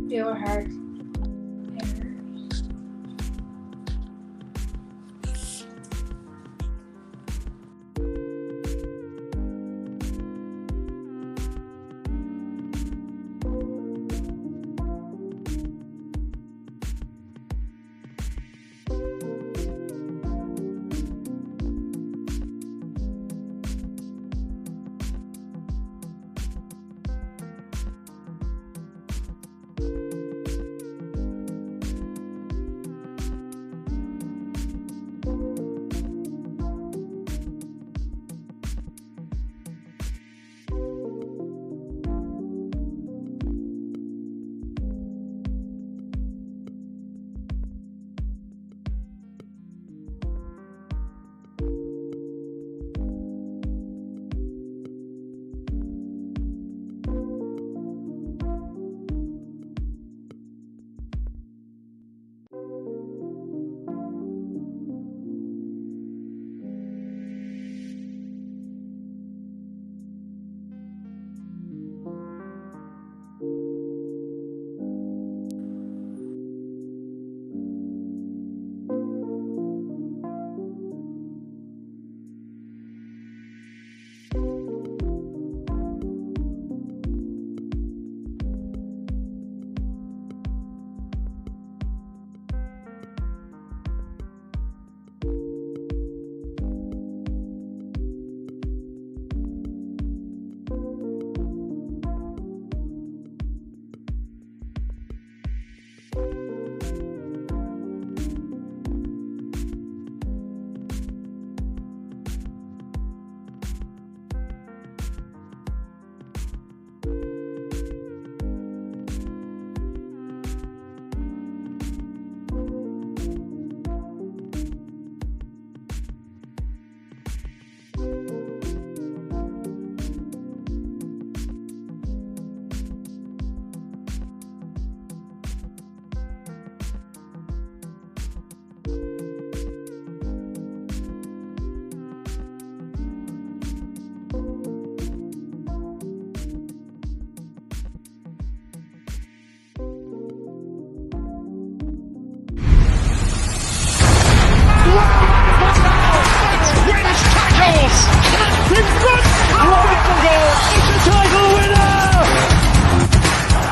Your heart.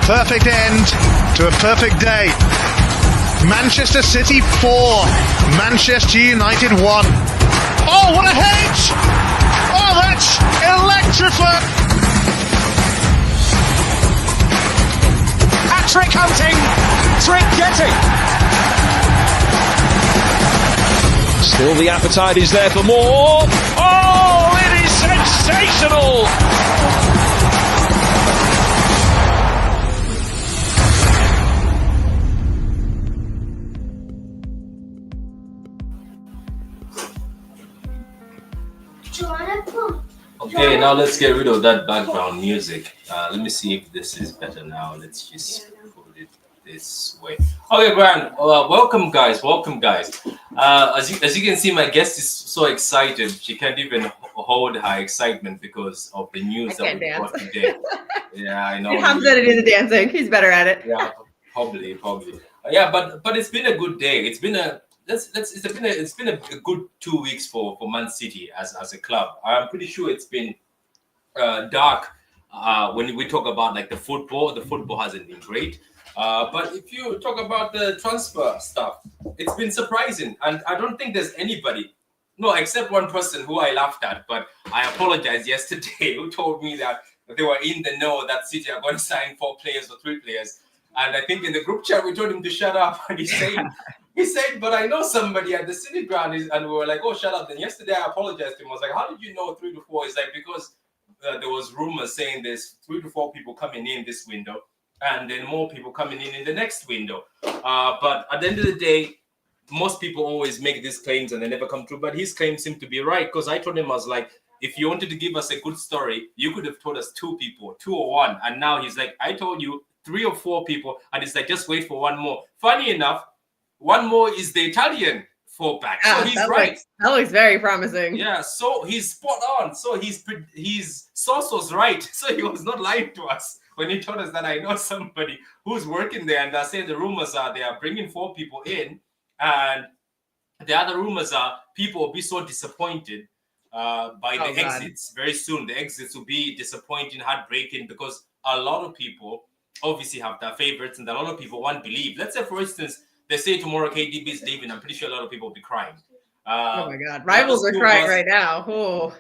Perfect end to a perfect day. Manchester City 4, Manchester United 1. Oh, what a hedge! Oh, that's electrifying! Hat-trick hunting, trick getting. Still the appetite is there for more. Oh, it is sensational! Okay, now let's get rid of that background music. Let me see if this is better now. Let's just put it this way. Okay, Brian. Welcome, guys. Welcome, guys. As you can see, my guest is so excited. She can't even hold her excitement because of the news that we got today. Yeah, I know. Ham's better do the dancing. He's better at it. Yeah, probably. Yeah, but it's been a good day. It's been a good 2 weeks for Man City as a club. I'm pretty sure it's been dark when we talk about like the football hasn't been great. But if you talk about the transfer stuff, it's been surprising, and I don't think there's anybody, no, except one person who I laughed at, but I apologized yesterday, who told me that they were in the know that City are going to sign 4 players or 3 players. And I think in the group chat we told him to shut up, and he said, but I know somebody at the City ground, and we were like, oh, shut up. Then yesterday I apologized to him. I was like, how did you know 3 to 4? It's like, because there was rumors saying there's 3 to 4 people coming in this window, and then more people coming in the next window. But at the end of the day, most people always make these claims and they never come true. But his claims seem to be right, because I told him, I was like, if you wanted to give us a good story, you could have told us 2 people, 2 or 1. And now he's like, I told you 3 or 4 people. And it's like, just wait for 1 more. Funny enough, 1 more is the Italian fullback. So he's right. That looks very promising. Yeah, so he's spot on. So his source was right. So he was not lying to us. when he told us that I know somebody who's working there, and I say the rumors are they are bringing 4 people in, and the other rumors are people will be so disappointed by the exits very soon. The exits will be disappointing, heartbreaking, because a lot of people obviously have their favorites, and a lot of people won't believe. Let's say, for instance, they say tomorrow KDB is leaving. I'm pretty sure a lot of people will be crying. Oh my God. Rivals are crying right now. Oh,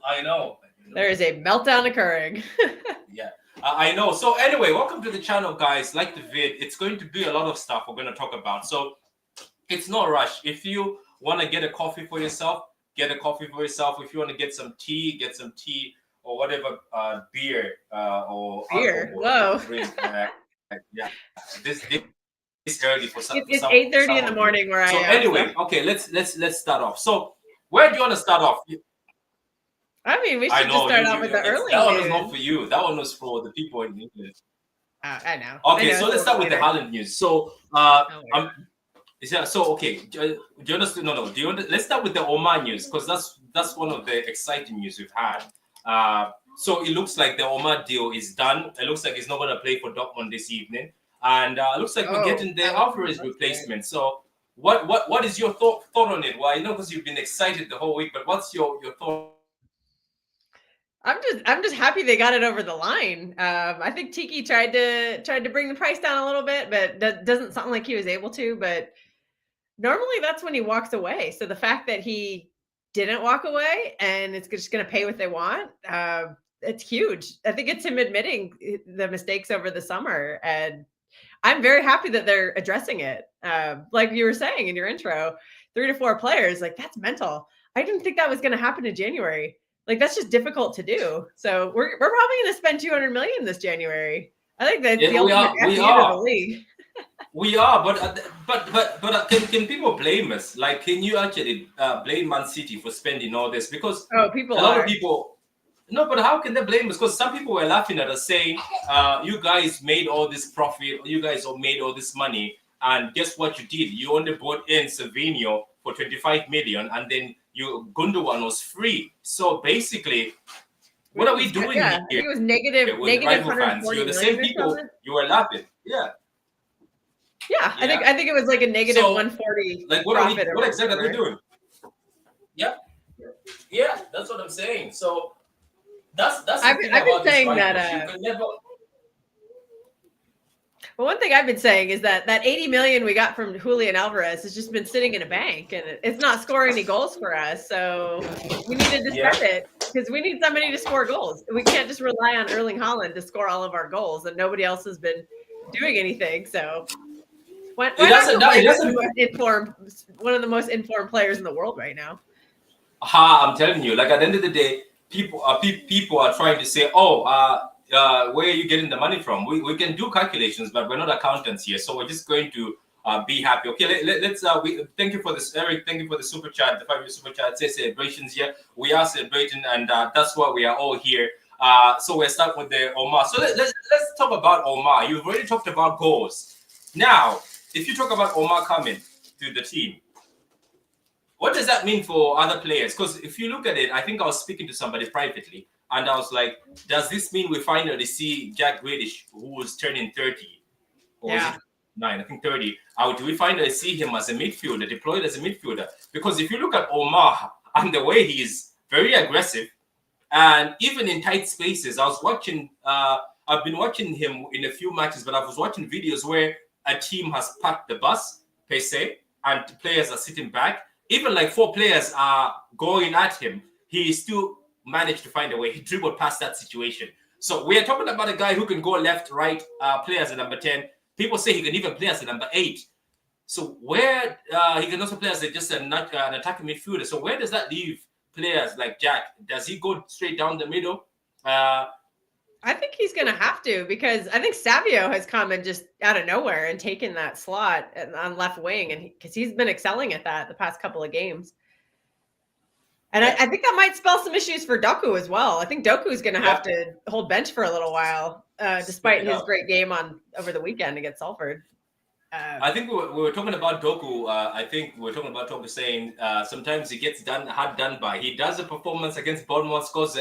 I know. There is a meltdown occurring. Yeah, I know. So anyway, welcome to the channel, guys. Like the vid. It's going to be a lot of stuff we're going to talk about. So it's no rush. If you want to get a coffee for yourself, get a coffee for yourself. If you want to get some tea, or whatever, beer or beer. Whoa. Yeah, this early for some. It's 8:30 in the morning where I am. So anyway, okay, let's start off. So where do you want to start off? I mean, we should just start off with the early. That one was not for you. That one was for the people in England. I know. Okay, so let's start with the Haaland news. So okay. Do you understand? No. Let's start with the Omar news, because that's one of the exciting news we've had. So it looks like the Omar deal is done. It looks like he's not going to play for Dortmund this evening, and it looks like we're getting the Alvarez replacement. So what is your thought on it? Well, I know because you've been excited the whole week, but what's your thought? I'm just happy they got it over the line. I think Tiki tried to bring the price down a little bit, but that doesn't sound like he was able to. But normally that's when he walks away. So the fact that he didn't walk away and it's just going to pay what they want, it's huge. I think it's him admitting the mistakes over the summer, and I'm very happy that they're addressing it. Like you were saying in your intro, 3 to 4 players, like that's mental. I didn't think that was going to happen in January. Like that's just difficult to do. So we're probably going to spend 200 million this January. I think that's the ultimate FU of the league. We are, but can people blame us? Like, can you actually blame Man City for spending all this? Because a lot of people. No, but how can they blame us? Because some people were laughing at us saying, "You guys made all this profit. You guys all made all this money, and guess what you did? You only brought in Savinho for 25 million, and then Gundogan was free. So basically, what are we doing here? It was negative 140 You're the same people. You were laughing. Yeah. Yeah, I think it was like a negative 140. Like what exactly are they doing? Yeah, that's what I'm saying. So that's I've been saying that. Well, one thing I've been saying is that 80 million we got from Julian Alvarez has just been sitting in a bank, and it's not scoring any goals for us. So we need to spend it, because we need somebody to score goals. We can't just rely on Erling Haaland to score all of our goals, and nobody else has been doing anything. So one of the most informed players in the world right now. I'm telling you, like at the end of the day, people are trying to say, where are you getting the money from? We can do calculations, but we're not accountants here, so we're just going to be happy. Okay, let's thank you for this, Eric. Thank you for the super chat, the 5-year super chat. Say celebrations here. We are celebrating, and that's why we are all here. So we're starting with the Omar. So let's talk about Omar. You've already talked about goals. Now, if you talk about Omar coming to the team, what does that mean for other players? Because if you look at it, I think I was speaking to somebody privately, and I was like, does this mean we finally see Jack Grealish, who was turning 30? Or is it 9? I think 30. Do we finally see him as a midfielder, deployed as a midfielder? Because if you look at Omar and the way he is very aggressive, and even in tight spaces, I was watching, I've been watching him in a few matches, but I was watching videos where a team has parked the bus, per se, and players are sitting back. Even like 4 players are going at him, he still managed to find a way. He dribbled past that situation. So we are talking about a guy who can go left, right, play as a number 10. People say he can even play as a number 8. So where he can also play as just an attacking midfielder. So where does that leave players like Jack? Does he go straight down the middle? I think he's going to have to, because I think Savio has come and just out of nowhere and taken that slot on left wing, and because he's been excelling at that the past couple of games. And I think that might spell some issues for Doku as well. I think Doku is going to have to hold bench for a little while, despite his great game over the weekend against Salford. I think we were talking about Doku. I think we were talking about Doku saying sometimes he gets hard done by. He does a performance against Bournemouth, scores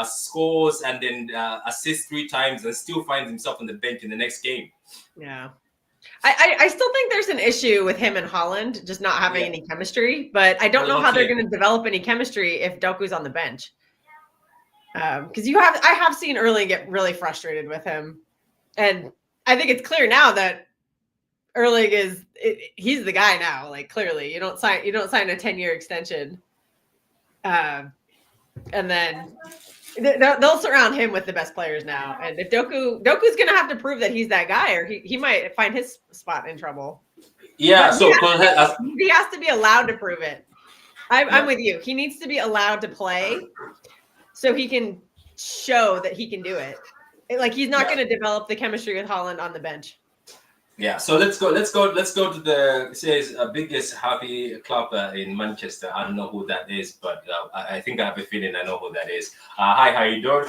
scores and then assists 3 times and still finds himself on the bench in the next game. Yeah. I still think there's an issue with him and Haaland just not having any chemistry, but I don't know how they're going to develop any chemistry if Doku's on the bench. Because I have seen Erling get really frustrated with him, and I think it's clear now that Erling he's the guy now. Like, clearly, you don't sign a 10-year extension, and then they'll surround him with the best players now. And if Doku's going to have to prove that he's that guy, or he might find his spot in trouble. Yeah, he has to be allowed to prove it. I'm with you. He needs to be allowed to play so he can show that he can do it. Like, he's not going to develop the chemistry with Haaland on the bench. Yeah, so let's go to the biggest happy club in Manchester. I don't know who that is, but I think I have a feeling I know who that is. Hi, how you doing?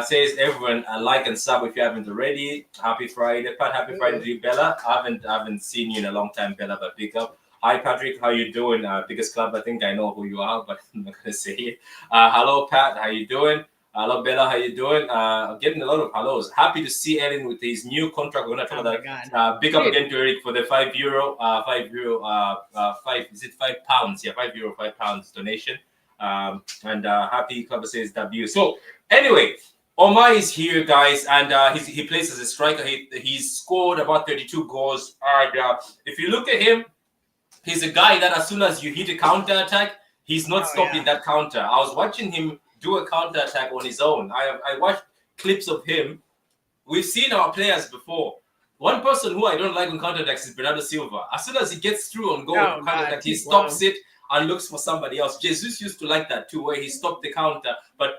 Says everyone, like and sub if you haven't already. Happy Friday, Pat. Happy Friday to you, Bella. I haven't seen you in a long time, Bella, but pick up. Hi, Patrick. How you doing? Biggest club. I think I know who you are, but I'm not gonna say it. Hello, Pat. How you doing? Hello, Bella. How you doing? I'm getting a lot of hellos. Happy to see Ellen with his new contract. We're gonna talk about that. Big up again to Eric for the €5. Is it £5? Yeah, £5 donation. And happy Club says debut. So anyway, Omar is here, guys, and he plays as a striker. He's scored about 32 goals. And if you look at him, he's a guy that as soon as you hit a counter attack, he's not stopping that counter. I was watching him do a counter attack on his own. I watched clips of him. We've seen our players before. One person who I don't like on counter attacks is Bernardo Silva. As soon as he gets through on goal counter attack, he stops it and looks for somebody else. Jesus used to like that too, where he stopped the counter, but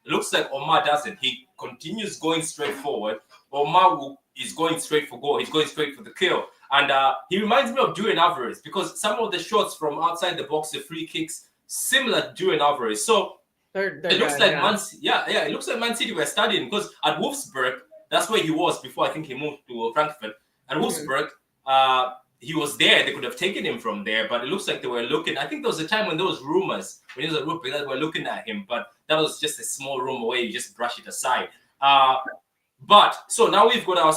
it looks like Omar doesn't. He continues going straight forward. Omar is going straight for goal. He's going straight for the kill. And he reminds me of Julian Alvarez because some of the shots from outside the box, the free kicks, similar to Julian Alvarez. So it looks like it looks like Man City were studying because at Wolfsburg, that's where he was before I think he moved to Frankfurt. At Wolfsburg, he was there. They could have taken him from there, but it looks like they were looking. I think there was a time when there was rumors when he was at Wolfsburg that they were looking at him, but that was just a small rumor where you just brush it aside. But so now we've got our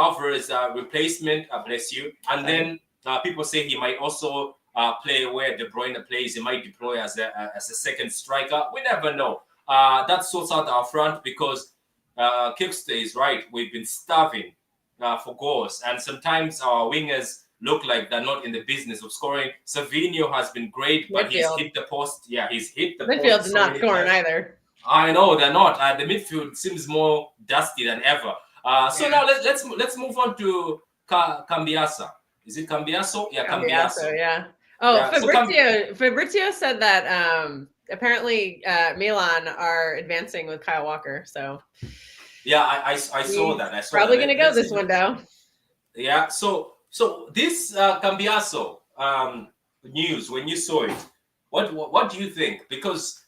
Alvarez replacement. Bless you. And then people say he might also play where De Bruyne plays. He might deploy as a second striker. We never know. That sorts out our front because Kickster is right. We've been starving for goals, and sometimes our wingers look like they're not in the business of scoring. Savinho has been great, but he's hit the post. Yeah, he's hit the post. Midfield's not scoring either. I know they're not. The midfield seems more dusty than ever. So now let's move on to Cambiaso. Is it Cambiaso? Yeah, Cambiaso. Yeah. Oh, yeah. Fabrizio said that apparently Milan are advancing with Kyle Walker. So yeah, I saw that. Probably going to go this window. Yeah. So this Cambiaso news, when you saw it, what do you think? Because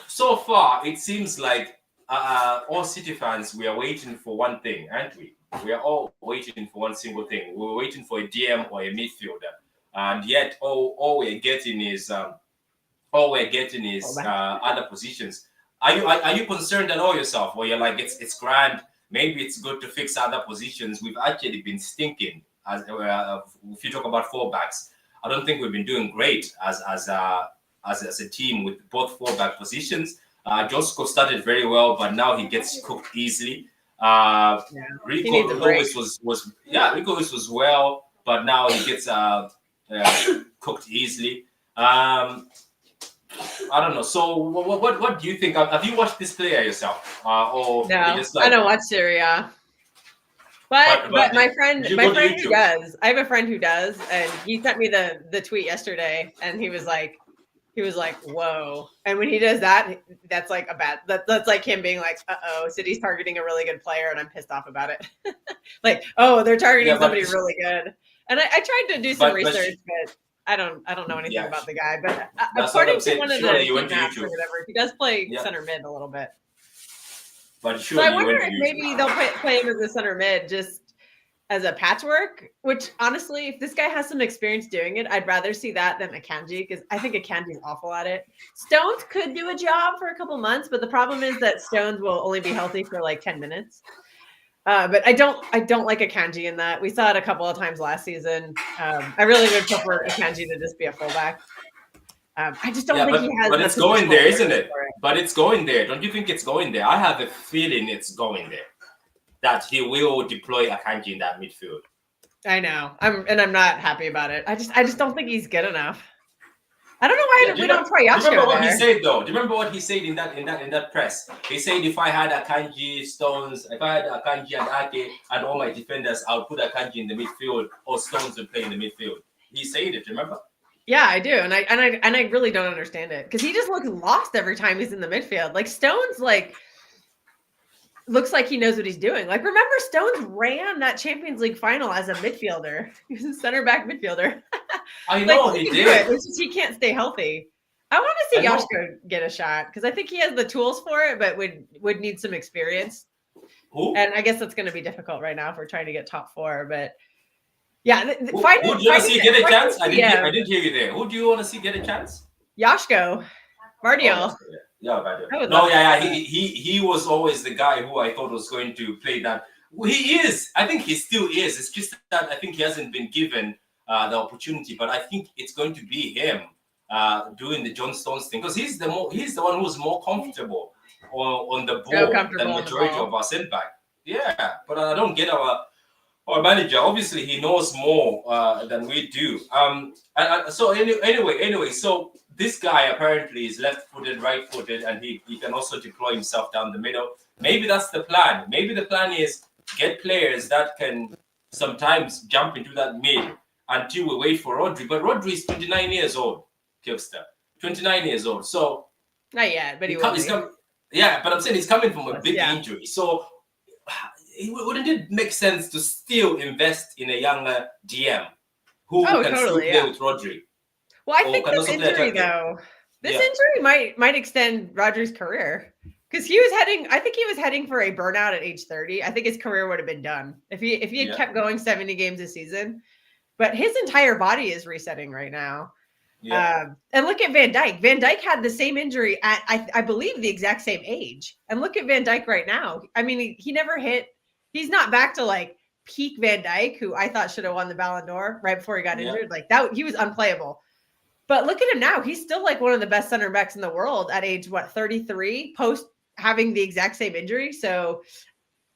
so far, it seems like all City fans, we are waiting for one thing, aren't we? We are all waiting for one single thing. We're waiting for a DM or a midfielder, and yet all we're getting is other positions. Are you concerned at all yourself? Or you're like it's grand. Maybe it's good to fix other positions. We've actually been stinking. If you talk about fullbacks, I don't think we've been doing great as a team with both fullback positions. Josko started very well, but now he gets cooked easily. Rico Lewis was well, but now he gets cooked easily. I don't know. So what do you think? Have you watched this player yourself? Or no, just I don't watch Serie A. But my friend who does. I have a friend who does, and he sent me the tweet yesterday, and he was like, whoa. And when he does that, that's like that's like him being like, City's targeting a really good player and I'm pissed off about it. Like, they're targeting somebody really good. And I tried to do some research, but I don't know anything about the guy. But according to one of the maps or whatever, he does play center mid a little bit. But so I wonder if maybe they'll play him as a center mid just as a patchwork, which honestly, if this guy has some experience doing it, I'd rather see that than Akanji, because I think Akanji's awful at it. Stones could do a job for a couple months, but the problem is that Stones will only be healthy for like 10 minutes. But I don't like Akanji in that. We saw it a couple of times last season. I really would prefer Akanji to just be a fullback. I just don't think he has. But it's going there, isn't it? But it's going there. Don't you think it's going there? I have a feeling it's going there. That he will deploy Akanji in that midfield. I know. I'm not happy about it. I just don't think he's good enough. I don't know why we don't try Yashko. Do you remember what he said though? Do you remember what he said in that press? He said, if I had Akanji, Stones, if I had Akanji and Ake and all my defenders, I'll put Akanji in the midfield, or Stones will play in the midfield. He said it, remember? Yeah, I do. And I really don't understand it, because he just looks lost every time he's in the midfield. Like Stones, like looks like he knows what he's doing. Like, remember Stones ran that Champions League final as a midfielder. He was a center back midfielder. I know, like, he did. It's just he can't stay healthy. I want to see Yashko get a shot, because I think he has the tools for it, but would need some experience. Who? And I guess that's going to be difficult right now if we're trying to get top 4. But yeah, who do you want to see get a chance? I didn't hear you there. Who do you want to see get a chance? Yashko. Mardial. He was always the guy who I thought was going to play that. He is. I think he still is. It's just that I think he hasn't been given the opportunity. But I think it's going to be him doing the John Stones thing, because he's the one who's more comfortable on the ball than the majority of our centre back. Yeah, but I don't get our manager. Obviously, he knows more than we do. So anyway, so this guy apparently is left-footed, right-footed, and he can also deploy himself down the middle. Maybe that's the plan. Maybe the plan is get players that can sometimes jump into that mid until we wait for Rodri. But Rodri is 29 years old, Kilster. 29 years old. So not yet, but he will be. Yeah, but I'm saying he's coming from a big injury. So wouldn't it make sense to still invest in a younger DM who can still play with Rodri? Well, I think this injury, though, injury might extend Rodri's career, because I think he was heading for a burnout at age 30. I think his career would have been done if he had kept going 70 games a season. But his entire body is resetting right now. Yeah. And look at Van Dijk. Van Dijk had the same injury at, I believe, the exact same age. And look at Van Dijk right now. I mean, he never hit. He's not back to like peak Van Dijk, who I thought should have won the Ballon d'Or right before he got injured. Like that, he was unplayable. But look at him now. He's still like one of the best center backs in the world at age, 33, post having the exact same injury. So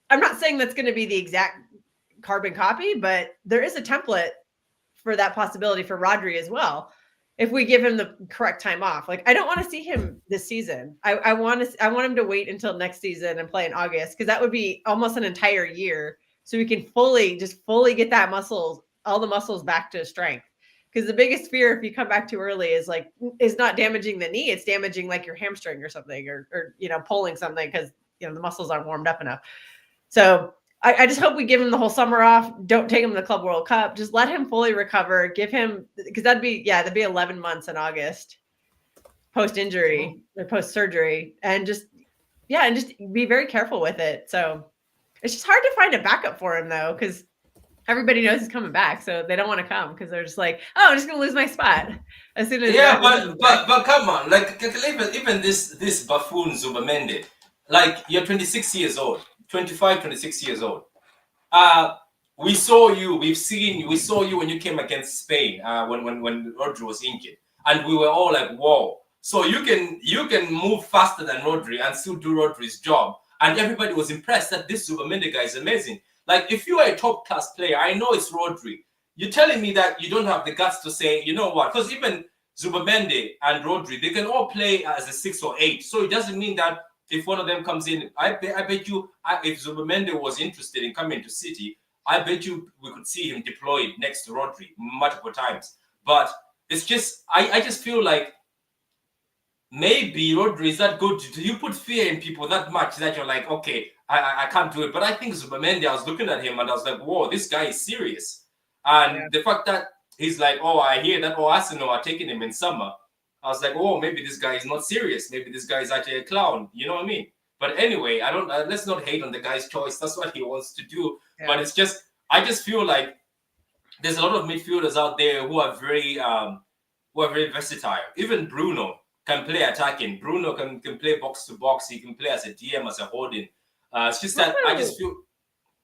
I'm not saying that's going to be the exact carbon copy, but there is a template for that possibility for Rodri as well, if we give him the correct time off. Like, I don't want to see him this season. I want him to wait until next season and play in August, because that would be almost an entire year. So we can fully get that all the muscles back to strength. Because the biggest fear if you come back too early is not damaging the knee. It's damaging like your hamstring or something, or pulling something, because the muscles aren't warmed up enough. So I just hope we give him the whole summer off. Don't take him to the Club World Cup. Just let him fully recover. Give him, because that'd be 11 months in August post injury or post surgery, and just be very careful with it. So it's just hard to find a backup for him though, because everybody knows he's coming back, so they don't want to come, because they're just like, oh, I'm just gonna lose my spot as soon as. Yeah, but come on, like even this buffoon Zubimendi, like you're 26 years old, 25, 26 years old. We saw you when you came against Spain when Rodri was injured, and we were all like, whoa. So you can move faster than Rodri and still do Rodri's job, and everybody was impressed that this Zubimendi guy is amazing. Like, if you are a top-class player, I know it's Rodri. You're telling me that you don't have the guts to say, you know what? Because even Zubimendi and Rodri, they can all play as a 6 or 8. So it doesn't mean that if one of them comes in, I bet you, if Zubimendi was interested in coming to City, I bet you we could see him deployed next to Rodri multiple times. But it's just, I just feel like maybe Rodri is that good. Do you put fear in people that much that you're like, okay, I can't do it? But I think Zubimendi, I was looking at him and I was like, whoa, this guy is serious. And the fact that he's like, oh, I hear that Arsenal are taking him in summer. I was like, oh, maybe this guy is not serious. Maybe this guy is actually a clown. You know what I mean? But anyway, let's not hate on the guy's choice. That's what he wants to do. Yeah. But it's just, I just feel like there's a lot of midfielders out there who are very versatile. Even Bruno can play attacking. Bruno can play box to box. He can play as a DM, as a holding. It's just that I just feel.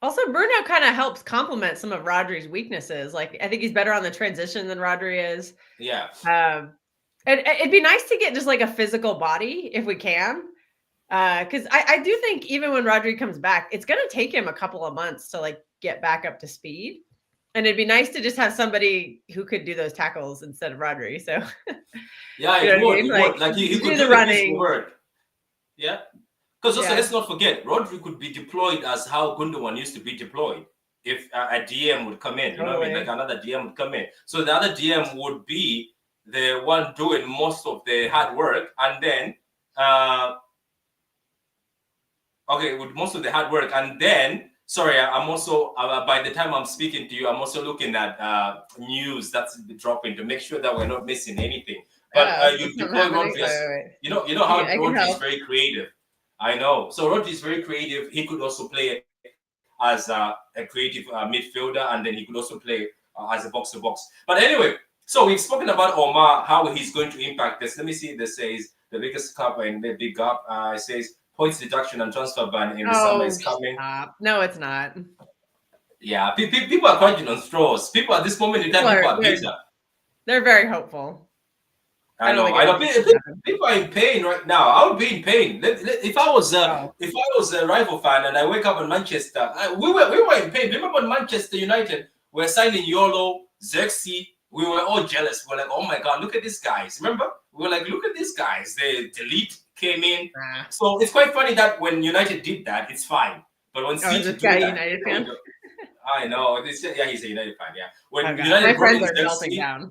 Also, Bruno kind of helps complement some of Rodri's weaknesses. Like, I think he's better on the transition than Rodri is. Yeah. It'd be nice to get just like a physical body if we can. Because I do think even when Rodri comes back, it's going to take him a couple of months to like get back up to speed. And it'd be nice to just have somebody who could do those tackles instead of Rodri. So yeah, it would. Like he could do the running work. Yeah. Because also, let's not forget, Rodri could be deployed as how Gundogan used to be deployed. If a DM would come in, you know what I mean? Like another DM would come in. So the other DM would be the one doing most of the hard work. And then, with most of the hard work. And then, sorry, I'm also, by the time I'm speaking to you, I'm also looking at news that's dropping to make sure that we're not missing anything. But you deploy Rodri, you know how Rodri is very creative. I know. So Rodri is very creative. He could also play as a creative midfielder, and then he could also play as a box-to-box. But anyway, so we've spoken about Omar, how he's going to impact this. Let me see. This says the biggest cover in the big gap. It says points deduction and transfer ban in the summer is coming. No, it's not. Yeah, people are clutching on straws. People at this moment in time, people are bitter. They're very hopeful. I know. People are in pain right now. I would be in pain. If I was a rival fan and I wake up in Manchester, we were in pain. Remember when Manchester United were signing Yolo, Xerxes? We were all jealous. We were like, oh my God, look at these guys. Remember? We were like, look at these guys. The delete came in. So it's quite funny that when United did that, it's fine. But when City this guy United fan? I know. He's a United fan. Yeah. When United, my friends are melting down.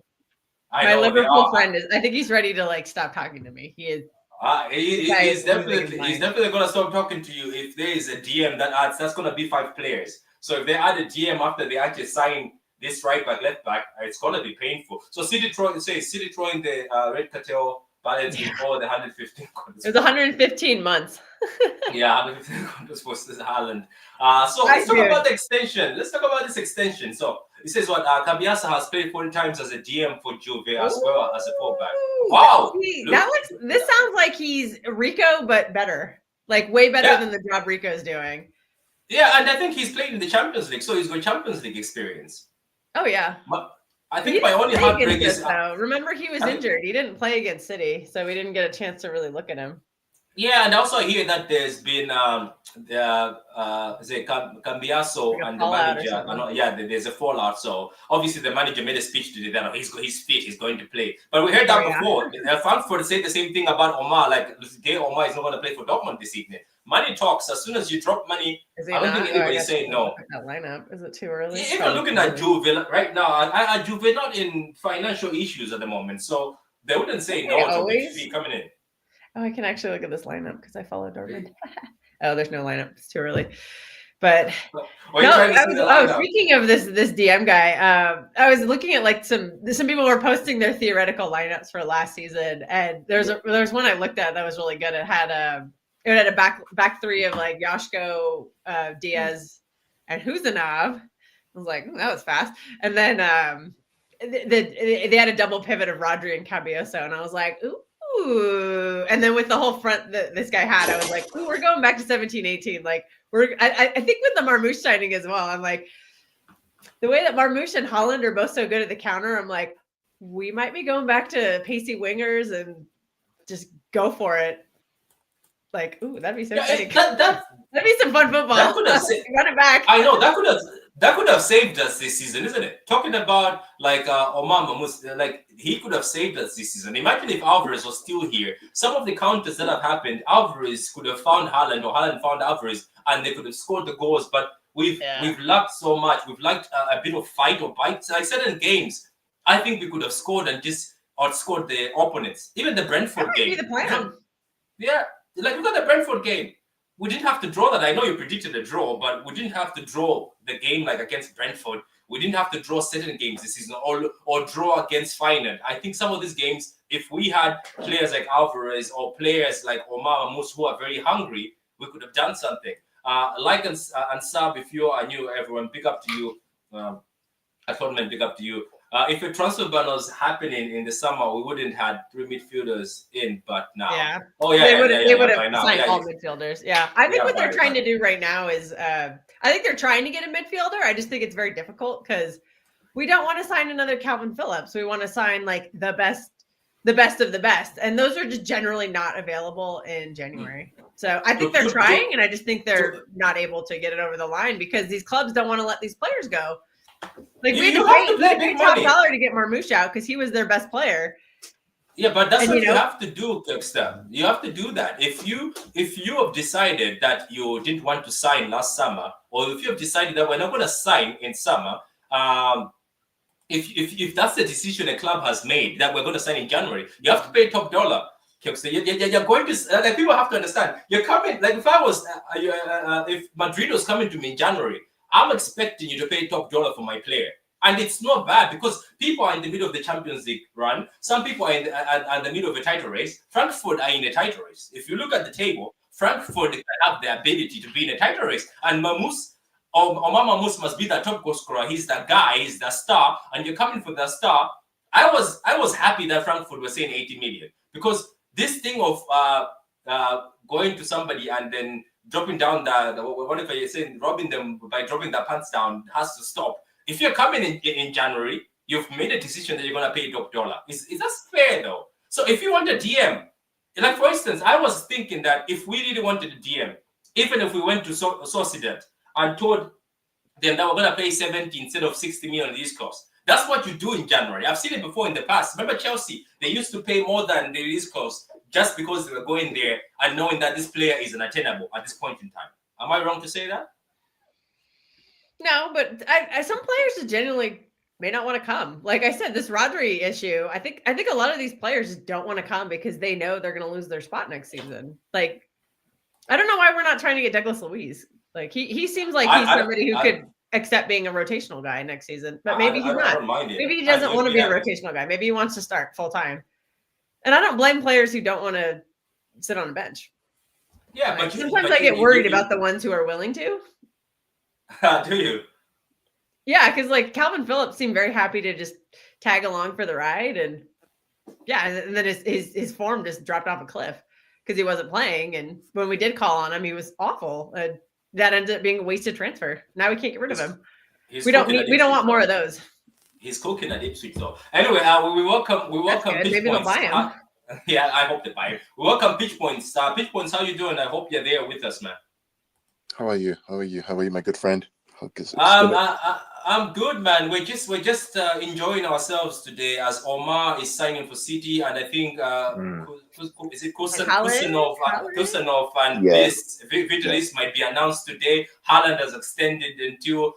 My Liverpool friend is. I think he's ready to like stop talking to me. He is. He's definitely gonna stop talking to you if there is a DM that adds. That's gonna be 5 players. So if they add a DM after they actually sign this right back, left back, it's gonna be painful. So City throwing the red cartel balance before the 115. It was 115 months. Yeah, 115 contracts for Haaland. So let's talk about the extension. Let's talk about this extension. So it says what Cambiaso has played 40 times as a DM for Juve as well as a fullback. Wow, this sounds like he's Rico but better, like way better than the job Rico's doing. Yeah, and I think he's played in the Champions League, so he's got Champions League experience. Oh yeah. I think my only heartbreak is remember he was injured. He didn't play against City, so we didn't get a chance to really look at him. Yeah, and also I hear that there's been Cambiaso and the manager. There's a fallout. So obviously the manager made a speech today that he's fit, he's going to play. But we heard that before. Frankfurt said the same thing about Omar. Like, Omar is not going to play for Dortmund this evening. Money talks. As soon as you drop money, I don't think anybody's saying no. That lineup, is it too early? Even looking at Juve right now, Juve not in financial issues at the moment, so they wouldn't say no to the fee coming in. Oh, I can actually look at this lineup because I follow Dortmund. Oh, there's no lineup. It's too early. But speaking of this DM guy, I was looking at like some people were posting their theoretical lineups for last season, and there's one I looked at that was really good. It had a back three of like Joshko, Diaz, and Huzanov. I was like, that was fast. And then they had a double pivot of Rodri and Cambiaso, and I was like, ooh. And then with the whole front that this guy had, I was like, ooh, we're going back to 17-18. Like I think with the Marmoush signing as well, I'm like, the way that Marmoush and Haaland are both so good at the counter, I'm like, we might be going back to pacey wingers and just go for it. Like, ooh, that'd be so exciting. That'd be some fun football. That could have run it back. I know that could have saved us this season, isn't it? Talking about like Omar Marmoush, like he could have saved us this season. Imagine if Alvarez was still here. Some of the counters that have happened, Alvarez could have found Haaland or Haaland found Alvarez, and they could have scored the goals. But we've lacked so much. We've lacked a bit of fight or bite. Like certain games, I think we could have scored and just outscored the opponents. Even the Brentford game. That might be the plan. Yeah, like look at the Brentford game. We didn't have to draw that. I know you predicted a draw, but we didn't have to draw the game like against Brentford. We didn't have to draw certain games this season or draw against Feyenoord. I think some of these games, if we had players like Alvarez or players like Omar Marmoush who are very hungry, we could have done something. Like and sub if you are new, everyone. Big up to you. I thought, man, big up to you. If a transfer ban was happening in the summer, we wouldn't have 3 midfielders in, but now. Yeah. Oh, yeah. They would have now. signed Yeah, all midfielders. Yeah. I think what they're trying to do right now is, I think they're trying to get a midfielder. I just think it's very difficult because we don't want to sign another Calvin Phillips. We want to sign like the best of the best. And those are just generally not available in January. So I think they're trying, and I just think they're not able to get it over the line because these clubs don't want to let these players go. Like we had to pay top dollar to get Marmoush out because he was their best player. Yeah, but that's what you have to do, Dexter. You have to do that. If you have decided that you didn't want to sign last summer, or if you have decided that we're not going to sign in summer, if that's the decision a club has made that we're going to sign in January, you have to pay top dollar. You're going to like people have to understand. You're coming like if Madrid was coming to me in January, I'm expecting you to pay top dollar for my player. And it's not bad because people are in the middle of the Champions League run. Some people are in the middle of a title race. Frankfurt are in a title race. If you look at the table, Frankfurt have the ability to be in a title race. And Marmoush, Omar Marmoush must be the top goal scorer. He's the guy. He's the star. And you're coming for the star. I was happy that Frankfurt was saying 80 million because this thing of going to somebody and then dropping down whatever you're saying, robbing them by dropping their pants down has to stop. If you're coming in January, you've made a decision that you're going to pay top dollar. Is that fair though? So if you want a DM, like for instance, I was thinking that if we really wanted a DM, even if we went to Sociedad and told them that we're going to pay 70 instead of 60 million on this cost, that's what you do in January. I've seen it before in the past. Remember Chelsea? They used to pay more than the release cost just because they were going there and knowing that this player is unattainable at this point in time. Am I wrong to say that? No, but some players just genuinely may not want to come. Like I said, this Rodri issue, I think a lot of these players just don't want to come because they know they're going to lose their spot next season. Like, I don't know why we're not trying to get Douglas Luiz. Like he seems like he's somebody who could accept being a rotational guy next season, but maybe he's not. Maybe he doesn't want to be a rotational guy. Maybe he wants to start full time. And I don't blame players who don't want to sit on a bench. Yeah, but sometimes I get worried about the ones who are willing to. Do you? Yeah, because like Calvin Phillips seemed very happy to just tag along for the ride, and yeah, and then his form just dropped off a cliff because he wasn't playing. And when we did call on him, he was awful. That ended up being a wasted transfer. Now we can't get rid of him. We don't want more of those. He's cooking at Ipswich though. Anyway, we welcome Pitch Maybe Points. They'll buy him. Yeah, I hope they buy him. We welcome Pitch Points. Pitch Points, how you doing? I hope you're there with us, man. How are you, my good friend? I'm good, man. We're just enjoying ourselves today as Omar is signing for City, and I think is it Kusanov and this Vitalis might be announced today. Haaland has extended until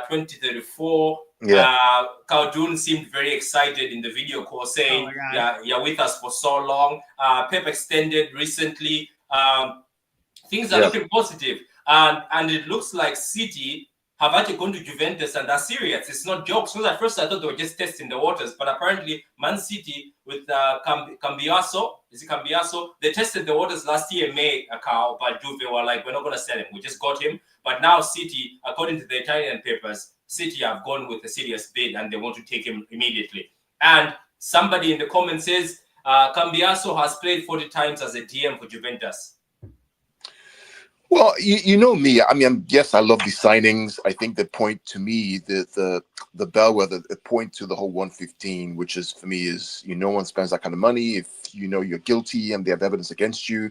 2034. Yeah. Khaldun seemed very excited in the video call, saying, "You're with us for so long." Pep extended recently. Things are looking positive, and it looks like City have actually gone to Juventus and are serious. It's not jokes. Because at first I thought they were just testing the waters, but apparently Man City with Cambiaso, is it Cambiaso? They tested the waters last year, May, but Juve were like, we're not going to sell him. We just got him. But now City, according to the Italian papers, City have gone with a serious bid and they want to take him immediately. And somebody in the comments says, Cambiaso has played 40 times as a DM for Juventus. Well, you know me. I mean, yes, I love these signings. I think that point to me, the bellwether, the point to the whole 115, which is for me is, no one spends that kind of money. If you know you're guilty and they have evidence against you,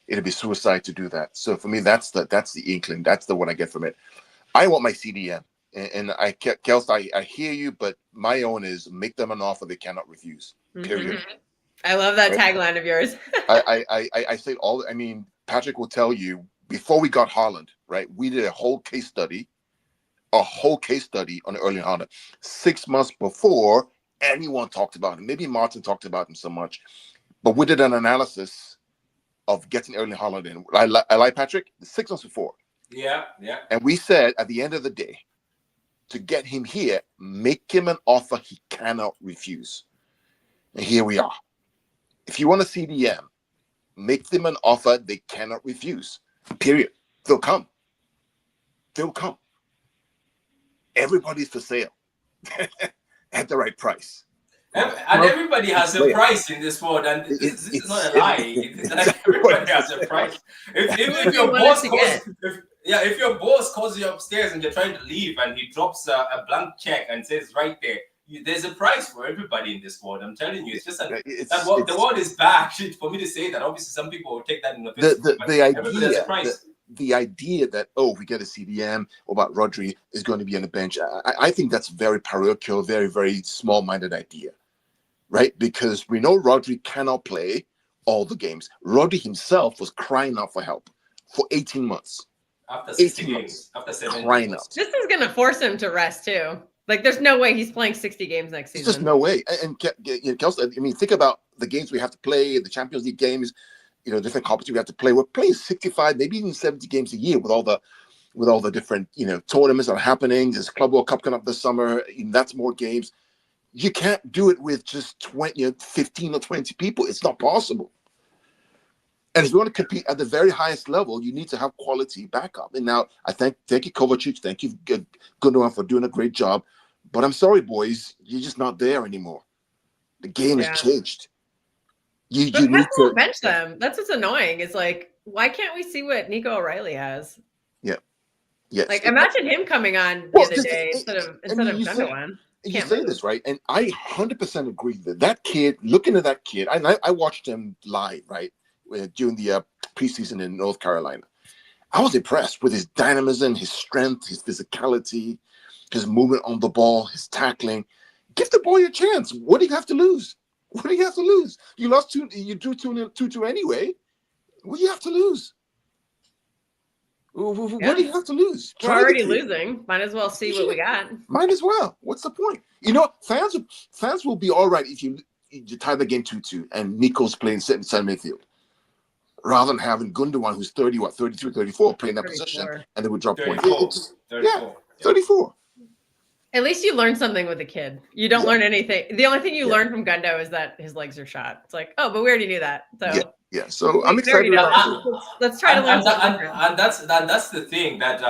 it'd be suicide to do that. So for me, that's the inkling. That's the one I get from it. I want my CDM, and Kels, I hear you, but my own is make them an offer they cannot refuse. Period. Mm-hmm. I love that tagline of yours. I say all. I mean, Patrick will tell you. Before we got Haaland, right, we did a whole case study on Erling Haaland. 6 months before anyone talked about him. Maybe Martin talked about him so much, but we did an analysis of getting Erling Haaland in. I like Patrick. 6 months before. Yeah. And we said at the end of the day, to get him here, make him an offer he cannot refuse. And here we are. If you want a CDM, make them an offer they cannot refuse. Period. They'll come. they'll come. Everybody's for sale at the right price. And everybody has a price in this world, and this is not a lie. It's like everybody has a price. If your boss if your boss calls you upstairs and you're trying to leave, and he drops a blank check and says right there, there's a price for everybody in this world. I'm telling you, it's just that the world is bad. For me to say that, obviously, some people will take that in the idea that, oh, we get a CDM or about Rodri is going to be on the bench. I think that's very parochial, very, very small-minded idea, right? Because we know Rodri cannot play all the games. Rodri himself was crying out for help for 18 months. After 60 games, after 7 games. This is going to force him to rest too. Like, there's no way he's playing 60 games next season. There's just no way. And Kelsey, I mean, think about the games we have to play, the Champions League games, different competitions we have to play. We're playing 65, maybe even 70 games a year with all the different, tournaments that are happening. There's Club World Cup coming up this summer. That's more games. You can't do it with just 15 or 20 people. It's not possible. And if you want to compete at the very highest level, you need to have quality backup. And now I thank you, Kovacic. Thank you, Gundogan, for doing a great job. But I'm sorry, boys, you're just not there anymore. The game has changed. You need to bench them. That's what's annoying. It's like, why can't we see what Nico O'Reilly has? Yeah. Yes. Like, imagine him coming on the other day instead of Gundogan. You say this, right? And I 100% agree that kid, looking at that kid, I watched him live, right, during the preseason in North Carolina. I was impressed with his dynamism, his strength, his physicality, his movement on the ball, his tackling. Give the boy a chance. What do you have to lose? What do you have to lose? You lost 2, you drew 2-2 anyway. What do you have to lose? What do you have to lose? We're already losing. Might as well see what we got. Might as well. What's the point? Fans will be all right if you tie the game 2-2 and Nico's playing center midfield, rather than having Gundogan, who's 32, 34, playing that 34. Position, and they would drop 34. points. 34. At least you learn something with a kid. You don't learn anything. The only thing you learn from Gundo is that his legs are shot. It's like, oh, but we already knew that. So So I'm excited. Let's try to learn something. And that's the thing that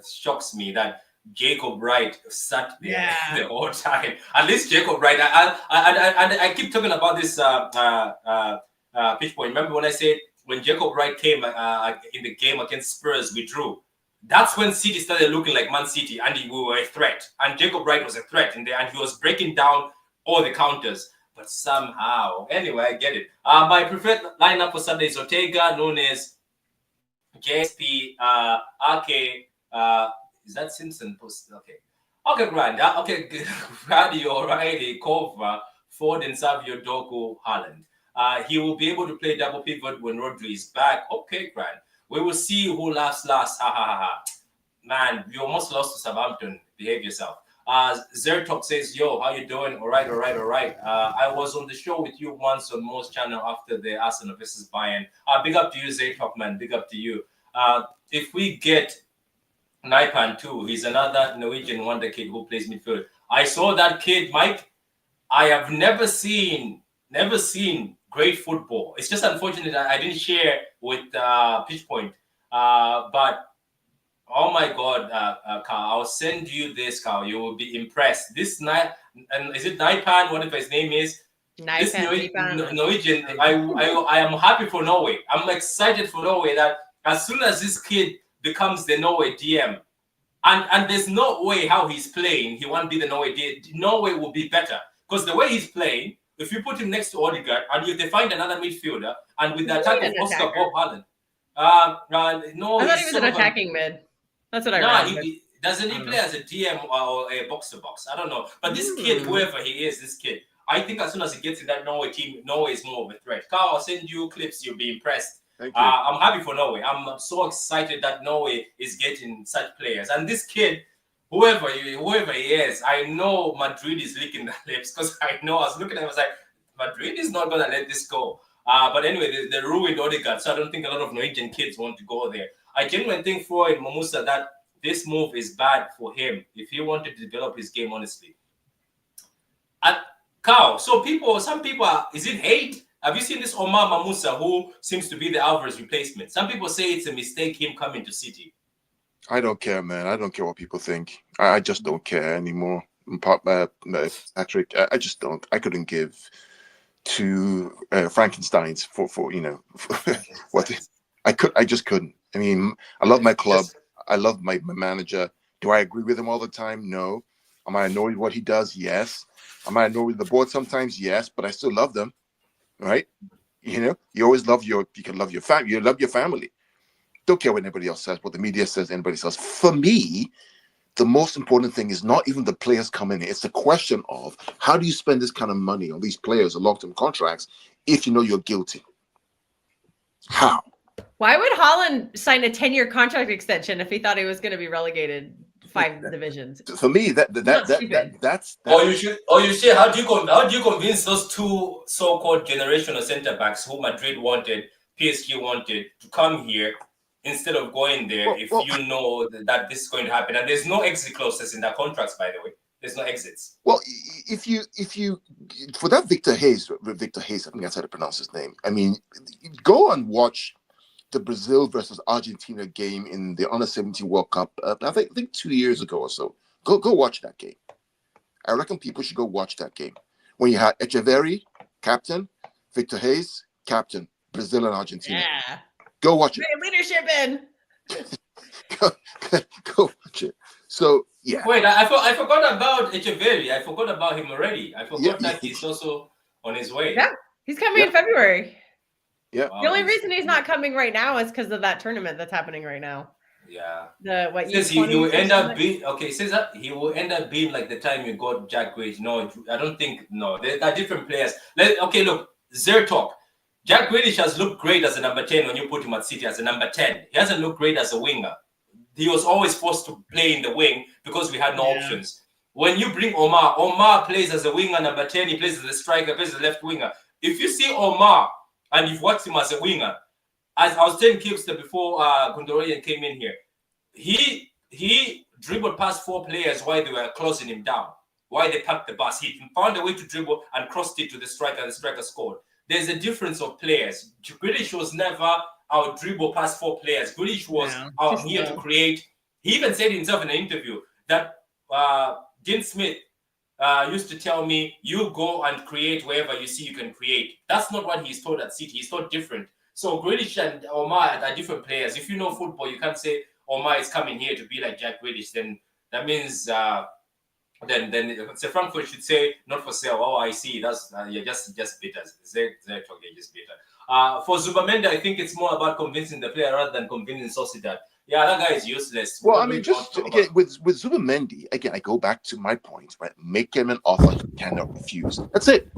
shocks me, that Jacob Wright sat there the whole time. At least Jacob Wright. I keep talking about this pitch point. Remember when I said when Jacob Wright came in the game against Spurs, we drew. That's when City started looking like Man City, and we were a threat. And Jacob Wright was a threat in there, and he was breaking down all the counters. But somehow, anyway, I get it. My preferred lineup for Sunday is Ortega, Nunes, JSP, Ake. Is that Simpson? Okay, grand. Okay, Radio, O'Reilly, Kova, Ford, and Savio Doku, Haaland. He will be able to play double pivot when Rodri is back. Okay, grand. We will see who laughs last. Ha ha ha ha. Man, you almost lost to Southampton. Behave yourself. Zertok says, yo, how you doing? All right. I was on the show with you once on Mo's channel after the Arsenal versus Bayern. Big up to you, Zertok, man. Big up to you. If we get Naipan too, he's another Norwegian wonder kid who plays midfield. I saw that kid, Mike. I have never seen great football. It's just unfortunate that I didn't share with Pitch Point. But oh my God, Carl, I'll send you this, Carl. You will be impressed. This night, and is it Naipan? Whatever his name is. This Norwegian. I am happy for Norway. I'm excited for Norway that as soon as this kid becomes the Norway DM, and there's no way how he's playing, he won't be the Norway DM. Norway will be better because the way he's playing. If you put him next to Odegaard and if they find another midfielder and with the attack of Oscar Bob Haaland, no, I thought he was an attacking mid. That's what I read. Doesn't he play as a DM or a box to box? I don't know. But this kid, whoever he is, this kid, I think as soon as he gets in that Norway team, Norway is more of a threat. Carl, I'll send you clips. You'll be impressed. Thank you. I'm happy for Norway. I'm so excited that Norway is getting such players. And this kid, whoever he is, I know Madrid is licking their lips because I was looking at him, I was like, Madrid is not going to let this go. But anyway, they ruined Odegaard, so I don't think a lot of Norwegian kids want to go there. I genuinely think for Mamusa that this move is bad for him if he wanted to develop his game honestly. Carl, so some people, is it hate? Have you seen this Omar Marmoush who seems to be the Alvarez replacement? Some people say it's a mistake him coming to City. I don't care, man. I don't care what people think. I just don't care anymore. Patrick, I just don't. I couldn't give two Frankensteins for what I just couldn't. I mean, I love my club. I love my manager. Do I agree with him all the time? No. Am I annoyed with what he does? Yes. Am I annoyed with the board sometimes? Yes. But I still love them, right? You always love you can love your family. You love your family. Don't care what anybody else says, what the media says, anybody says. For me, the most important thing is not even the players coming in. It's the question of how do you spend this kind of money on these players or long-term contracts if you know you're guilty? How? Why would Haaland sign a 10-year contract extension if he thought he was going to be relegated 5 divisions? For me, that's Or you say how do you convince those two so-called generational centre backs who Madrid wanted, PSG wanted to come here instead of going there if you know that this is going to happen? And there's no exit clauses in their contracts, by the way. There's no exits. Well, if you for that Victor Hayes, I think that's how to pronounce his name. I mean, go and watch the Brazil versus Argentina game in the Under-17 World Cup. I think 2 years ago or so. Go watch that game. I reckon people should go watch that game. When you had Echeverri, captain, Victor Hayes, captain, Brazil and Argentina. Yeah. Go watch it. Leadership in. Go watch it. So yeah. Wait, I forgot about Echeverri. I forgot about him already. I forgot that he's also on his way. Yeah, he's coming in February. Yeah. Wow, The only reason he's not coming right now is because of that tournament that's happening right now. Yeah. Says he will end up being says that he will end up being like the time you got Jack Grealish. No, I don't think. No, there are different players. Look, Zer talk. Jack Grealish has looked great as a number 10 when you put him at City as a number 10. He hasn't looked great as a winger. He was always forced to play in the wing because we had no options. When you bring Omar plays as a winger, number 10. He plays as a striker, plays as a left winger. If you see Omar and you've watched him as a winger, as I was telling Kipster before Kundoroyan came in here, he dribbled past 4 players while they were closing him down, while they packed the bus. He found a way to dribble and crossed it to the striker, and the striker scored. There's a difference of players. Grealish was never our dribble past 4 players. Grealish was out here to create. He even said himself in an interview that Dean Smith used to tell me, you go and create wherever you see you can create. That's not what he's taught at City. He's taught different. So Grealish and Omar are different players. If you know football, you can't say Omar is coming here to be like Jack Grealish. Then that means then Sir Frankfurt should say not for sale. Oh, I see. That's just bitters. They're just bitter. For Zubamendi, I think it's more about convincing the player rather than convincing Sociedad. Yeah, that guy is useless. Well, I mean, just again with Zubamendi, again, I go back to my point, right? Make him an offer he cannot refuse. That's it.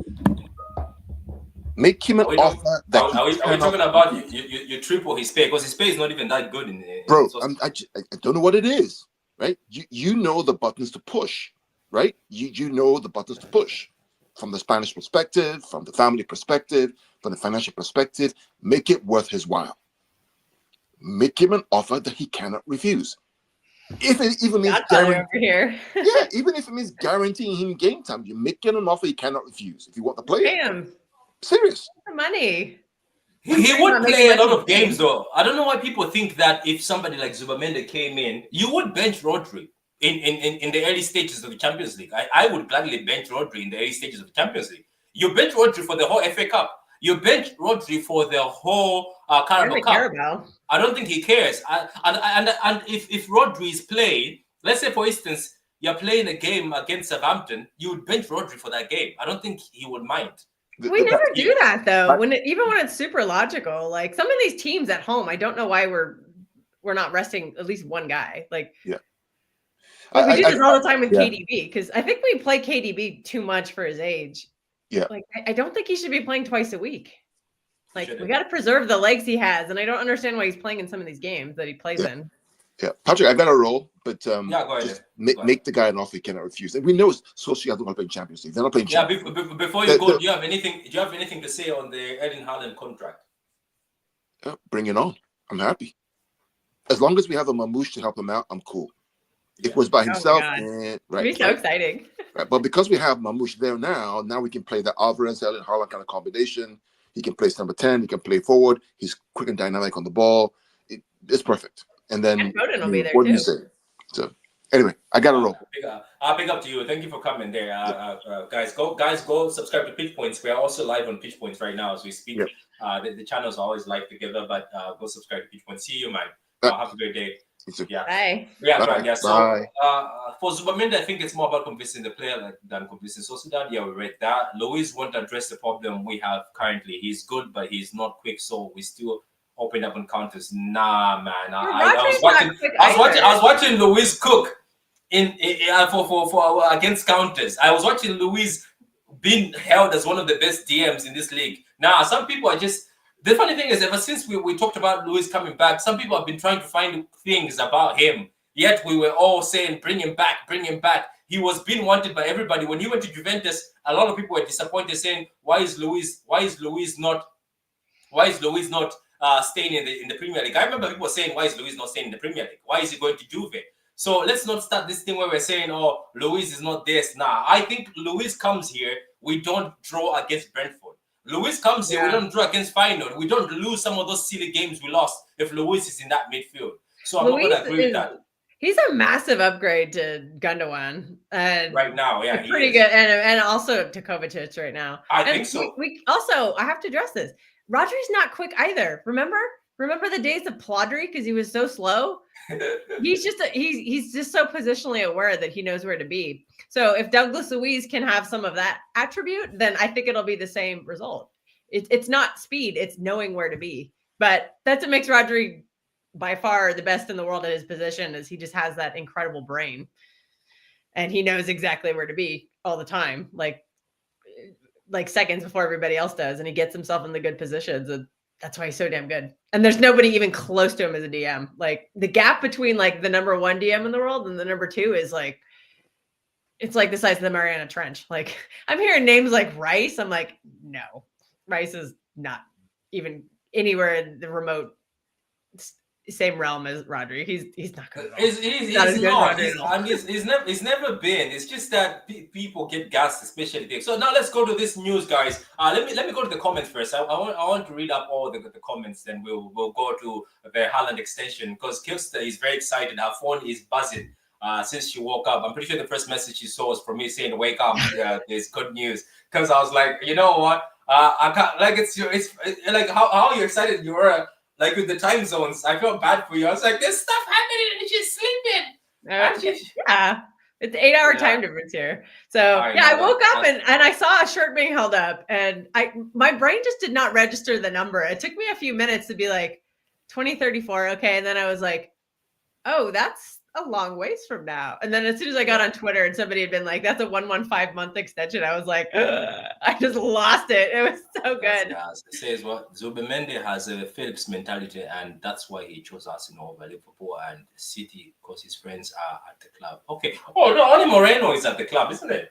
Make him an offer that are we talking about you triple his pay? Because his pay is not even that good in bro. I don't know what it is, right? You know the buttons to push, right? You know the buttons to push from the Spanish perspective, from the family perspective, from the financial perspective. Make it worth his while. Make him an offer that he cannot refuse. If it even means even if it means guaranteeing him game time, you make him an offer he cannot refuse. If you want the player, damn, serious. the money. He would play a lot of games though. I don't know why people think that if somebody like Zubamendi came in, you would bench Rodri in the early stages of the Champions League. I would gladly bench Rodri in the early stages of the Champions League. You bench Rodri for the whole FA Cup. You bench Rodri for the whole Carabao Cup. I don't think he cares. And if Rodri is playing, let's say for instance, you're playing a game against Southampton, you would bench Rodri for that game. I don't think he would mind. We never do that though. Even when it's super logical, like some of these teams at home, I don't know why we're not resting at least one guy. Like we do this all the time with KDB because I think we play KDB too much for his age. Yeah. Like I don't think he should be playing twice a week. Like we got to preserve the legs he has, and I don't understand why he's playing in some of these games that he plays in. Yeah, Patrick, I got a roll, but go ahead. Make the guy an offer he cannot refuse. And we know Sociedad are not playing Champions League. They're not playing. Before you go, do you have anything to say on the Erling Haaland contract? Bring it on. I'm happy. As long as we have a Marmoush to help him out, I'm cool. If it was by himself, right? It'd be so exciting. Right, but because we have Marmoush there now we can play the Alvarez Erling Haaland kind of combination. He can play number 10. He can play forward. He's quick and dynamic on the ball. It's perfect. And then And Foden will be there what do you too. say? So anyway, I got to roll. Big up to you. Thank you for coming there, guys. Go subscribe to Pitch Points. We are also live on Pitch Points right now as we speak. Yep. The channels are always live together, but go subscribe to Pitch Points. See you, man. Have a great day. Yeah. Bye. Yeah, Bye. right. Yeah. So Bye. for Zubamendi, I think it's more about convincing the player than convincing Sociedad. Yeah, we read that. Luis won't address the problem we have currently. He's good, but he's not quick, so we still open up on counters. Nah, man. I was watching Luis cook for against counters. I was watching Luis being held as one of the best DMs in this league. Now, some people are just. The funny thing is, ever since we talked about Luis coming back, some people have been trying to find things about him. Yet we were all saying, bring him back, bring him back. He was being wanted by everybody. When he went to Juventus, a lot of people were disappointed, saying, why is Luis not staying in the Premier League? I remember people saying, why is Luis not staying in the Premier League? Why is he going to Juve? So let's not start this thing where we're saying, oh, Luis is not this. Nah, I think Luis comes here, we don't draw against Brentford. Luis comes here, we don't draw against Feyenoord. We don't lose some of those silly games we lost if Luis is in that midfield. So I'm not going to agree with that. He's a massive upgrade to Gundogan. Right now, yeah. He's pretty good. And also to Kovacic right now. I think so. We also, I have to address this. Rodri's not quick either. Remember the days of Plodri because he was so slow? he's just so positionally aware that he knows where to be. So if Douglas Luiz can have some of that attribute, then I think it'll be the same result. It's not speed, it's knowing where to be. But that's what makes Rodri by far the best in the world at his position, is he just has that incredible brain. And he knows exactly where to be all the time, like seconds before everybody else does. And he gets himself in the good positions. And that's why he's so damn good. And there's nobody even close to him as a DM. Like the gap between like the number 1 DM in the world and the number 2 is like, it's like the size of the Mariana Trench. Like I'm hearing names like Rice. I'm like, no, Rice is not even anywhere in the remote same realm as Rodri. He's not good. He's never been. It's just that people get gassed, especially there. So now let's go to this news, guys. Let me go to the comments first. I want to read up all the comments, then we'll go to the Haaland extension, because Kilster is very excited. Her phone is buzzing since she woke up. I'm pretty sure the first message she saw was from me saying, "Wake up, there's good news." Because I was like, you know what? I can't, like, it's like how you excited you were. Like with the time zones, I felt bad for you. I was like, "There's stuff happening, and she's sleeping." Yeah, it's 8-hour time difference here. So I woke up and I saw a shirt being held up, and my brain just did not register the number. It took me a few minutes to be like 2034, okay, and then I was like, "Oh, that's a long ways from now." And then as soon as I got on Twitter and somebody had been like, "That's a 115-month extension," I was like, I just lost it. It was so good. It says what Zubamendi has a Phillips mentality, and that's why he chose Arsenal over Liverpool and City, because his friends are at the club. Okay. Oh no, only Moreno is at the club, isn't it?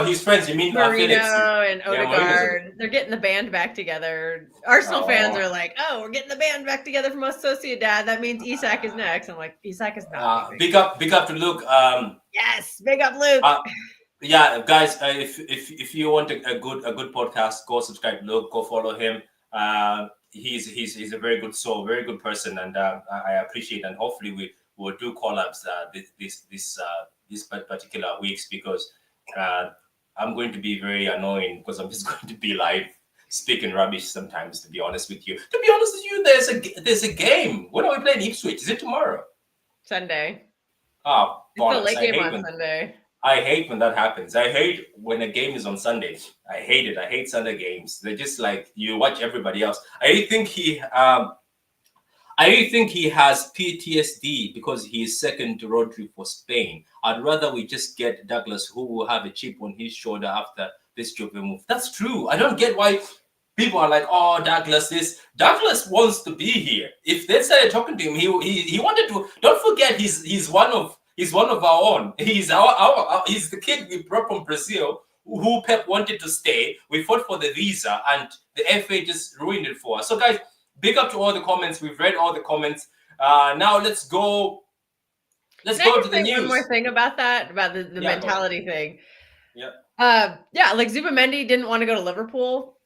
His friends. You mean Marino Phillips and Odegaard? They're getting the band back together. Arsenal fans are like, "Oh, we're getting the band back together from Sociedad. That means Isak is next." I'm like, Isak is not. Big up to Luke. Yes, big up Luke. Yeah, guys. If you want a good podcast, go subscribe to Luke. Go follow him. He's a very good soul, very good person, and I appreciate. And hopefully we will do collabs this particular weeks, because I'm going to be very annoying, because I'm just going to be live speaking rubbish sometimes, to be honest with you. To be honest with you, there's a game. When are we playing Ipswich? Is it tomorrow? Sunday. Oh, it's a late game on Sunday. I hate when that happens. I hate when a game is on Sunday. I hate it. I hate Sunday games. They're just like, you watch everybody else. I think he has PTSD because he is second to Rodri for Spain. I'd rather we just get Douglas, who will have a chip on his shoulder after this Juve move. That's true. I don't get why people are like, "Oh, Douglas this." Douglas wants to be here. If they started talking to him, he wanted to. Don't forget, he's one of our own. He's he's the kid we brought from Brazil, who Pep wanted to stay. We fought for the visa, and the FA just ruined it for us. So, guys, big up to all the comments. We've read all the comments. Now let's go. Let's go to the news. One more thing about that, about the mentality thing. Yeah. Like Zubamendi didn't want to go to Liverpool.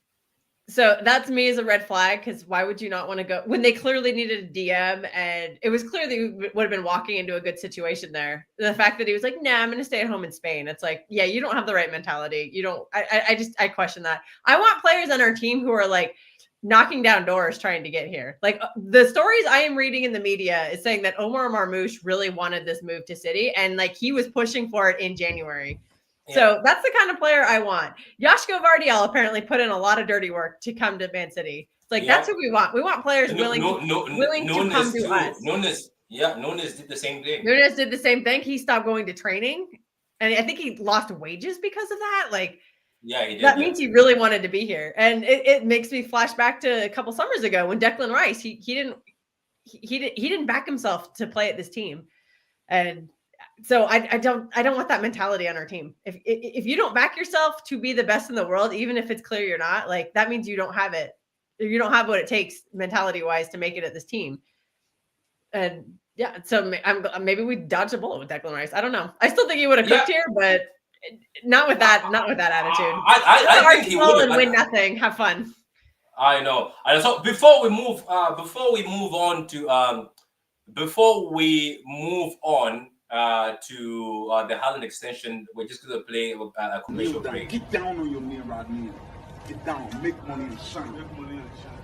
So that's me as a red flag, because why would you not want to go when they clearly needed a DM, and it was clear that he would have been walking into a good situation there. The fact that he was like, "Nah, I'm going to stay at home in Spain." It's like, yeah, you don't have the right mentality. You don't. I question that. I want players on our team who are like knocking down doors trying to get here. Like the stories I am reading in the media is saying that Omar Marmoush really wanted this move to City, and like he was pushing for it in January. Yeah. So that's the kind of player I want. Joško Vardiel apparently put in a lot of dirty work to come to Man City. It's like, that's who we want. We want players willing to come to us. Nunes did the same thing. Nunes did the same thing. He stopped going to training, and I think he lost wages because of that. Like, yeah, he did. That means he really wanted to be here, and it makes me flash back to a couple summers ago when Declan Rice he didn't back himself to play at this team, and so I don't want that mentality on our team. If you don't back yourself to be the best in the world, even if it's clear you're not, like that means you don't have it. You don't have what it takes mentality wise to make it at this team. And yeah, so maybe we dodged a bullet with Declan Rice. I don't know. I still think he would have cooked here, but not with that attitude. I think he would and win nothing. Have fun. I know. And so before we move on to the Haaland extension, we're just going to play a commercial break. Get down on your knee, Rodri. Get down. Make money and shine. Make money and shine.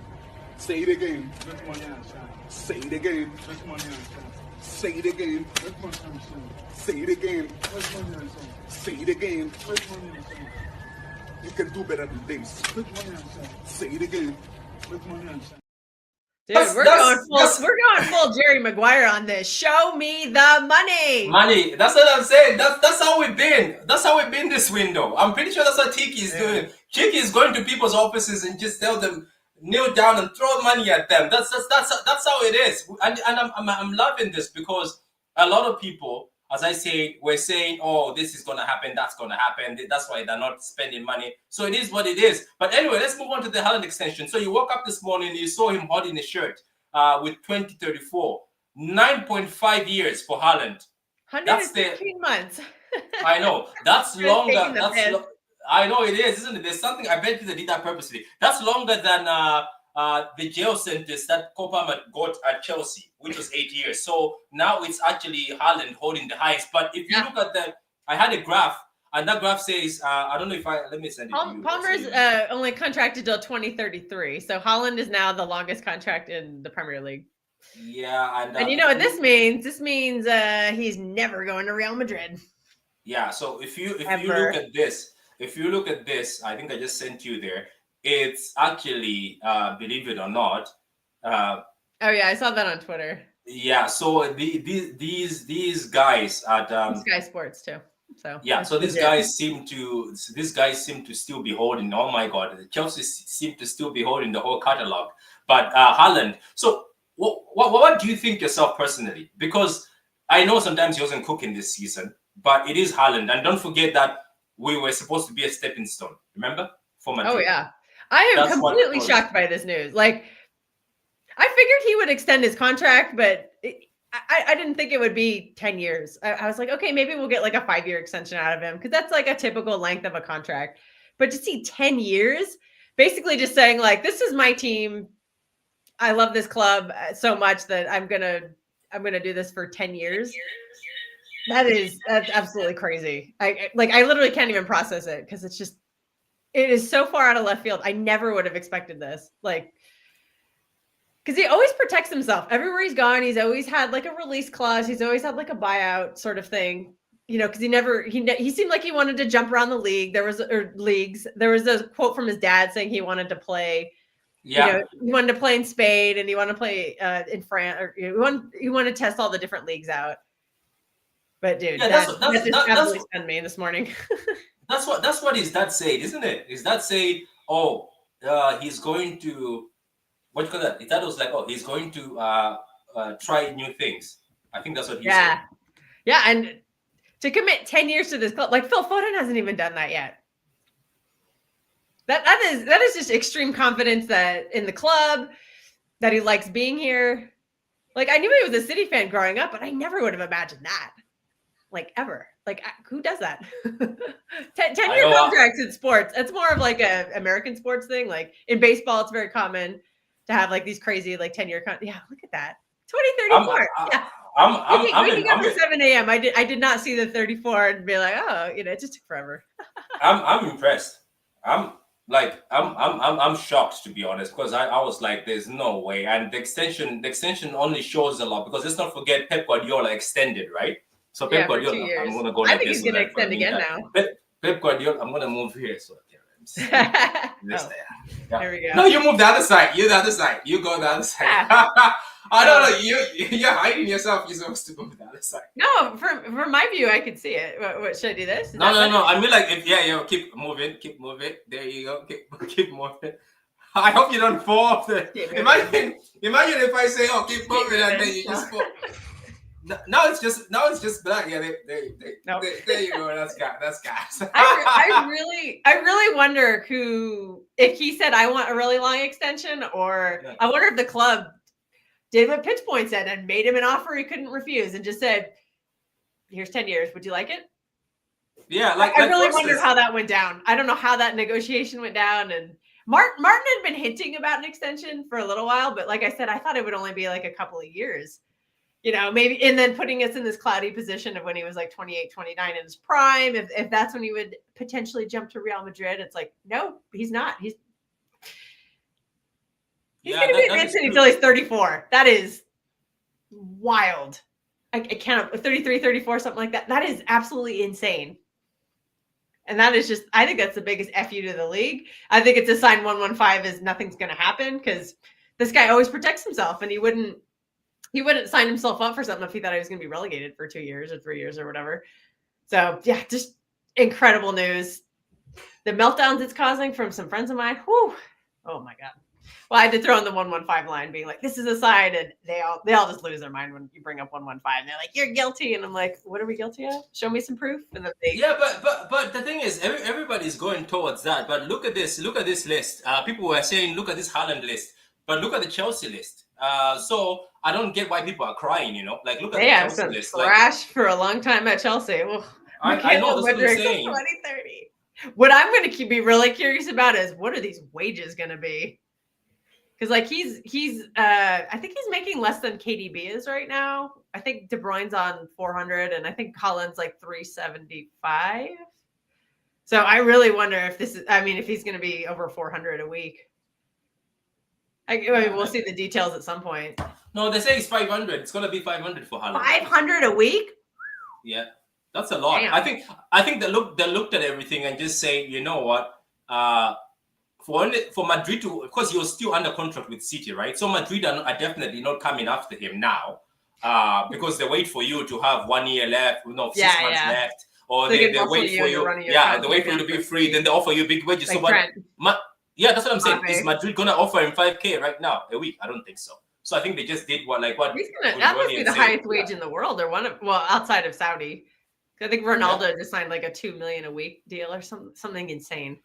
Say it again. Make money and shine. Say it again. Make money and shine. Say it again. Make money and shine. Say it again. Make money and shine. Say it again. Make money and shine. You can do better than this. Make money and shine. Say it again. Make money and shine. Dude, we're going full Jerry Maguire on this. Show me the money. Money. That's what I'm saying. That's how we've been. That's how we've been this window. I'm pretty sure that's what Tiki is doing. Tiki is going to people's offices and just tell them, kneel down and throw money at them. That's how it is. And I'm loving this because a lot of people, as I say, we're saying, oh, this is gonna happen, that's gonna happen. That's why they're not spending money. So it is what it is. But anyway, let's move on to the Haaland extension. So you woke up this morning, you saw him holding a shirt with 2034, 9.5 years for Haaland. 115 months. I know. That's longer. I know it is, isn't it? There's something, I bet they did that purposely. That's longer than the jail sentence that Copam got at Chelsea, which was 8 years. So now it's actually Haaland holding the highest. But if you look at that, I had a graph, and that graph says, I don't know if let me send it to you. Palmer's only contracted till 2033. So Haaland is now the longest contract in the Premier League. Yeah. And you know what this means? This means he's never going to Real Madrid. Yeah. So if you look at this, I think I just sent you there. It's actually, believe it or not. Oh yeah, I saw that on Twitter. Yeah, so these guys at Sky Sports too. So yeah, so these guys seem to still be holding. Oh my God, Chelsea seem to still be holding the whole catalog. But Haaland. So what do you think yourself personally? Because I know sometimes he wasn't cooking this season, but it is Haaland, and don't forget that we were supposed to be a stepping stone. Remember? For Madrid. Oh yeah. I am completely shocked by this news. Like, I figured he would extend his contract, but I didn't think it would be 10 years. I was like, okay, maybe we'll get like a 5-year extension out of him because that's like a typical length of a contract. But to see 10 years, basically just saying like, this is my team. I love this club so much that I'm gonna do this for 10 years. That's absolutely crazy. I literally can't even process it because it is so far out of left field. I never would have expected this. Like, because he always protects himself. Everywhere he's gone, he's always had like a release clause. He's always had like a buyout sort of thing, you know, because he seemed like he wanted to jump around the league. There was a quote from his dad saying he wanted to play. Yeah. You know, he wanted to play in Spain and he wanted to play in France, or he wanted to test all the different leagues out. But dude, that just absolutely stunned me this morning. That's what his dad said, isn't it? His dad said, he's going to, what do you call that? His dad was like, he's going to try new things. I think that's what he said. Yeah, and to commit 10 years to this club, like Phil Foden hasn't even done that yet. That is just extreme confidence that in the club, that he likes being here. Like, I knew he was a City fan growing up, but I never would have imagined that. Like, ever. Like, who does that? 10-year contracts in sports. It's more of like a American sports thing. Like in baseball, it's very common to have like these crazy like 10-year Yeah, look at that. 2034. Yeah. Waking up at 7 a.m. I did not see the 34 and be like, oh, it just took forever. I'm impressed. I'm shocked, to be honest, because I was like, there's no way. And the extension only shows a lot, because let's not forget Pep Guardiola extended, right? So Pep Guardiola, I'm gonna go like this. I think he's gonna extend again now. Pep Guardiola, I'm gonna move here. So there we go. No, you move the other side. You the other side. You go the other side. I don't know. You're hiding yourself. You're supposed to go to the other side. No, from my view, I could see it. What should I do this? No. I mean, like, keep moving. There you go. Keep moving. I hope you don't fall off the. Imagine if I say, "Oh, keep moving," and then you just fall. Now it's just black. Yeah, there you go. That's gas. I really wonder if he said I want a really long extension, or I wonder if the club did what Pitch Point said and made him an offer he couldn't refuse and just said, "Here's 10 years. Would you like it?" Yeah, I really wonder how that went down. I don't know how that negotiation went down. And Martin had been hinting about an extension for a little while, but like I said, I thought it would only be like a couple of years. Maybe, and then putting us in this cloudy position of when he was like 28, 29 in his prime, if that's when he would potentially jump to Real Madrid. It's like, no, he's not. He's going to be at Man City until he's 34. That is wild. I can't, 33, 34, something like that. That is absolutely insane. And that is just, I think that's the biggest FU to the league. I think it's a sign 115 is nothing's going to happen, because this guy always protects himself, and he wouldn't sign himself up for something if he thought he was going to be relegated for 2 years or 3 years or whatever. So yeah, just incredible news. The meltdowns it's causing from some friends of mine. Whew. Oh my God. Well, I had to throw in the 115 line being like, this is a side, and they all just lose their mind when you bring up 115. They're like, you're guilty. And I'm like, what are we guilty of? Show me some proof. And then but the thing is, everybody's going towards that. But look at this list. People were saying, look at this Haaland list, but look at the Chelsea list. So I don't get why people are crying, Like, look at the Chelsea list. Trash for a long time at Chelsea. Well, I know, that's what I'm saying. 2030. What I'm going to be really curious about is, what are these wages going to be? Because like he's I think he's making less than KDB is right now. I think De Bruyne's on 400, and I think Haaland's like 375. So I really wonder if if he's going to be over 400 a week. I mean, we'll see the details at some point. No, they say it's 500. It's going to be 500 for Haaland. 500 a week? Yeah, that's a lot. Damn. I think they looked at everything and just say, you know what? For Madrid to, of course, you're still under contract with City, right? So Madrid are definitely not coming after him now, because they wait for you to have 1 year left, 6 months left, or so they wait for you. They wait for you to be free. Then they offer you big wages. Like that's what I'm saying. Is Madrid gonna offer him 5K right now a week? I don't think so. So I think they just did what. That must be the highest wage in the world, or outside of Saudi. I think Ronaldo just signed like a $2 million a week deal or something insane.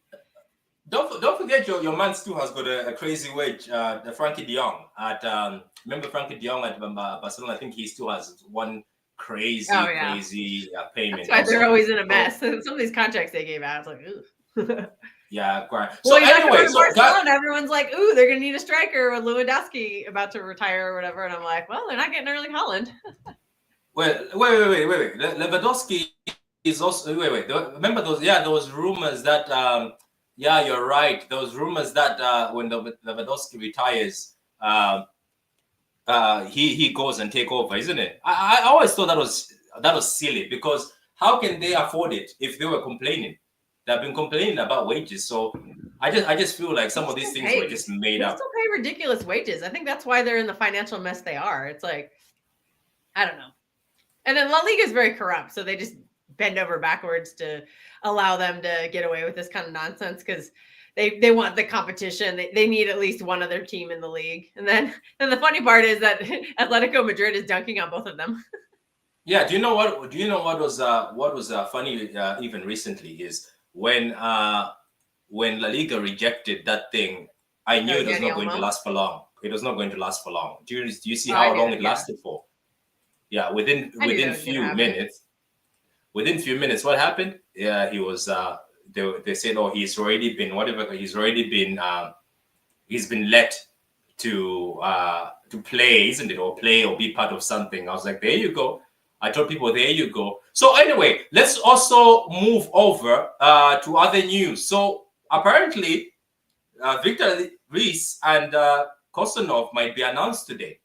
Don't forget your man still has got a crazy wage. The Frankie De Jong remember Frankie De Jong at Barcelona? I think he still has one crazy payment. That's why they're always in a mess. Some of these contracts they gave out, it's like, ooh. Yeah, great. So anyway, everyone's like, ooh, they're gonna need a striker with Lewandowski about to retire or whatever, and I'm like, well, they're not getting Erling Haaland. Well, wait. Lewandowski is also remember those rumors that. Yeah, you're right. Those rumors that when Lewandowski retires, he goes and take over, isn't it? I always thought that was silly, because how can they afford it if they were complaining? They've been complaining about wages, so I just feel like some of these things were just made up. They still pay ridiculous wages. I think that's why they're in the financial mess they are. It's like, I don't know. And then La Liga is very corrupt, so they just bend over backwards to allow them to get away with this kind of nonsense, because they want the competition. They need at least one other team in the league. And then the funny part is that Atletico Madrid is dunking on both of them. Yeah, do you know what was funny even recently is when La Liga rejected that thing, I knew it was not going to last for long. It was not going to last for long. Do you see how long it lasted for? Yeah, within few minutes. Within a few minutes, what happened? Yeah, he was. They said, oh, he's already been he's been let to play, isn't it, or play or be part of something. I was like, there you go. I told people, there you go. So anyway, let's also move over to other news. So apparently, Victor Reis and Kostanov might be announced today.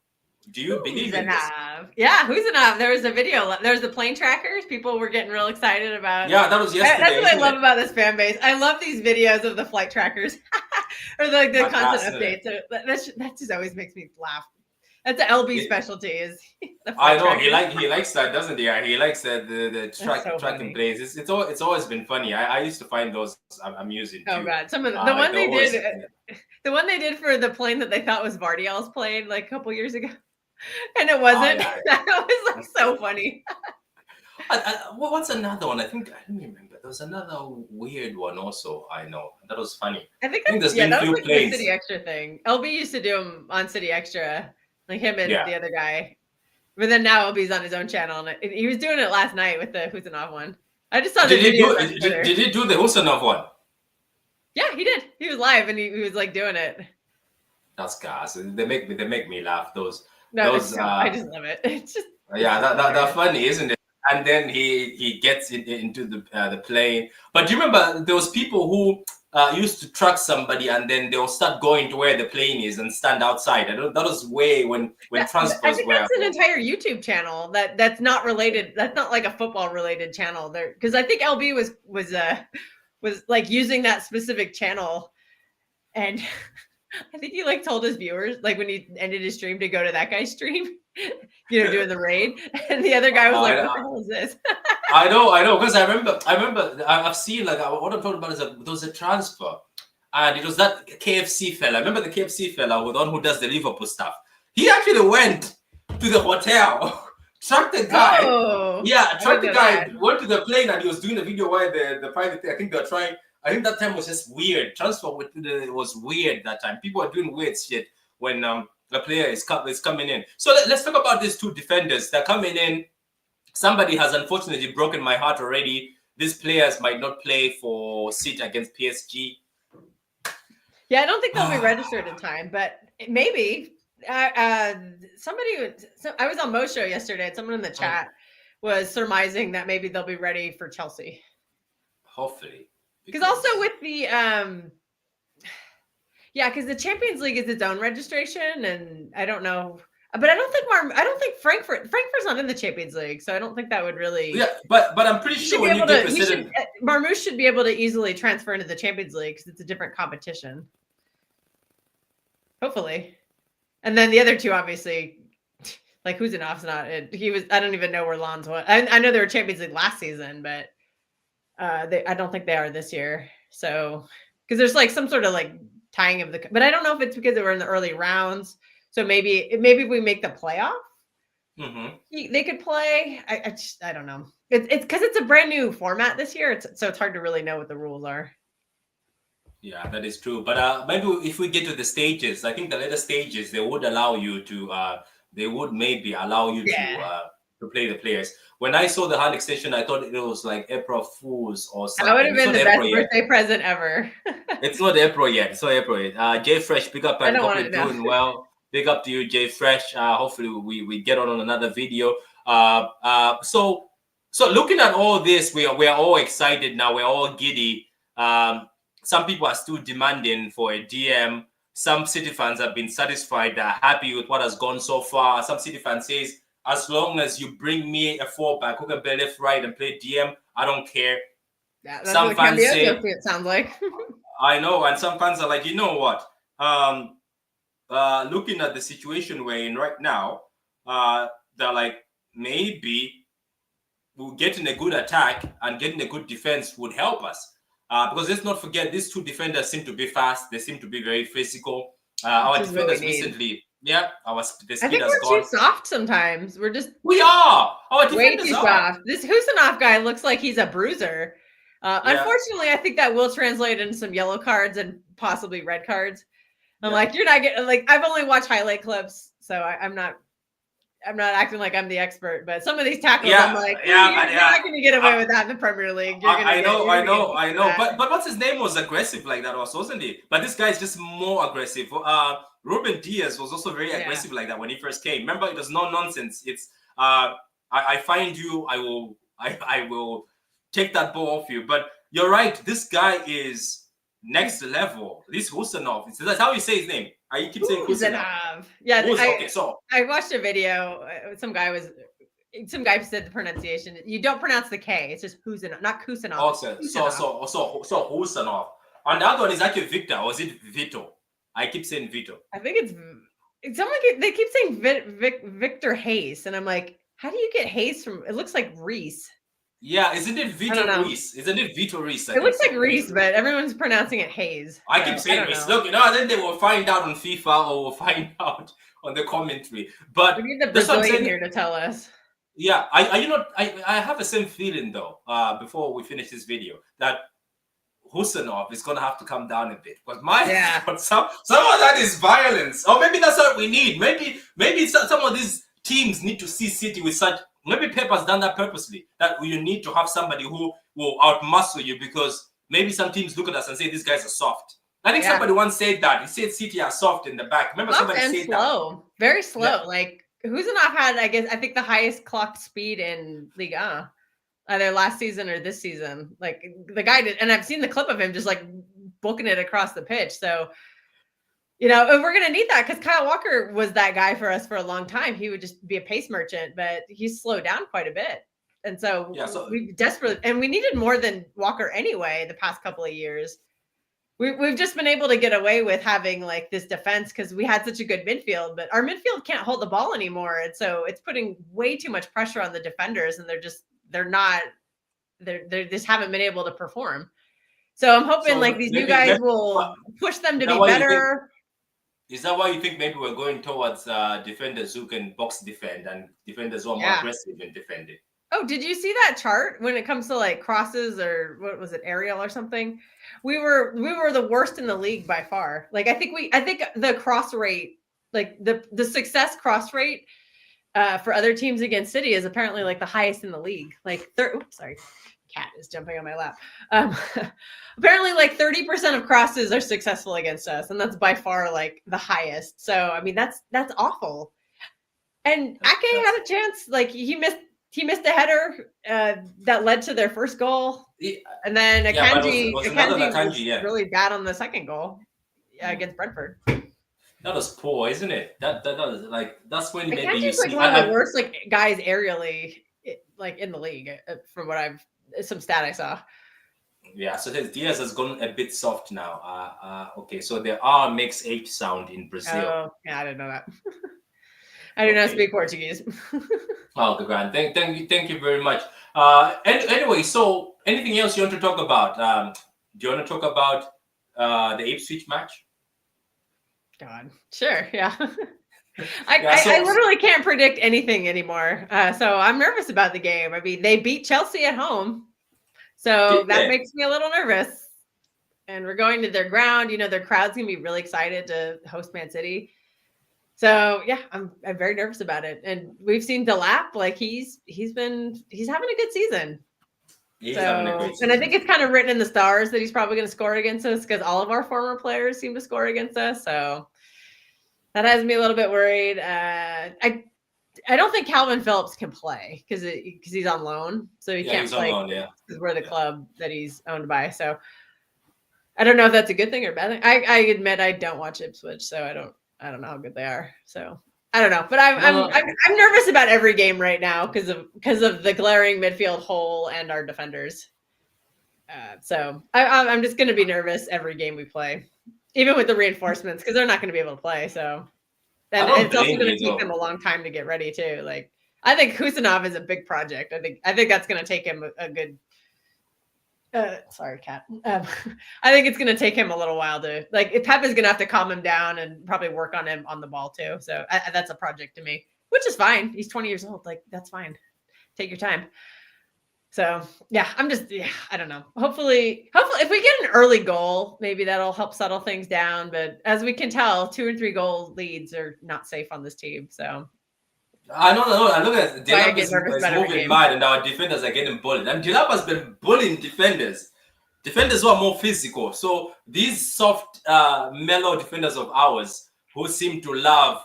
Do you believe in this? Yeah, who's enough? There was a video. There's the plane trackers. People were getting real excited about. Yeah, that was yesterday. That's what I love about this fan base. I love these videos of the flight trackers or the content updates. So that just always makes me laugh. That's an LB specialty. Is the I know trackers. he likes that, doesn't he? He likes the tracking plays. It's always been funny. I used to find those amusing. Oh too. God, some of the one they did. The one they did for the plane that they thought was Vardiel's plane like a couple years ago. And it wasn't. Yeah. That was like so funny. What's another one? I don't remember. There was another weird one also. I know that was funny. I think there's been that few was like planes. the City Extra thing. LB used to do them on City Extra, like him and the other guy. But then now LB's on his own channel, and he was doing it last night with the Husanov one. I just saw the video. Did he do the Husanov one? Yeah, he did. He was live and he was like doing it. That's gas. They make me laugh. I just love it. It's just they're funny, isn't it? And then he gets into the plane. But do you remember those people who used to track somebody and then they'll start going to where the plane is and stand outside? That was way when transfers I think were. that's an entire YouTube channel that's not related. That's not like a football related channel there, because I think LB was like using that specific channel, and I think he like told his viewers, like when he ended his stream, to go to that guy's stream, doing the raid, and the other guy was like, "What the hell is this?" I know, because I remember I've seen, like, what I'm talking about is there was a transfer, and it was that KFC fella. I remember the KFC fella, the one who does the Liverpool stuff. He actually went to the hotel, tracked the guy. Oh, tracked the guy, went to the plane, and he was doing the video while the private thing. I think they're trying. I think that time was just weird. Transfer was weird that time. People are doing weird shit when the player is coming in. So let's talk about these two defenders. They're coming in. Somebody has unfortunately broken my heart already. These players might not play for City against PSG. Yeah, I don't think they'll be registered in time, but maybe. I was on Mo's show yesterday, and someone in the chat was surmising that maybe they'll be ready for Chelsea. Hopefully. Because also with the because the Champions League is its own registration, and I don't know, but I don't think Frankfurt's not in the Champions League, so I don't think that would really. Yeah, but I'm pretty sure when you get president, Marmoush should be able to easily transfer into the Champions League because it's a different competition. Hopefully, and then the other two, obviously, like Husanov's not. He was. I don't even know where Lons was. I know they were Champions League last season, but. I don't think they are this year. So, because there's like some sort of like tying of but I don't know if it's because they were in the early rounds. So maybe if we make the playoff, they could play. I don't know. It's because it's a brand new format this year. So it's hard to really know what the rules are. Yeah, that is true. But maybe if we get to the stages, I think the later stages, they would allow you to. They would maybe allow you to play the players. When I saw the hand extension, I thought it was like April Fools or something. That would have been the best birthday present ever. It's not April yet. It's not April yet. Jay Fresh, pick up and hope you're doing well. Big up to you, Jay Fresh. Hopefully we get on another video. So looking at all this, we are all excited now. We're all giddy. Some people are still demanding for a DM. Some City fans have been satisfied. They're happy with what has gone so far. Some City fans says, as long as you bring me a 4-back who can play left, right, and play DM, I don't care. Yeah, that's some what fans say, it sounds like. I know, and some fans are like, you know what? Looking at the situation we're in right now, they're like, maybe getting a good attack and getting a good defense would help us. Because let's not forget, these two defenders seem to be fast. They seem to be very physical. Our defenders recently... Yeah, the speed I think we're too soft sometimes. We are. Way too soft. This Husanov guy looks like he's a bruiser. Unfortunately, I think that will translate into some yellow cards and possibly red cards. I'm like, you're not getting, like, I've only watched highlight clips, so I'm not. I'm not acting like I'm the expert, but some of these tackles, Yeah, I'm like, yeah, you're, but you're yeah. not going to get away with that in the Premier League. You're gonna I get- know, you're I gonna know, get I know. that. But what's his name was aggressive like that also, wasn't he? But this guy is just more aggressive. Ruben Diaz was also very aggressive like that when he first came. Remember, it was no nonsense. It's I find you, I will take that ball off you. But you're right, this guy is next level. This Husanov, that's how you say his name. I keep saying Husanov. Yeah, Okay, so I watched a video. Some guy said the pronunciation. You don't pronounce the K. It's just Husanov, not Kusanov. also, so Husanov. And the other one is actually Victor, or is it Vito? I keep saying Vito. I think it's someone. They keep saying Victor Hayes, and I'm like, how do you get Hayes from? It looks like Reese. Yeah, isn't it Vito Reese? Isn't it Vito Reese? It looks like Reese, but everyone's pronouncing it Hayes. I keep saying Reese. Look, then they will find out on FIFA or will find out on the commentary. But we need the Brazilian here to tell us. Yeah, I have the same feeling though. Before we finish this video, that Husanov is gonna have to come down a bit. But some of that is violence, or maybe that's what we need. Maybe some of these teams need to see City with such. Maybe Pep has done that purposely. That you need to have somebody who will outmuscle you, because maybe some teams look at us and say these guys are soft. I think somebody once said that. He said City are soft in the back. Remember, somebody said slow, very slow. Yeah. Like Husanov had, I think the highest clock speed in Ligue 1, either last season or this season. Like the guy did, and I've seen the clip of him just like booking it across the pitch. So, you know, we're going to need that, because Kyle Walker was that guy for us for a long time. He would just be a pace merchant, but he's slowed down quite a bit. And so, we desperately, and we needed more than Walker anyway the past couple of years. We've just been able to get away with having like this defense because we had such a good midfield, but our midfield can't hold the ball anymore. And so it's putting way too much pressure on the defenders, and they just haven't been able to perform. So I'm hoping like these new guys will push them to be better. Is that why you think maybe we're going towards defenders who can box defend and defenders who are more aggressive in defending? Oh, did you see that chart when it comes to like crosses, or what was it, aerial or something? We were the worst in the league by far. Like I think the cross rate, like the success cross rate for other teams against City is apparently like the highest in the league. Like sorry, cat is jumping on my lap. Apparently like 30% of crosses are successful against us, and that's by far like the highest. So I mean that's awful. And Ake had a chance, like he missed a header that led to their first goal. And then Akanji was really bad on the second goal against Brentford. That was poor, isn't it? That was like, that's when maybe you see. Like one of the worst like guys aerially like in the league from what some stat I saw. Yeah, so Diaz has gone a bit soft now. Okay, so there are makes 8 sound in Brazil. Oh, yeah, I didn't know that. I do not speak Portuguese. Oh, good, grand. Thank you very much. Anyway, so anything else you want to talk about? Do you want to talk about the Ipswich match? God, sure, yeah. I literally can't predict anything anymore. So I'm nervous about the game. I mean, they beat Chelsea at home, so that makes me a little nervous. And we're going to their ground. You know, their crowd's gonna be really excited to host Man City. So yeah, I'm very nervous about it. And we've seen Delap, like he's having a good season. He's having a great season. And I think it's kind of written in the stars that he's probably going to score against us, because all of our former players seem to score against us. So that has me a little bit worried. I don't think Calvin Phillips can play because he's on loan, so he can't play because we're the club that he's owned by. So I don't know if that's a good thing or a bad thing. I admit I don't watch Ipswich, so I don't know how good they are. So I don't know, but I'm nervous about every game right now because of the glaring midfield hole and our defenders. So I'm just going to be nervous every game we play, even with the reinforcements, because they're not going to be able to play. So and it's also going to take them a long time to get ready too. Like I think Husanov is a big project. I think that's going to take him a good. Sorry, Kat. I think it's going to take him a little while to Pep is going to have to calm him down and probably work on him on the ball too. So that's a project to me, which is fine. He's 20 years old. Like that's fine. Take your time. So yeah, I don't know. Hopefully if we get an early goal, maybe that'll help settle things down. But as we can tell, 2 and 3 goal leads are not safe on this team. So I know. I look at Why I Delap get is nervous about every moving game. mad, and our defenders are getting bullied. And Delap has been bullying defenders who are more physical. So these soft, mellow defenders of ours who seem to love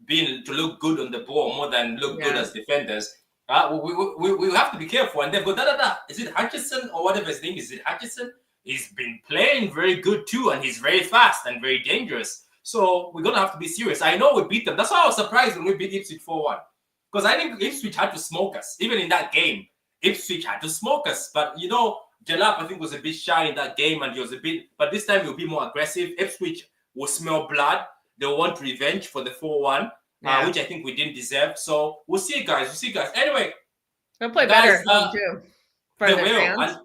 to look good on the ball more than look good as defenders. We have to be careful. And they've got Is it Hutchison or whatever his name is? Is it Hutchison? He's been playing very good too, and he's very fast and very dangerous. So we're gonna have to be serious. I know we beat them. That's why I was surprised when we beat Ipswich 4-1. Because I think Ipswich had to smoke us. Even in that game, Ipswich had to smoke us. But you know, Delap, I think, was a bit shy in that game, and he was a bit. But this time he'll be more aggressive. Ipswich will smell blood. They'll want revenge for the 4-1, which I think we didn't deserve. So we'll see, guys. Anyway, they'll play better too. They will.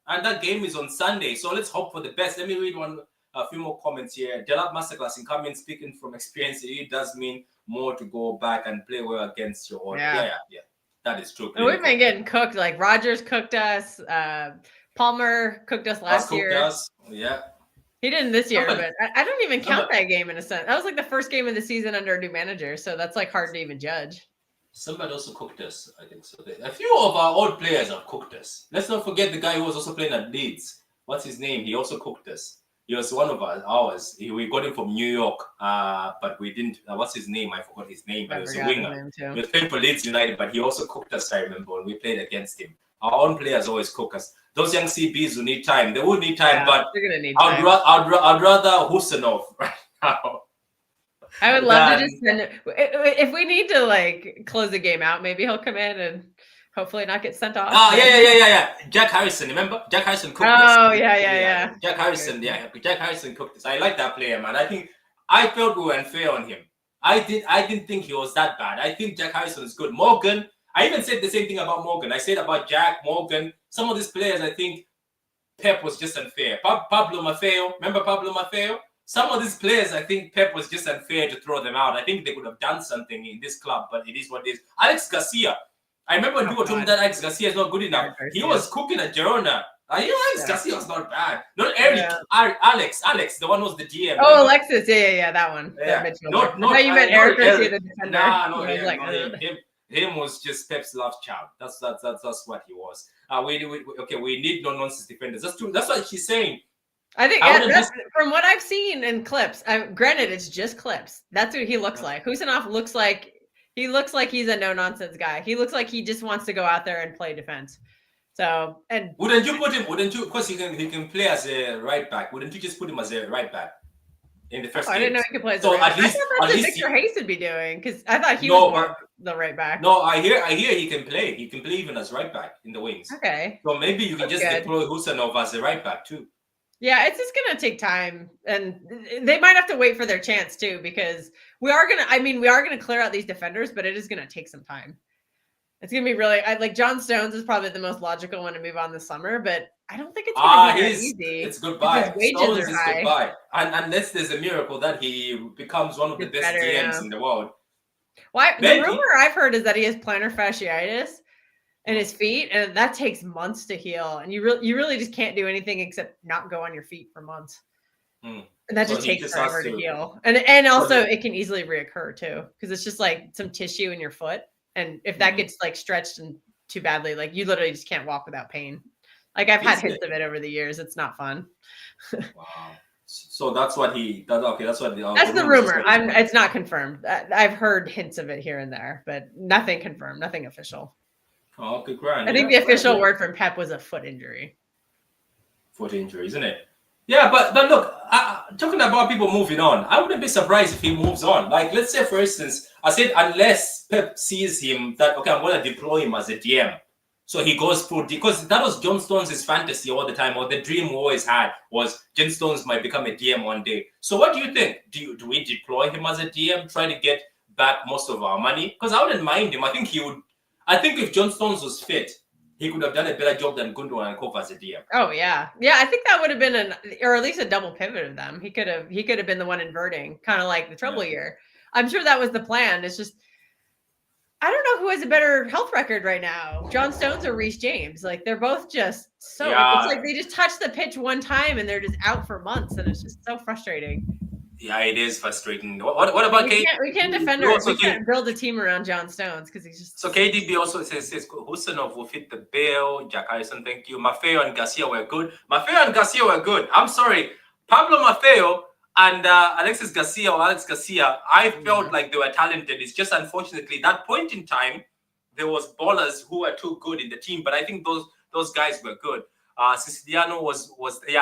And that game is on Sunday. So let's hope for the best. Let me read a few more comments here. Delap Masterclass incoming, speaking from experience, it does mean more to go back and play well against your own. Yeah. That is true. And we've been getting cooked. Like Rogers cooked us. Palmer cooked us last year. Yeah. He didn't this year, but I don't even count that game in a sense. That was like the first game of the season under a new manager. So that's like hard to even judge. Somebody also cooked us, I think so. A few of our old players have cooked us. Let's not forget the guy who was also playing at Leeds. What's his name? He also cooked us. He was one of ours. We got him from New York, but we didn't. What's his name? I forgot his name. But he was a winger. He was playing for Leeds United, but he also cooked us, I remember, when we played against him. Our own players always cook us. Those young CBs will need time. They will need time, but they're gonna need time. I'd rather Husanov right now. I would love to just send it. If we need to like close the game out, maybe he'll come in and hopefully not get sent off. Yeah. Jack Harrison, remember? Jack Harrison cooked us. Oh, yeah. Jack Harrison, Jack Harrison cooked us. I like that player, man. I felt we were unfair on him. I didn't think he was that bad. I think Jack Harrison is good. Morgan, I even said the same thing about Morgan. I said about Jack, Morgan. Some of these players, I think Pep was just unfair. Pablo Maffeo, remember Pablo Maffeo? Some of these players, I think Pep was just unfair to throw them out. I think they could have done something in this club, but it is what it is. Alex Garcia. I remember when people told me that Alex Garcia is not good enough. He was cooking at Girona. Alex Garcia was not bad. Not Eric. Alex, the one who was the GM. Oh, Alexis. Yeah, that one. Yeah. No, you meant Eric Garcia, the defender. No, him was just Pep's love child. That's what he was. We need no nonsense defenders. That's true. That's what she's saying. I think from what I've seen in clips. Granted, it's just clips. That's what he looks like. Husanov looks like he's a no nonsense guy. He looks like he just wants to go out there and play defense. So and wouldn't you put him? Of course, he can play as a right back. Wouldn't you just put him as a right back in the first? I didn't know he could play as a right back. I thought that's what Victor Hayes would be doing because I thought he was more the right back. No, I hear he can play. He can play even as right back in the wings. Okay. So maybe you can just deploy Husanov as a right back too. Yeah, it's just going to take time, and they might have to wait for their chance too, because we are going to clear out these defenders, but it is going to take some time. It's going to be really like John Stones is probably the most logical one to move on this summer, but I don't think it's going to be easy. It's goodbye. His wages Stones are is high. goodbye. And unless there's a miracle that he becomes one of the best DMs in the world. The rumor I've heard is that he has plantar fasciitis in his feet, and that takes months to heal. And you really just can't do anything except not go on your feet for months. And that just takes forever to heal. And also it can easily reoccur too, because it's just like some tissue in your foot. And if that gets like stretched and too badly, like you literally just can't walk without pain. Like I've had hints of it over the years. It's not fun. Wow. So that's what that's the rumor. It's not confirmed. I've heard hints of it here and there, but nothing confirmed, nothing official. Oh, okay, great. I think the official word from Pep was a foot injury. Foot injury, isn't it? Yeah, but look, talking about people moving on, I wouldn't be surprised if he moves on. Like, let's say, for instance, I said unless Pep sees him that, okay, I'm going to deploy him as a DM. So he goes through, because that was John Stones' fantasy all the time, or the dream we always had was John Stones might become a DM one day. So what do you think? Do we deploy him as a DM, try to get back most of our money? Because I wouldn't mind him. I think if John Stones was fit, he could have done a better job than Gundogan and Kof as a DM. Oh yeah. I think that would have been or at least a double pivot of them. He could have been the one inverting, kind of like the treble year. I'm sure that was the plan. It's just I don't know who has a better health record right now, John Stones or Reece James. Like they're both just so. It's like they just touch the pitch one time and they're just out for months, and it's just so frustrating. Yeah, it is frustrating. What about We KDB? can't defend You our. also We think can't build a team around John Stones because he's just. so? KDB also says Husanov will fit the bill. Jack Harrison, thank you. Maffeo and Garcia were good. Maffeo and Garcia were good. I'm sorry, Pablo Maffeo and Alexis Garcia or Alex Garcia. I felt like they were talented. It's just unfortunately that point in time there was ballers who were too good in the team, but I think those guys were good. Siciliano was he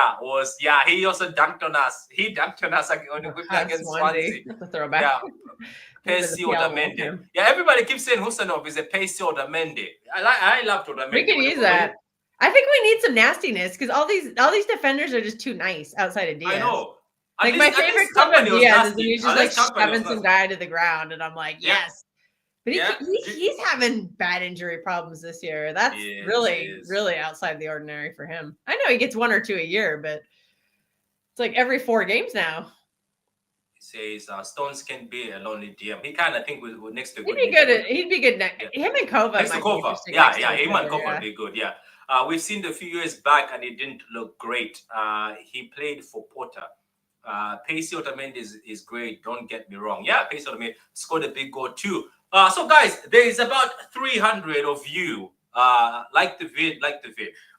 also dunked on us. He dunked on us against Swansea. That's a throwback. Yeah. Remember Pacey the PL Otamendi. him. Yeah, everybody keeps saying Husanov is a Pacey Otamendi. I loved Otamendi. We can use that. I think we need some nastiness because all these defenders are just too nice outside of Diaz. I know. Like my favorite club of Diaz is when he's just like shoving some guy to the ground, and I'm like, yes. But he's having bad injury problems this year. That's really outside the ordinary for him. I know he gets 1 or 2 a year, but it's like every 4 games now. He says Stones can be a lonely DM. He kind of think with next to he'd be good. He'd be good next. Him and Kova. Next to Kova. Yeah. Him and Kova would be good. Yeah. We've seen it a few years back, and it didn't look great. He played for Porter. Pacey Otamendi is great. Don't get me wrong. Yeah, Pacey Otamendi scored a big goal too. So guys, there is about 300 of you. Like the vid.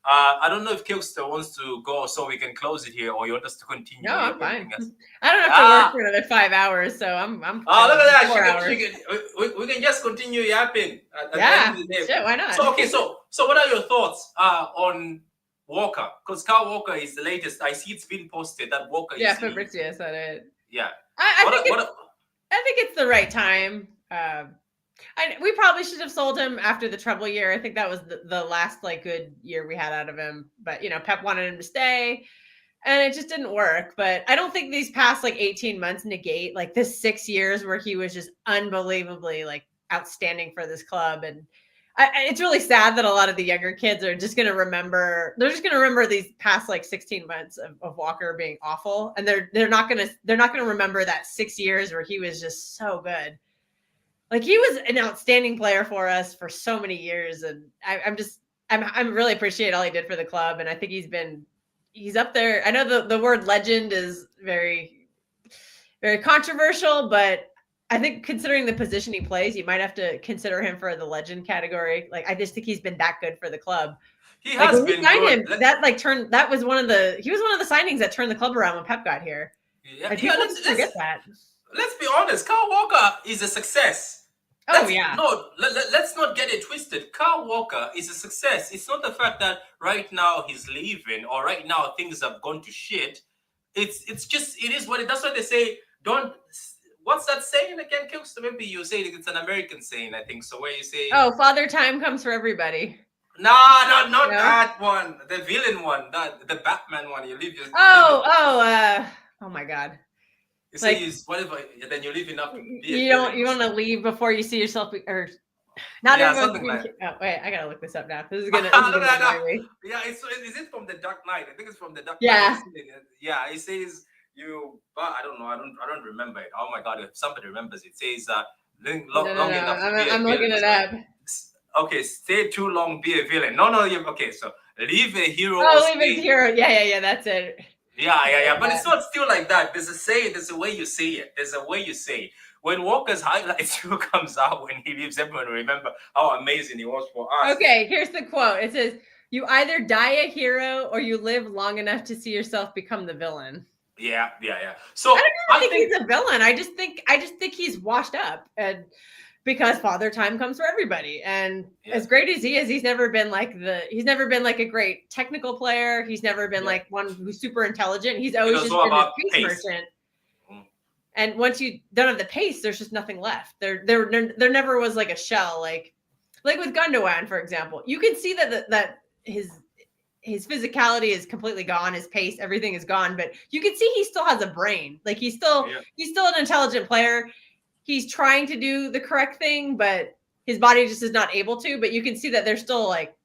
I don't know if Kilster wants to go so we can close it here, or you want us to continue. No, I'm fine. I don't have to work for another 5 hours, so I'm. Look at that! We can just continue yapping. Shit, why not? So okay, so what are your thoughts on Walker? Because Kyle Walker is the latest. I see it's been posted that Walker. Yeah, Fabrizio said it. Yeah, I think it's the right time. We probably should have sold him after the treble year. I think that was the last like good year we had out of him. But Pep wanted him to stay, and it just didn't work. But I don't think these past like 18 months negate like this 6 years where he was just unbelievably like outstanding for this club. And it's really sad that a lot of the younger kids are just going to remember. They're just going to remember these past like 16 months of Walker being awful, and they're not going to remember that 6 years where he was just so good. Like he was an outstanding player for us for so many years, and I'm really appreciate all he did for the club, and I think he's up there. I know the word legend is very, very controversial, but I think considering the position he plays, you might have to consider him for the legend category. Like I just think he's been that good for the club. He has been good. He was one of the signings that turned the club around when Pep got here. Yeah, let's forget that. Let's be honest. Kyle Walker is a success. Let's not get it twisted. Kyle Walker is a success. It's not the fact that right now he's leaving or right now things have gone to shit. It's just it is what it. That's why they say don't. What's that saying again, Kilster? Maybe you say it's an American saying, I think so. Where you say, "Oh, Father Time comes for everybody." No, not that one. The villain one, the Batman one. You leave your. Oh my God. You say is whatever. Then you leave enough. You want to leave before you see yourself, or not everyone. Oh wait, I gotta look this up now. This is gonna. Yeah, is it from the Dark Knight? I think it's from the Dark Knight. Yeah, it says you. I don't know. I don't remember it. Oh my God! If somebody remembers it, says long enough. I'm looking it up. Okay, stay too long, be a villain. No. Okay, so leave a hero. Oh, leave a hero. Yeah. That's it. Yeah. But it's not still like that. There's a way you say it. When Walker's highlights comes out when he leaves, everyone will remember how amazing he was for us. Okay, here's the quote. It says, "You either die a hero or you live long enough to see yourself become the villain." Yeah. So I don't think he's a villain. I just think he's washed up, and because Father Time comes for everybody. And as great as he is, he's never been like a great technical player. He's never been like one who's super intelligent. He's always just been a pace merchant. And once you don't have the pace, there's just nothing left. There never was like a shell, like with Gundogan, for example. You can see that his physicality is completely gone, his pace, everything is gone, but you can see he still has a brain. Like he's still an intelligent player. He's trying to do the correct thing, but his body just is not able to. But you can see that there's still like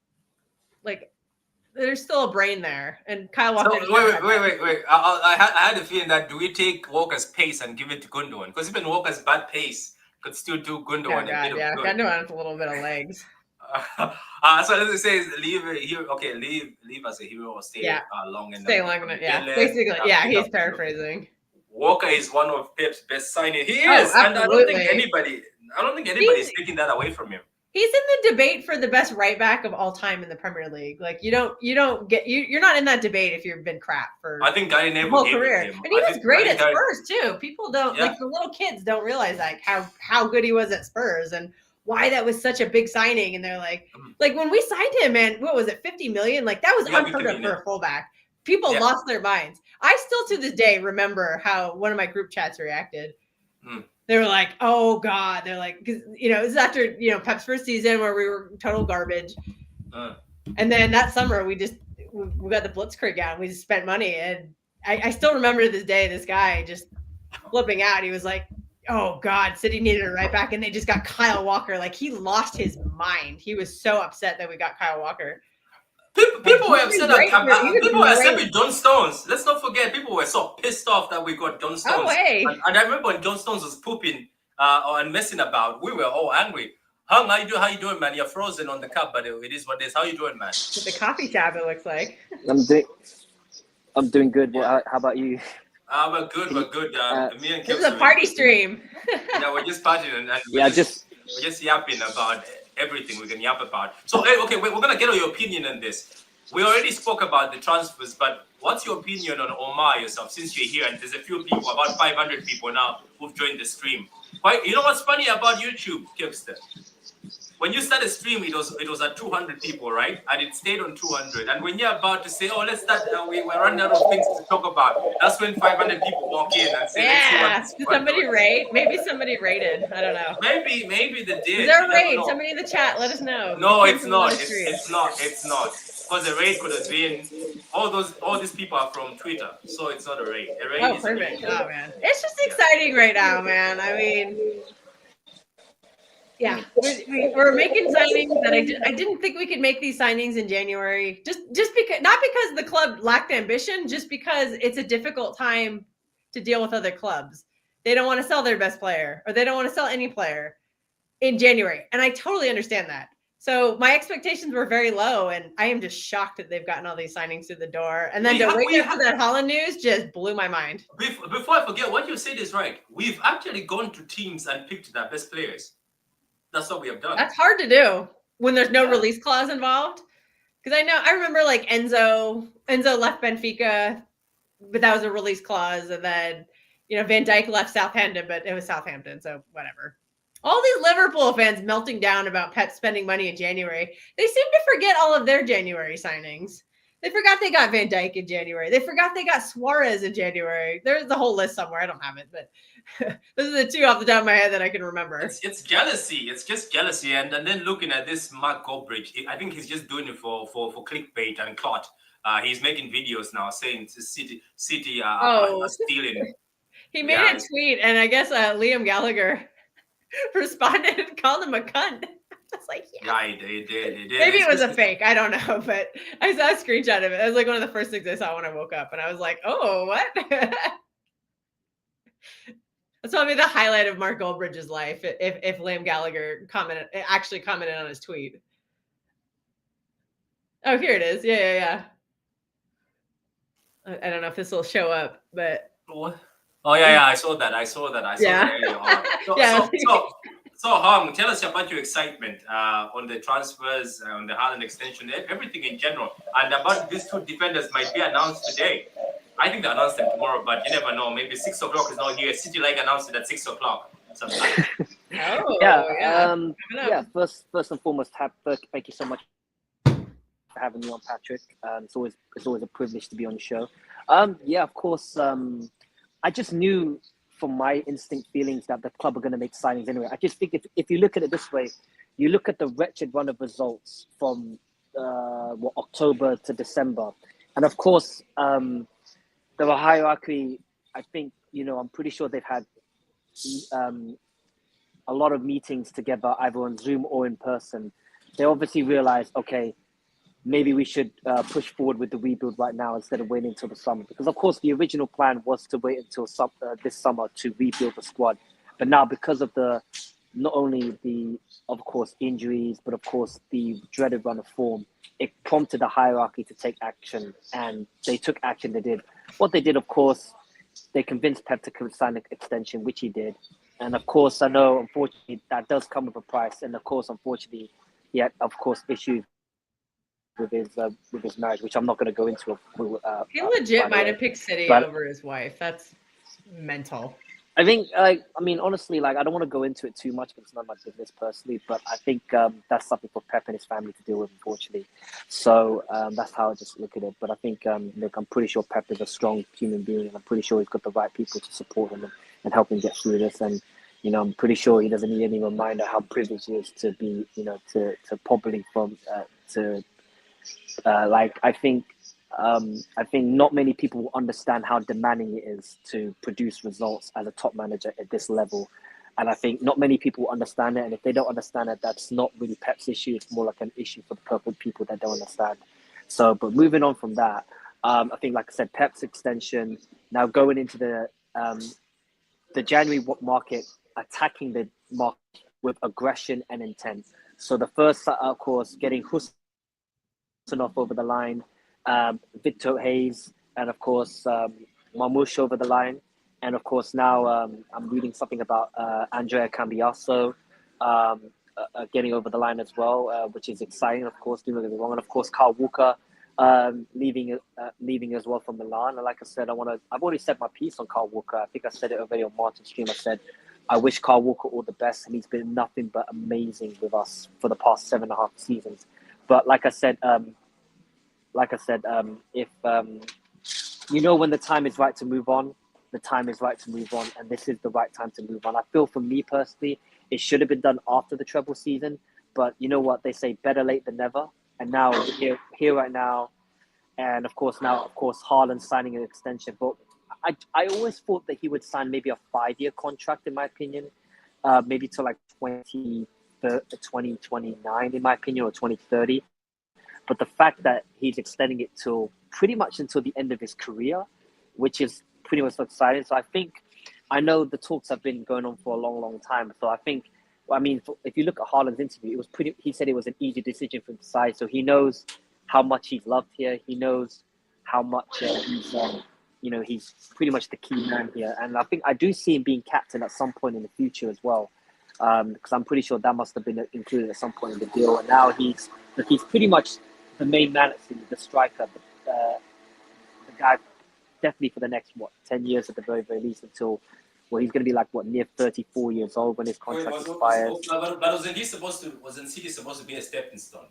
there's still a brain there. And Kyle Walker. So, wait. I had a feeling that do we take Walker's pace and give it to Gundogan? Because even Walker's bad pace could still do Gundogan a bit of good. Gundogan has a little bit of legs. So as it says, leave as a hero or stay long enough. Stay long enough. Yeah, basically. Yeah, he's paraphrasing. Walker is one of Pep's best signings. He Oh, is, and I don't think absolutely. anybody is taking that away from him. He's in the debate for the best right back of all time in the Premier League. Like you're not in that debate if you've been crap for I think Gary the Neville whole gave career. it to him. And he was great at Gary- Spurs too. People don't like the little kids don't realize like how good he was at Spurs and why that was such a big signing. And they're like when we signed him, man, what was it, 50 million? Like that was unheard of for a fullback. People lost their minds. I still to this day remember how one of my group chats reacted. They were like, "Oh God!" They're like, because it was after Pep's first season where we were total garbage, and then that summer we got the Blitzkrieg out. And we just spent money, and I still remember to this day this guy just flipping out. He was like, "Oh God, City needed a right back, and they just got Kyle Walker." Like he lost his mind. He was so upset that we got Kyle Walker. People were upset. People were upset with John Stones. Let's not forget, people were so pissed off that we got John Stones. Oh, way. And I remember when John Stones was pooping and messing about, we were all angry. Hung, how you doing, man? You're frozen on the cup, but it is what it is. How you doing, man? With the coffee shop, it looks like. I'm doing good. How about you? We're good. Me and this is a party stream. Yeah, we're just partying and we're just yapping about everything we can yap about. So, okay, we're going to get your opinion on this. We already spoke about the transfers, but what's your opinion on Omar yourself, since you're here? And there's a few people, about 500 people now, who've joined the stream. You know what's funny about YouTube, Kipster? When you start a stream, it was at 200 people, right? And it stayed on 200. And when you're about to say, let's start, we're running out of things to talk about, that's when 500 people walk in and say, did somebody rate? Maybe somebody rated. I don't know. Maybe they did. Is there a raid? Somebody in the chat, let us know. No, it's not. It's not. Because the raid could have been, all these people are from Twitter. So it's not a raid. A raid is perfect. Oh, man. It's just exciting right now, man. I mean... Yeah, we're making signings that I didn't think we could make these signings in January. Just because, not because the club lacked ambition, just because it's a difficult time to deal with other clubs. They don't want to sell their best player, or they don't want to sell any player in January, and I totally understand that. So my expectations were very low, and I am just shocked that they've gotten all these signings through the door. And then to wake up to that Haaland news just blew my mind. Before I forget, what you said is right. We've actually gone to teams and picked their best players. That's what we have done. That's hard to do when there's no release clause involved. Because I remember like Enzo left Benfica, but that was a release clause. And then, Van Dijk left Southampton, but it was Southampton. So whatever. All these Liverpool fans melting down about Pep spending money in January. They seem to forget all of their January signings. They forgot they got Van Dijk in January. They forgot they got Suarez in January. There's the whole list somewhere. I don't have it, but those are the two off the top of my head that I can remember. It's jealousy. It's just jealousy. And then looking at this Mark Goldbridge, I think he's just doing it for clickbait and clout. He's making videos now saying City are stealing. He made a tweet, and I guess Liam Gallagher responded and called him a cunt. I was like, yeah, he did. Maybe it was a fake. I don't know, but I saw a screenshot of it. It was like one of the first things I saw when I woke up, and I was like, "Oh, what?" That's probably the highlight of Mark Goldbridge's life. If Liam Gallagher actually commented on his tweet. Oh, here it is. Yeah. I don't know if this will show up, but oh yeah, I saw that. So Hong, tell us about your excitement on the transfers, on the Haaland extension, everything in general, and about these two defenders might be announced today. I think they announced them tomorrow, but you never know. Maybe 6 o'clock is not here. City announced it at 6 o'clock sometime. First and foremost, thank you so much for having me on, Patrick. It's always a privilege to be on the show. Of course. I just knew from my instinct feelings that the club are going to make signings anyway. I just think if you look at it this way, you look at the wretched run of results from October to December, and of course the hierarchy. I think I'm pretty sure they've had a lot of meetings together, either on Zoom or in person. They obviously realized, okay, maybe we should push forward with the rebuild right now instead of waiting until the summer. Because, of course, the original plan was to wait until this summer to rebuild the squad. But now, because of not only the, of course, injuries, but, of course, the dreaded run of form, it prompted the hierarchy to take action. And they took action. They did. What they did, of course, they convinced Pep to sign an extension, which he did. And of course, I know, unfortunately, that does come with a price. And of course, unfortunately, he had, of course, issues with his marriage, which I'm not going to go into. He legit might have picked City over his wife. That's mental. I think, honestly, I don't want to go into it too much because it's not my business personally, but I think that's something for Pep and his family to deal with, unfortunately. So that's how I just look at it. But I think, I'm pretty sure Pep is a strong human being, and I'm pretty sure he's got the right people to support him and help him get through this. And, I'm pretty sure he doesn't need any reminder how privileged he is to be, to probably I think not many people will understand how demanding it is to produce results as a top manager at this level. And I think not many people will understand it. And if they don't understand it, that's not really Pep's issue. It's more like an issue for the purple people that don't understand. So, but moving on from that, I think, like I said, Pep's extension, now going into the January market, attacking the market with aggression and intent. So the first, of course, getting Husseinov over the line, Victor Hayes, and of course Marmoush over the line, and of course now I'm reading something about Andrea Cambiaso getting over the line as well, which is exciting. Of course, doing it wrong, and of course Kyle Walker leaving as well from Milan. And like I said, I've already said my piece on Kyle Walker. I think I said it already on Martin's stream. I said I wish Kyle Walker all the best, and he's been nothing but amazing with us for the past 7.5 seasons. But like I said, if when the time is right to move on, the time is right to move on, and this is the right time to move on. I feel for me personally, it should have been done after the treble season, but you know what they say, better late than never. And now we're here right now, and of course Haaland signing an extension. But I always thought that he would sign maybe a 5-year contract, in my opinion, maybe to like 2029, in my opinion, or 2030. But the fact that he's extending it till pretty much until the end of his career, which is pretty much exciting. So I know the talks have been going on for a long, long time. So if you look at Haaland's interview, he said it was an easy decision for him to decide. So he knows how much he's loved here. He knows how much he's pretty much the key man here. And I do see him being captain at some point in the future as well. Because I'm pretty sure that must have been included at some point in the deal. And now he's pretty much the main man at sea, the striker, the guy definitely for the next 10 years at the very, very least, until he's going to be near 34 years old when his contract expires. But wasn't City supposed to be a stepping stone?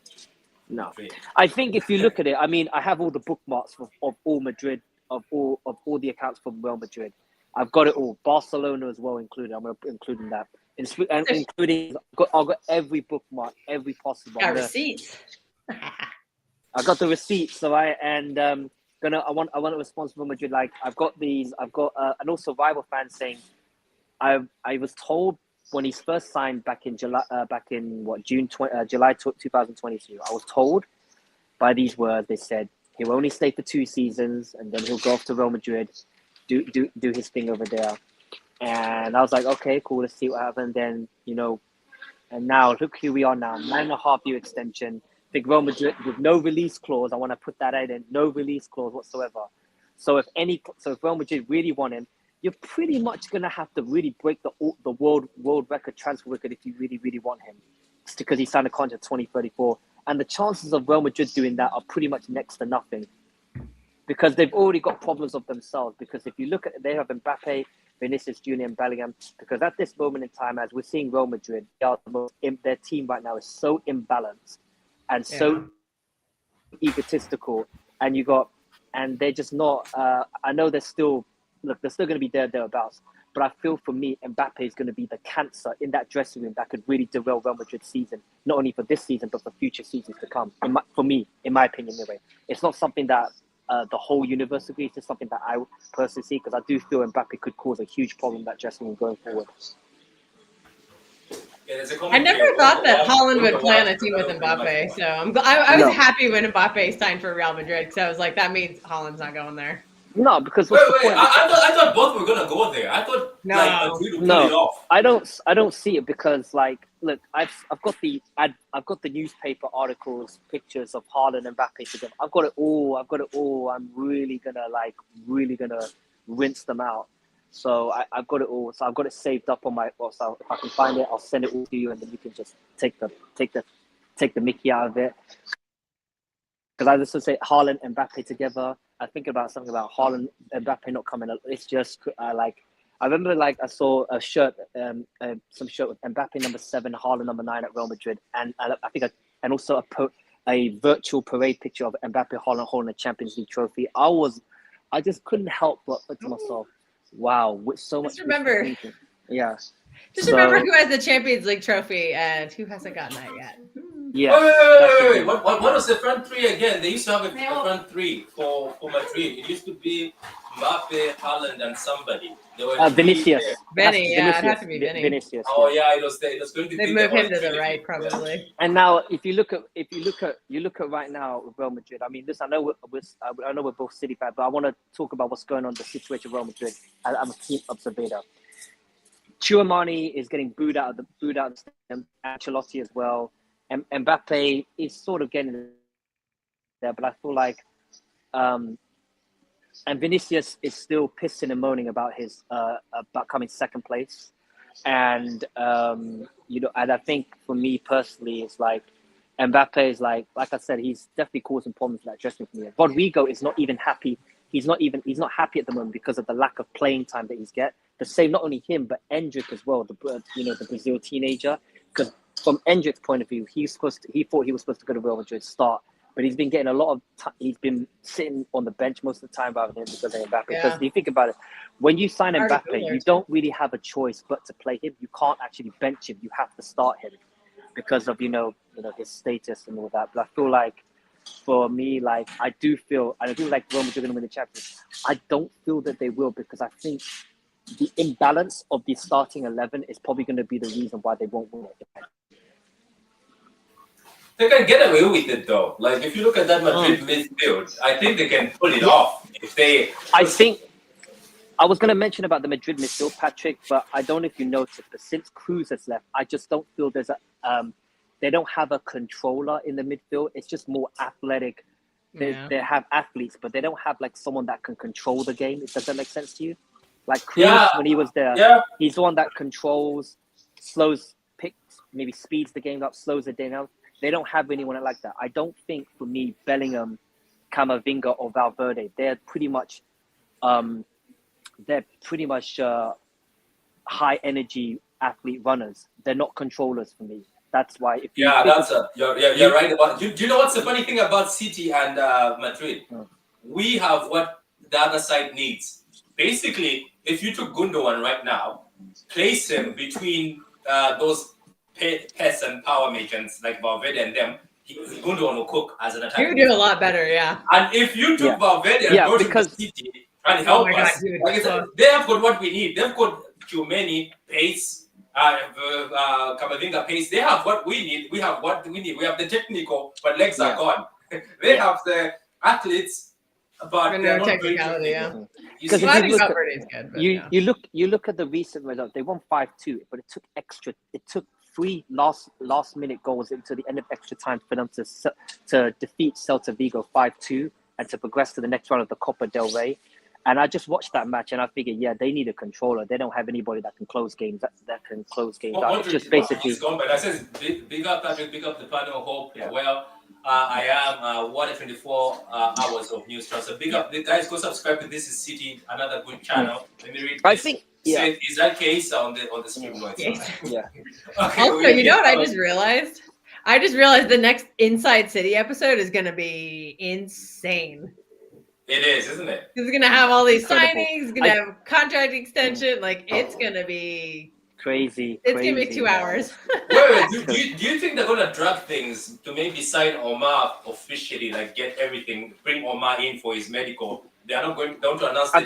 No, I think if you look at it, I have all the bookmarks of all Madrid, of all the accounts from Real Madrid. I've got it all. Barcelona as well included. I'm going to include in that. Including, I've got every bookmark, every possible. Got receipts. I got the receipts, so I want a response from Madrid. I've got these. I've got and also rival fans saying, I was told when he's first signed back in July, July 2022. I was told by these words. They said he'll only stay for 2 seasons, and then he'll go off to Real Madrid, do his thing over there. And I was like, okay, cool. Let's see what happens. Then and now look who we are now. 9.5-year extension. Big Real Madrid with no release clause. I want to put that in. No release clause whatsoever. So if Real Madrid really want him, you're pretty much gonna have to really break the world record transfer record if you really, really want him. It's because he signed a contract 2034, and the chances of Real Madrid doing that are pretty much next to nothing, because they've already got problems of themselves. Because if you look at it, they have Mbappe, Vinicius Junior, and Bellingham. Because at this moment in time, as we're seeing Real Madrid, their team right now is so imbalanced and so egotistical, and they're just not. I know they're still going to be thereabouts, but I feel for me, Mbappe is going to be the cancer in that dressing room that could really derail Real Madrid's season, not only for this season but for future seasons to come. For me, in my opinion, anyway, it's not something that the whole universe agrees. It's something that I personally see, because I do feel Mbappe could cause a huge problem in that dressing room going forward. Yeah, I never thought that Haaland would play on a team with Mbappe, so I was happy when Mbappe signed for Real Madrid, because I was like, that means Haaland's not going there. No, because wait, I thought both were gonna go there. I thought Madrid would pull it off. I don't see it, because look, I've got the newspaper articles, pictures of Haaland and Mbappe together. I've got it all. I'm really gonna rinse them out. So I've got it all. So I've got it saved up on my. So if I can find it, I'll send it all to you, and then you can just take the Mickey out of it. Because I just say Haaland and Mbappe together. I think about something about Haaland and Mbappe not coming. It's just like I remember I saw a shirt, some shirt with Mbappe number 7, Haaland number 9 at Real Madrid, and I think and also a virtual parade picture of Mbappe, Haaland holding a Champions League trophy. I just couldn't help but think to myself, wow, with so much. Just remember. Yeah. Just remember who has the Champions League trophy and who hasn't gotten that yet. Yeah. Wait. What was the front three again? They used to have a front three for Madrid. It used to be Mbappe, Haaland, and somebody. Vinicius. Vinny, yeah, it has to be Vinny. Vinicius. Oh yeah, it was going to be. They move him to the right, probably. Yeah. And now, if you look at right now with Real Madrid. I mean, listen, I know we're both City fans, but I want to talk about what's going on the situation with Real Madrid. I'm a keen observer. Tchouaméni is getting booed out of the stadium. Ancelotti as well. And Mbappe is sort of getting there, but I feel like, and Vinicius is still pissing and moaning about his about coming second place, and and I think for me personally, it's like Mbappe is like I said, he's definitely causing problems in that dressing room for me. Rodrigo is not even happy. He's not happy at the moment because of the lack of playing time that he's get. The same, not only him, but Endrick as well. The Brazil teenager. Because from Endrick's point of view, he thought he was supposed to go to Real Madrid start, but he's been getting a lot of he's been sitting on the bench most of the time rather than because of Mbappe. Yeah. Because if you think about it, when you sign Mbappe, you don't really have a choice but to play him. You can't actually bench him. You have to start him because of his status and all that. But I feel like for me, like I do like Real Madrid are going to win the Champions. I don't feel that they will because I think the imbalance of the starting 11 is probably going to be the reason why they won't win it. They can get away with it though. Like if you look at that Madrid midfield, I think they can pull it off. I was going to mention about the Madrid midfield, Patrick, but I don't know if you noticed, but since Cruz has left, I just don't feel there's they don't have a controller in the midfield. It's just more athletic. They have athletes, but they don't have like someone that can control the game. Does that make sense to you? Like Cruz, when he was there, he's the one that controls, slows, picks, maybe speeds the game up, slows it down. They don't have anyone like that. I don't think, for me, Bellingham, Camavinga, or Valverde, they're pretty much high energy athlete runners. They're not controllers for me. That's why. You're right about. Do you know what's the funny thing about City and Madrid? We have what the other side needs. Basically, if you took Gundogan right now, place him between those pests and power makers like Valverde and them, Gundogan will cook as an attacker. He would do a lot better, yeah. And if you took Valverde and go to City and help us, like I said, they have got what we need. They've got Tchouaméni, pace, Camavinga pace. They have what we need. We have what we need. We have the technical, but legs are gone. They have the athletes, but they're not technicality. Because you look at the recent result. They won 5-2, but it took 3 last minute goals into the end of extra time for them to defeat Celta Vigo 5-2 and to progress to the next round of the Copa del Rey. And I just watched that match and I figured, they need a controller. They don't have anybody that can close games that can close games out. It's just basically. But I says big up Patrick, big up the panel. Hope well. I am 24 hours of news transfer. Big up the guys. Go subscribe to This Is City, another good channel. Let me read. I think. Yeah. Is that case on the stream? Yeah. Okay, also, you know what I just realized? I just realized the next Inside City episode is going to be insane. It is, isn't it? It's going to have all these signings. It's going to have contract extension. Like, it's going to be crazy. It's going to be 2 hours. Wait, do you think they're going to drag things to maybe sign Omar officially, like get everything, bring Omar in for his medical? They are not going to announce. I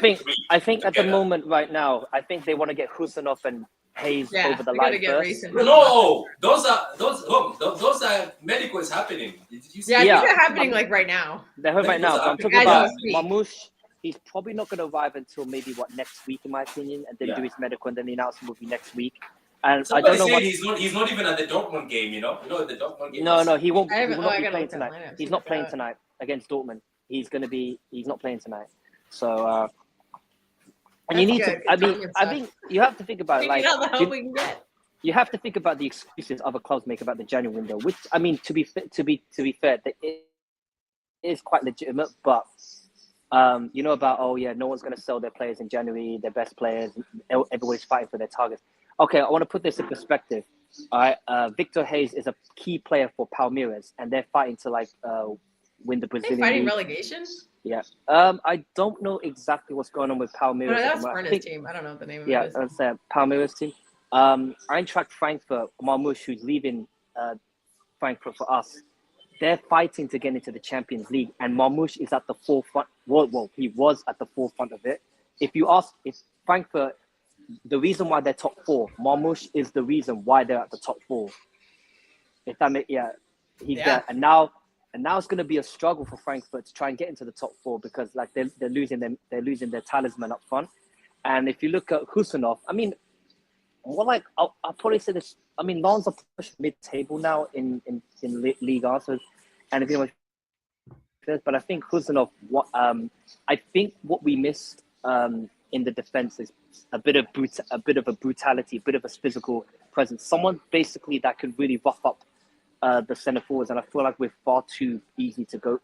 think at the moment right now, I think they want to get Husanov and Hayes over the line first. No, those are medical is happening. I think they're happening like right now. They're right now. I'm talking about Marmoush. He's probably not going to arrive until maybe next week, in my opinion, and then do his medical, and then the announcement will be next week. And somebody I don't know he's not even at the Dortmund game. You know the Dortmund game. No, he won't. He will not be playing tonight. He's not playing tonight against Dortmund. He's not playing tonight. So And you That's need good, to. 'cause Tottenham I sucks. think you have to think about it. You Like know the help we can get. you have to think about the excuses other clubs make about the January window. Which I mean, to be fair, it is quite legitimate. But you know about no one's going to sell their players in January, their best players. Everybody's fighting for their targets. Okay, I want to put this in perspective. All right, Victor Hayes is a key player for Palmeiras, and they're fighting to win the Are they Brazilian fighting league. relegation? Yeah. I don't know exactly what's going on with Palmeiras. No, at that's the moment. I Fernand's think- team. I don't know what the name of Yeah, it is. that's Palmeiras team. Eintracht Frankfurt, Marmoush, who's leaving Frankfurt for us, they're fighting to get into the Champions League, and Marmoush is at the forefront. Well, he was at the forefront of it. If Frankfurt, the reason why they're top four, Marmoush is the reason why they're at the top four. If that makes he's there, and now it's going to be a struggle for Frankfurt to try and get into the top four because they're losing their talisman up front. And if you look at Husanov, I mean, I'll probably say this. I mean, Lens are pushed mid-table now in Liga, so and if you know, but I think Husanov. I think what we missed in the defense is a bit of a brutality, a bit of a physical presence. Someone basically that could really rough up the centre forwards, and I feel like we're far too easy to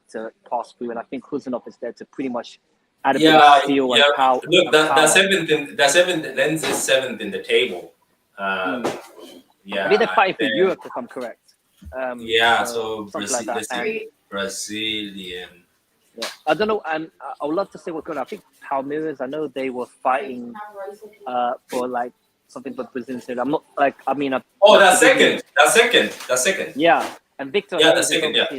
pass through. And I think Husanov is there to pretty much add a bit of steel and power. Look, the seventh Lens is seventh in the table. I mean, they're fighting for Europe, if I'm correct. So something like that. Brazilian. Yeah, I don't know. I would love to say what's going on. I think Palmeiras. I know they were fighting for something for Brazilian. I'm not like. I mean, that's second. That's second. Yeah, and Victor. Yeah, that's second. Yeah.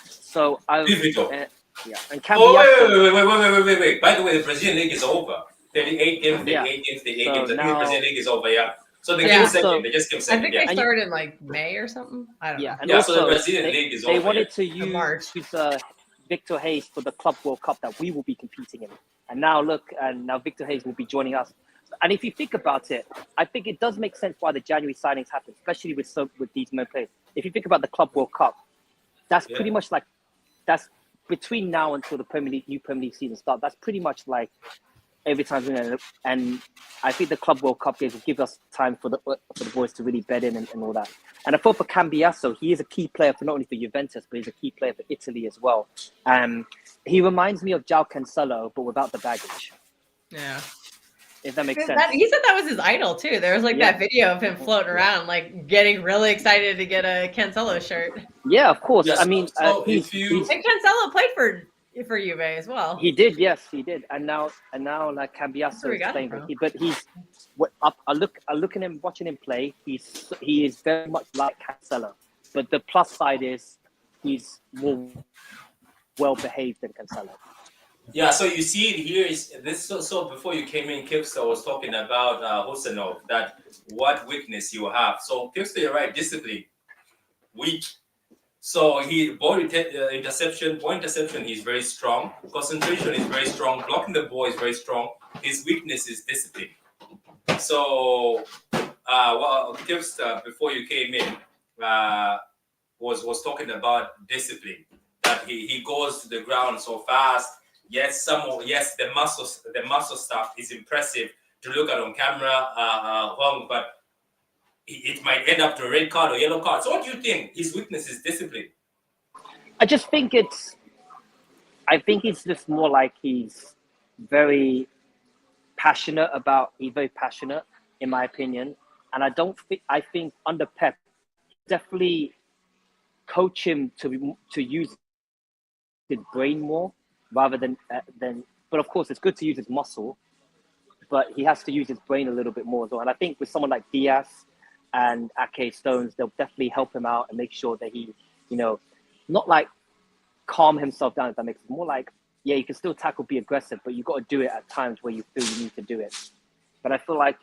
So I. Victor. Yeah, and Cambiaso. Wait. By the way, the Brazilian league is over. 38 games. The 8 games. The new Brazilian league is over. Yeah. So they came second. They just came second. I think they started in May or something. I don't know. And also the Brazilian league is over. They wanted to use March. Victor Hayes for the Club World Cup that we will be competing in. And now now Victor Hayes will be joining us. And if you think about it, I think it does make sense why the January signings happen, especially with these men players. If you think about the Club World Cup, that's pretty much that's between now until the new Premier League season starts. That's pretty much like every time, and I think the Club World Cup games will give us time for the boys to really bed in and all that. And I thought for Cambiaso, he is a key player for not only for Juventus, but he's a key player for Italy as well. He reminds me of João Cancelo, but without the baggage. Yeah. If that makes sense. He said that was his idol too. There was that video of him floating around, getting really excited to get a Cancelo shirt. Yeah, of course. Yes. I mean, So And Cancelo played for Juve as well. He did, yes, he did. And now like Cambiaso is playing, but he's. I look at him, watching him play. He is very much like Cancelo, but the plus side is he's more well behaved than Cancelo. Yeah, so you see it here is this. So before you came in, Kipster was talking about Husanov, that what weakness you have. So Kipster, you're right, discipline, weak. So ball interception, he's very strong. Concentration is very strong. Blocking the ball is very strong. His weakness is discipline. So, Kipster, before you came in, was talking about discipline. That he goes to the ground so fast. Yes, the muscle stuff is impressive to look at on camera, but it might end up to a red card or yellow card. So what do you think? His weakness is discipline. I just think it's just more like he's very passionate in my opinion. And I think under Pep, definitely coach him to use his brain more rather than, but of course it's good to use his muscle, but he has to use his brain a little bit more as well. And I think with someone like Diaz and Ake Stones, they'll definitely help him out and make sure that he, not like calm himself down, if that makes it more like, yeah, you can still tackle, be aggressive, but you've got to do it at times where you feel you need to do it. But I feel like,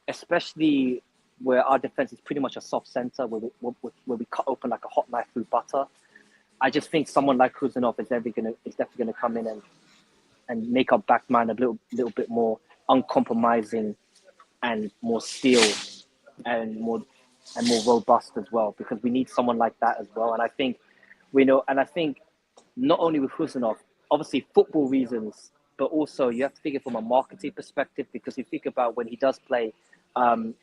especially where our defense is pretty much a soft center, where we cut open like a hot knife through butter, I just think someone like Husanov is definitely going to come in and make our back man a little bit more uncompromising and more steel and more robust as well, because we need someone like that as well. And I think I think not only with Husanov, obviously football reasons, but also you have to think it from a marketing perspective, because you think about when he does play,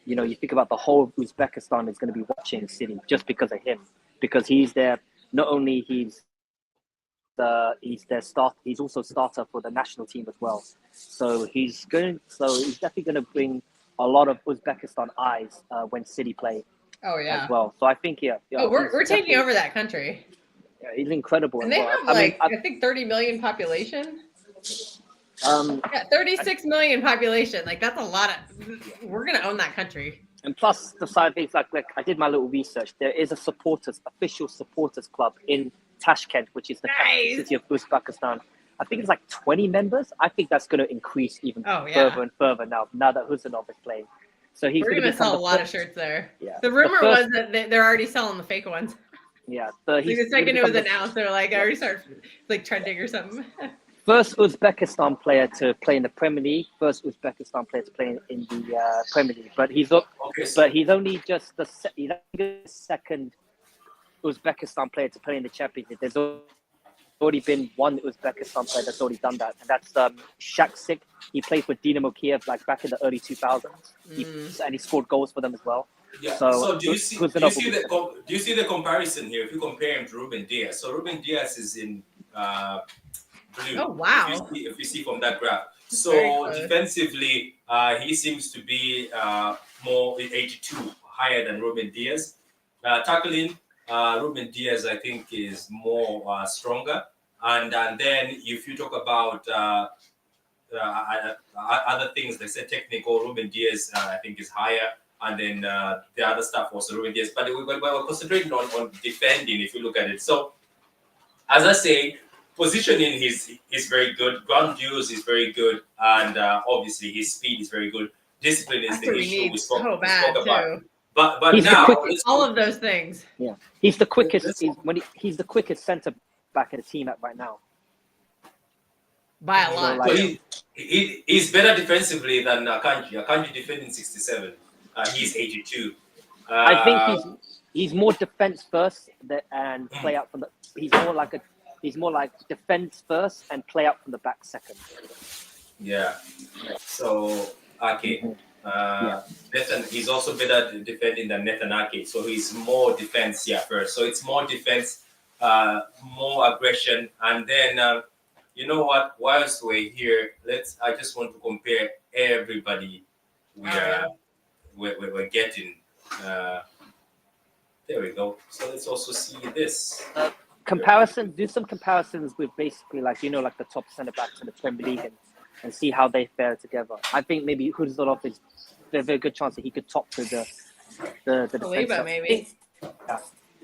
you think about the whole of Uzbekistan is going to be watching City just because of him, because he's there. Not only he's also starter for the national team as well. So he's definitely going to bring a lot of Uzbekistan eyes when City play Oh yeah. as well. So I think we're taking over that country. Yeah, he's incredible. And they have I think 30 million population. 36 million population. Like that's a lot of. We're gonna own that country. And plus the side things like I did my little research. There is a official supporters club in Tashkent, which is the capital city of Uzbekistan. I think it's like 20 members. I think that's going to increase even further and further now that Huzanov is playing. So we're going to sell a lot of shirts there. Yeah. The rumor was that they're already selling the fake ones. Yeah. The second it was announced, they're like, I already started like trending or something. First Uzbekistan player to play in the Premier League. First Uzbekistan player to play in the Premier League. But he's only just the second Uzbekistan player to play in the Championship. There's already been one Uzbekistan player that's already done that, and that's Shaksik. He played for Dynamo Kiev back in the early 2000s, and he scored goals for them as well. Yeah. So do you see the comparison here? If you compare him to Ruben Diaz, so Ruben Diaz is in blue. Oh wow! If you see from that graph, so defensively, he seems to be more 82, higher than Ruben Diaz. Tackling. Ruben Diaz, I think, is more stronger. And then if you talk about other things, like say technical, Ruben Diaz, I think, is higher. And then the other stuff also Ruben Diaz. But we're concentrating on defending, if you look at it. So, as I say, positioning is very good. Ground duels is very good. And obviously, his speed is very good. Discipline is the issue we spoke about. But he's now all of those things. Yeah, he's the quickest. He's the quickest centre back in the team right now. By a lot. So he's better defensively than Akanji. Akanji defending 67. He's 82. I think he's more defense first and play out from the. He's more like defense first and play out from the back second. Yeah. So okay. He's also better defending than Nathan Ake, so he's more defense first. So it's more defense, more aggression, and then you know what? Whilst we're here, I just want to compare everybody we're getting. There we go. So let's also see this. Do some comparisons with basically like the top centre backs in the Premier League and see how they fare together. I think maybe Huzanov is a very good chance that he could top to the defense. Maybe.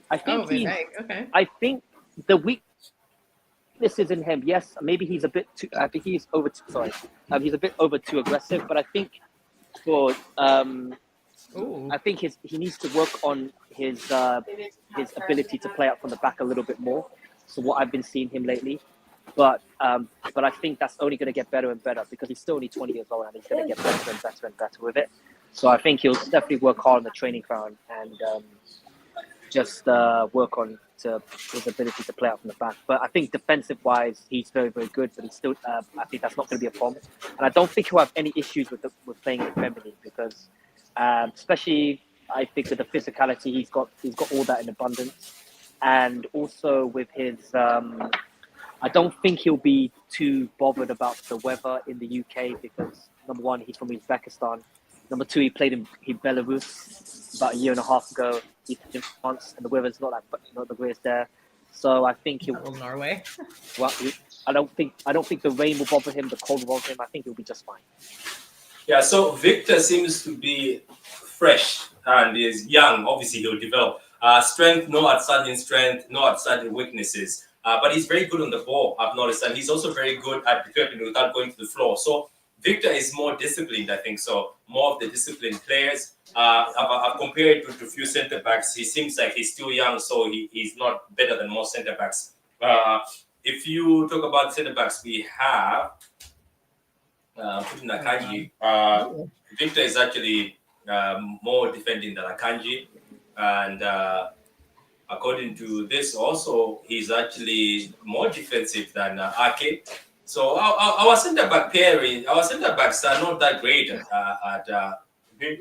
I think the weakness is in him. Yes, maybe he's a bit too. I think he's over. He's a bit over too aggressive. But I think I think he needs to work on his ability to play out from the back a little bit more. So what I've been seeing him lately. But I think that's only going to get better and better because he's still only 20 years old and he's going to get better and better and better with it. So I think he'll definitely work hard on the training ground and just work on his ability to play out from the back. But I think defensive-wise, he's very, very good. But he's still, I think that's not going to be a problem. And I don't think he'll have any issues with playing in the Premier League because, especially, I think with the physicality, he's got all that in abundance. And also with his I don't think he'll be too bothered about the weather in the UK because, number one, he's from Uzbekistan. Number two, he played in Belarus about a year and a half ago. He played in France, and the weather's not the greatest there. So I think he'll. Norway. Well, I don't think the rain will bother him. The cold will bother him. I think he'll be just fine. Yeah. So Victor seems to be fresh and is young. Obviously, he'll develop strength. No outstanding strength. No outstanding weaknesses. But he's very good on the ball, I've noticed, and he's also very good at defending without going to the floor. So Victor is more disciplined, I think. So more of the disciplined players. I've compared it to a few centre backs. He seems like he's still young, so he's not better than most centre backs. If you talk about centre backs, we have Akanji. Victor is actually more defending than Akanji, and according to this, also, he's actually more defensive than Ake. So our centre back pairing, our centre backs are not that great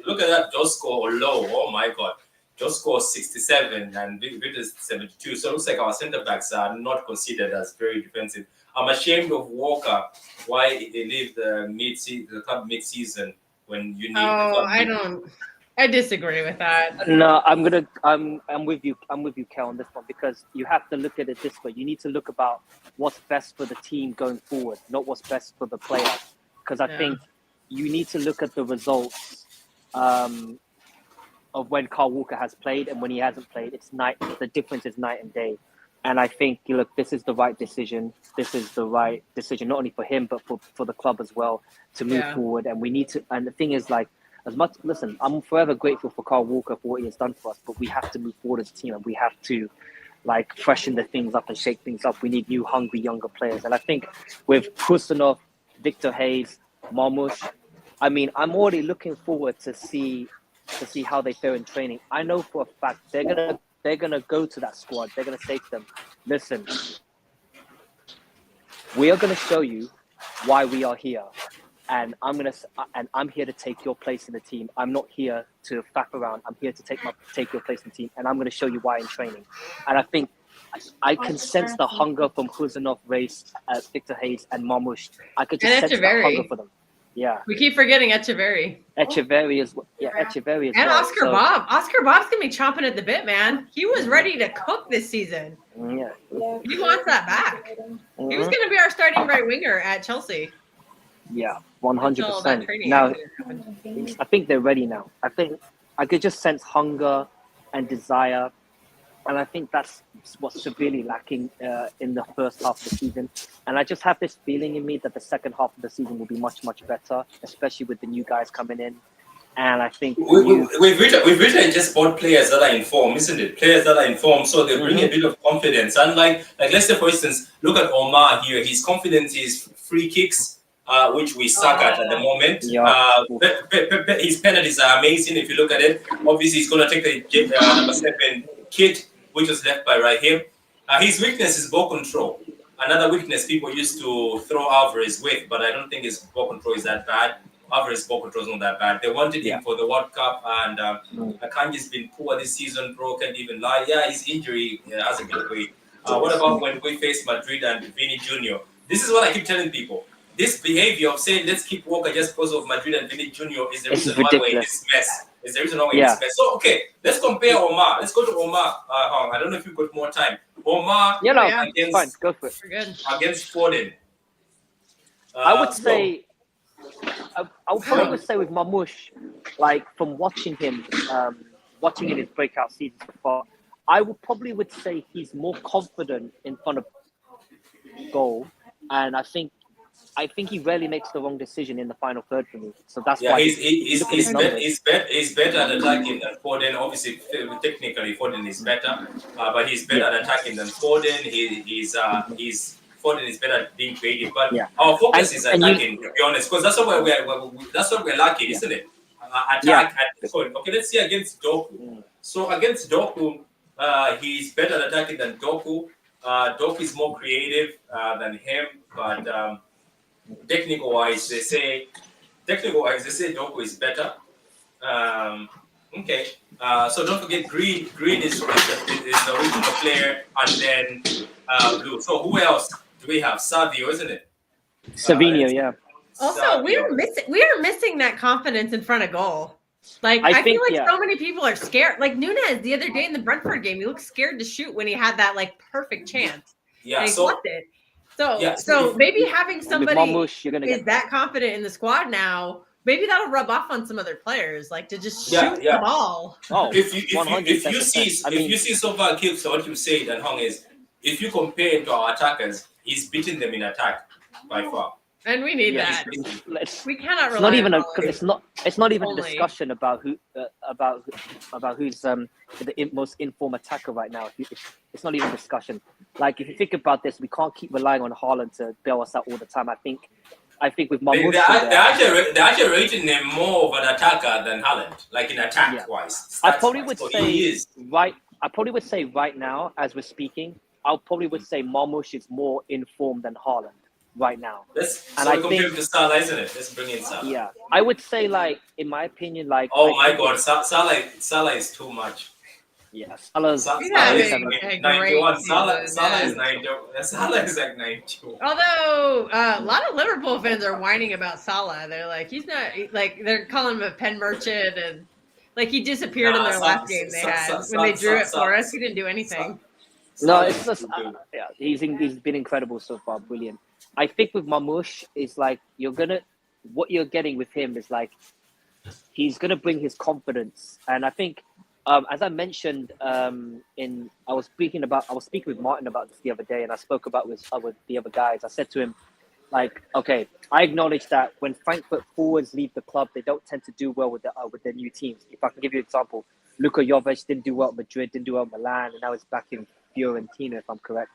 look at that Josko low. Oh my God. Josko 67 and Victor is 72. So it looks like our centre backs are not considered as very defensive. I'm ashamed of Walker. Why they leave the club mid-season when you need the club I disagree with that. No, I'm with you. I'm with you, Kel, on this one, because you have to look at it this way. You need to look about what's best for the team going forward, not what's best for the player. Because I think you need to look at the results of when Kyle Walker has played and when he hasn't played. The difference is night and day. And I think, look, this is the right decision. This is the right decision, not only for him, but for the club as well, to move forward. And we need to, and the thing is, like, listen, I'm forever grateful for Kyle Walker for what he has done for us, but we have to move forward as a team and we have to, like, freshen the things up and shake things up. We need new, hungry, younger players. And I think with Kusanov, Victor Hayes, Marmoush, I mean, I'm already looking forward to see how they fare in training. I know for a fact they're gonna go to that squad. They're gonna say to them, listen, we are gonna show you why we are here. And I'm here to take your place in the team. I'm not here to faff around. I'm here to take your place in the team, and I'm going to show you why in training. And I think I can sense the hunger from Kuzanov, Race, Victor Hayes, and Marmoush. I could just sense that hunger for them. Yeah. We keep forgetting Echeverry. Echeverry as well. Yeah, Echeverry as and well. Oscar Bob. Oscar Bob's going to be chomping at the bit, man. He was ready to cook this season. Yeah. He wants that back. He was going to be our starting right winger at Chelsea. Yeah, 100%. Now, I think they're ready now. I think I could just sense hunger and desire. And I think that's what's severely lacking in the first half of the season. And I just have this feeling in me that the second half of the season will be much, much better, especially with the new guys coming in. And I think we've written just bought players that are in form, isn't it? Players that are in form, so they bring a bit of confidence. And like let's say, for instance, look at Omar here. His confidence is free kicks, which we suck at the moment. Yeah. His penalties are amazing. If you look at it, obviously he's going to take the number 7 kid, which was left by Raheem. His weakness is ball control. Another weakness people used to throw Alvarez with, but I don't think his ball control is that bad. Alvarez's ball control is not that bad. They wanted him for the World Cup, and Akanji's been poor this season, bro. Can't even lie. Yeah, his injury hasn't been great. What about when we face Madrid and Vini Jr.? This is what I keep telling people. This behavior of saying let's keep Walker just because of Madrid and Vini Jr. is the reason why we're in this mess. Is the reason why we're in this mess. So okay, let's compare Omar. Let's go to Omar. I don't know if you've got more time. Omar against fine. Go for it. Against Foden. I would say I would probably say with Marmoush, like from watching him in his breakout seasons before, I would say he's more confident in front of goal, and I think he rarely makes the wrong decision in the final third for me. So that's why he's better at attacking than Foden. Obviously, technically Foden is better, but he's better at attacking than Foden. Foden is better at being creative. But our focus is attacking, to be honest, because that's what we're lacking, isn't it? Attack at Foden. Okay, let's see against Doku. So against Doku, he's better at attacking than Doku. Doku is more creative than him, but technical wise, they say Doku is better. Okay. So don't forget Green. Green is the original player, and then Blue. So who else do we have? Savio, isn't it? Savinho, yeah. Also, we are missing that confidence in front of goal. Like I feel like so many people are scared. Like Nunez the other day in the Brentford game, he looked scared to shoot when he had that like perfect chance. Yeah, and he flipped it. So maybe having somebody is that confident in the squad now, maybe that'll rub off on some other players, like to just shoot the ball. Oh, if you see so far, Kills, what you said and Hong is, if you compare him to our attackers, he's beating them in attack by far. And we need that. We cannot rely. It's not even a discussion about who's the most informed attacker right now. It's not even a discussion. Like if you think about this, we can't keep relying on Haaland to bail us out all the time. I think with Marmoush, they're actually rating him more of an attacker than Haaland, like in attack wise. I probably would say right now, as we're speaking, I probably would say Marmoush is more informed than Haaland. right now. So I compare him to Salah, isn't it? Let's bring in Salah. Yeah, I would say, like, in my opinion, like. Oh my God, Salah is too much. Yeah, Salah's Salah having is a 91. great Salah season, is 90. Salah is like 92. Although a lot of Liverpool fans are whining about Salah. They're like, he's not, like, they're calling him a pen merchant, and like he disappeared in their last game they had when they drew it for us. He didn't do anything. No, it's just yeah, he's been incredible so far, brilliant. I think with Marmoush is like what you're getting with him is like he's gonna bring his confidence, and I think as I mentioned I was speaking with Martin about this the other day, and I spoke about with the other guys. I said to him, like, okay, I acknowledge that when Frankfurt forwards leave the club, they don't tend to do well with their new teams. If I can give you an example, Luka Jovic didn't do well at Madrid, didn't do well at Milan, and now he's back in Fiorentina, if I'm correct.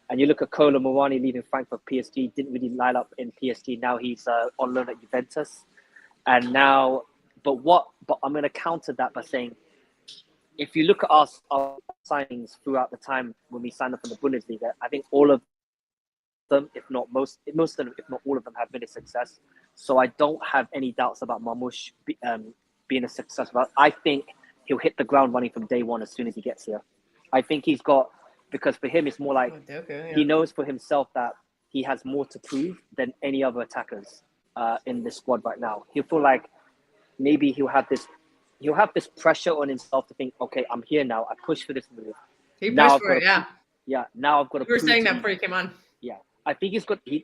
And you look at Kolo Muani leaving Frankfurt, PSG, didn't really line up in PSG. Now he's on loan at Juventus. And now, but I'm going to counter that by saying, if you look at our signings throughout the time when we signed up for the Bundesliga, I think all of them, if not most of them, if not all of them, have been a success. So I don't have any doubts about Marmoush being a success. But I think he'll hit the ground running from day one as soon as he gets here. I think he's got, because for him, it's more like he knows for himself that he has more to prove than any other attackers in this squad right now. He'll feel like maybe he'll have this pressure on himself to think, okay, I'm here now. I pushed for this move. He pushed for it, yeah. Yeah, now I've got to prove. You were saying that before you came on. Yeah. I think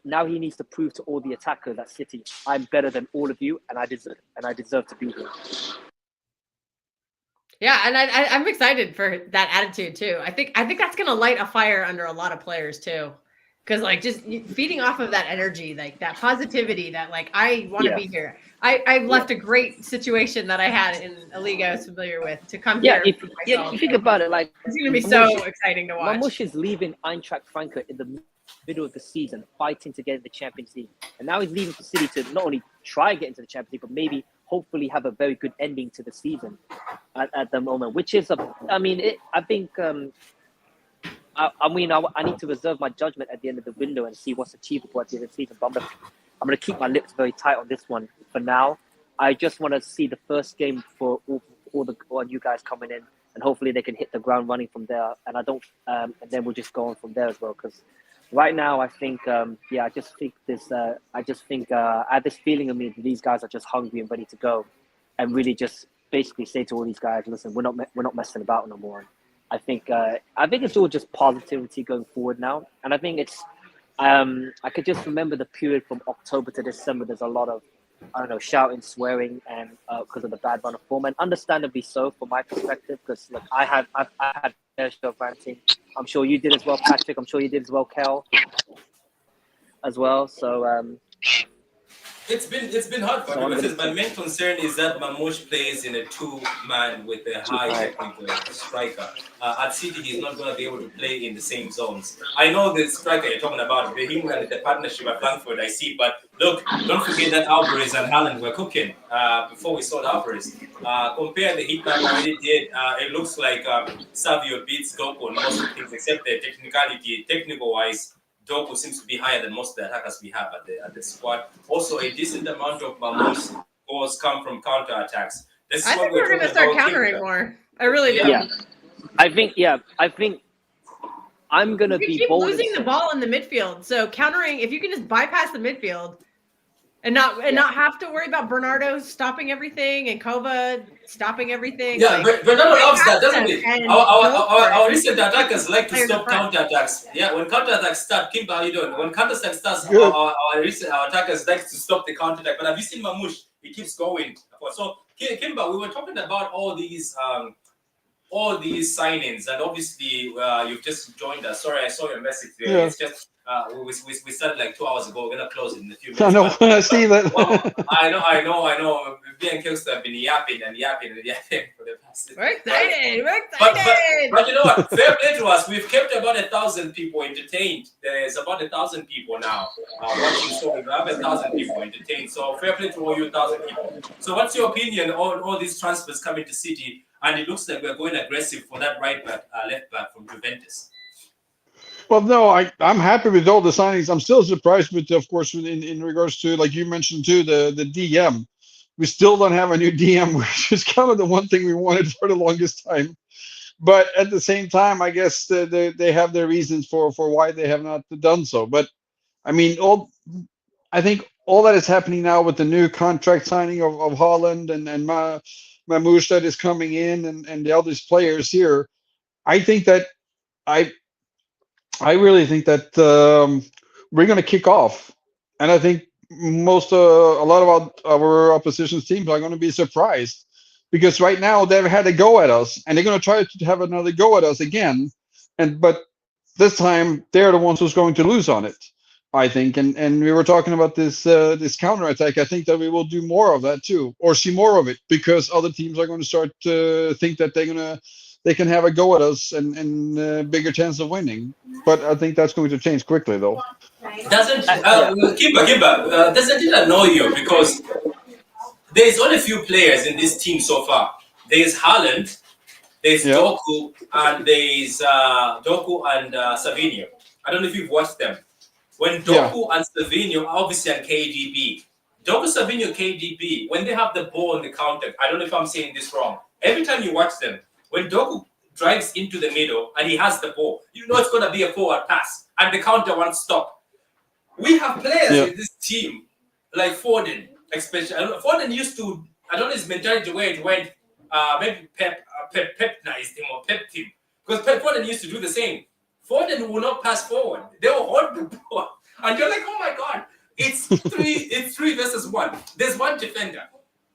now he needs to prove to all the attackers at City, I'm better than all of you, and I deserve to be here. Yeah, and I'm excited for that attitude too. I think that's gonna light a fire under a lot of players too, because like just feeding off of that energy, like that positivity, that like I want to be here. I left a great situation that I had in a league I was familiar with to come here. If you think about it, like it's gonna be so exciting to watch. Marmoush is leaving Eintracht Frankfurt in the middle of the season, fighting to get in the Champions League, and now he's leaving for City to not only try and get into the Champions League, but maybe hopefully have a very good ending to the season at the moment, which is I think I need to reserve my judgment at the end of the window and see what's achievable at the end of the season. But I'm gonna keep my lips very tight on this one for now. I just want to see the first game for all you guys coming in, and hopefully they can hit the ground running from there. And and then we'll just go on from there as well. Because right now, I think, I have this feeling of me that these guys are just hungry and ready to go, and really just basically say to all these guys, listen, we're not messing about no more. I think it's all just positivity going forward now, and I think it's. I could just remember the period from October to December. There's a lot of, shouting, swearing, and because of the bad run of form, and understandably so from my perspective, because look, I've had their show of ranting. I'm sure you did as well, Patrick. I'm sure you did as well, Kel, as well. So it's been hard for me, because my main concern is that Marmoush plays in a two-man with a high technical striker. At City, he's not going to be able to play in the same zones. I know the striker you're talking about, him and the partnership at Frankfurt, I see. But look, don't forget that Alvarez and Haaland were cooking before we sold Alvarez. Compare the heat map I already did. It looks like Savio beats Doku on most of the things, except the technical-wise. Doku seems to be higher than most of the attackers we have at the squad. Also, a decent amount of Marmoush goals come from counter-attacks. I think we're going to start countering more. I really do. Yeah. I think I'm going to be keep bold. Losing the ball in the midfield. So countering, if you can just bypass the midfield and not have to worry about Bernardo stopping everything and Kova stopping everything. Yeah, like, Bernardo loves that, doesn't he? Our recent attackers like to stop counter-attacks. Yeah, when counter-attacks start, Kimba, how you doing? When counter-attack starts, our attackers like to stop the counter-attack. But have you seen Marmoush? He keeps going. So, Kimba, we were talking about all these signings, and obviously you've just joined us. Sorry, I saw your message there. Yeah. It's just we started like 2 hours ago. We're gonna close it in a few minutes. I know. I see that. Well, I know. Me and Kilster have been yapping for the past. We're excited. But you know what? Fair play to us. We've kept about 1,000 people entertained. There's about 1,000 people now watching. So we have 1,000 people entertained. So fair play to all you 1,000 people. So what's your opinion on all these transfers coming to City? And it looks like we're going aggressive for that right back, left back from Juventus. Well, no, I'm happy with all the signings. I'm still surprised with, of course, in regards to, like you mentioned too, the DM. We still don't have a new DM, which is kind of the one thing we wanted for the longest time. But at the same time, I guess they have their reasons for why they have not done so. But I mean, I think all that is happening now with the new contract signing of Haaland and Marmoush that is coming in, and the other players here. I think that I I really think that we're going to kick off, and I think a lot of our opposition teams are going to be surprised because right now they've had a go at us, and they're going to try to have another go at us again, but this time they're the ones who's going to lose on it. I think, and we were talking about this counter attack. I think that we will do more of that too, or see more of it, because other teams are going to start to think that they can have a go at us and bigger chance of winning. But I think that's going to change quickly, though. Doesn't Kimba, doesn't it annoy you because there's only a few players in this team so far. There's Haaland, there's Doku, and there's Savinho. I don't know if you've watched them. When Doku and Savinho, obviously, and KDB, Doku, Savinho, KDB, when they have the ball on the counter, I don't know if I'm saying this wrong. Every time you watch them, when Doku drives into the middle and he has the ball, you know it's going to be a forward pass, and the counter won't stop. We have players in this team, like Foden, especially. Foden used to, I don't know his mentality where it went, maybe Pepnized him or pepped him. Because Foden used to do the same. Foden will not pass forward. They will hold the ball. And you're like, oh my God, it's three versus one. There's one defender.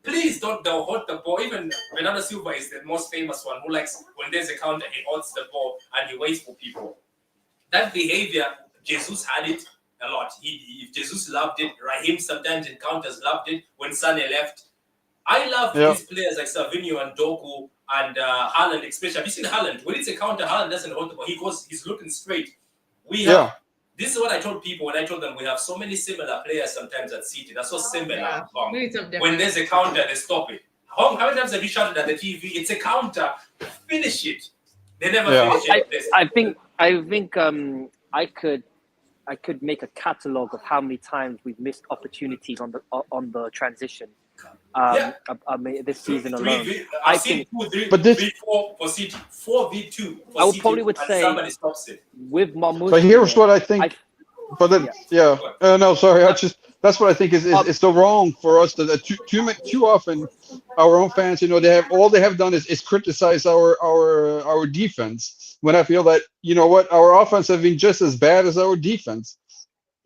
Please don't hold the ball. Even Bernardo Silva is the most famous one who likes, when there's a counter, he holds the ball and he waits for people. That behavior, Jesus had it a lot. If Jesus loved it, Raheem sometimes in counters loved it when Sané left. I love these players like Savinho and Doku and Haaland, especially. Have you seen Haaland? When it's a counter, Haaland doesn't hold the ball. He's looking straight. We have. This is what I told people when I told them we have so many similar players sometimes at City. That's so similar. When there's a counter, they stop it. How many times have you shouted at the TV? It's a counter. Finish it. They never finish it. I think I could make a catalogue of how many times we've missed opportunities on the transition. I mean, this season alone. I've seen 2-3, 4 for City, 4v2 for I City, probably would say somebody stops it. With Marmoush. But here's what I think. No, sorry. That's what I think is so wrong for us that too often our own fans, they have done is criticize our defense. When I feel that our offense have been just as bad as our defense.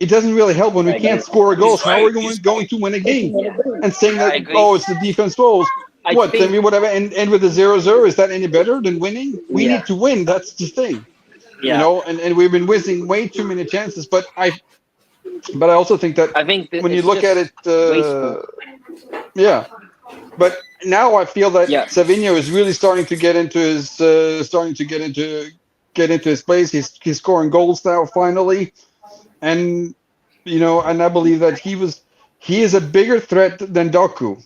It doesn't really help when we can't score goals. How are we going to win a game? And saying that, it's the defense goals. Then we would have end with a 0-0. Is that any better than winning? We need to win. That's the thing. And we've been wasting way too many chances. But I also think that when you look at it, But now I feel that Savinho is really starting to get into his place. He's scoring goals now finally. And and I believe that he is a bigger threat than Doku.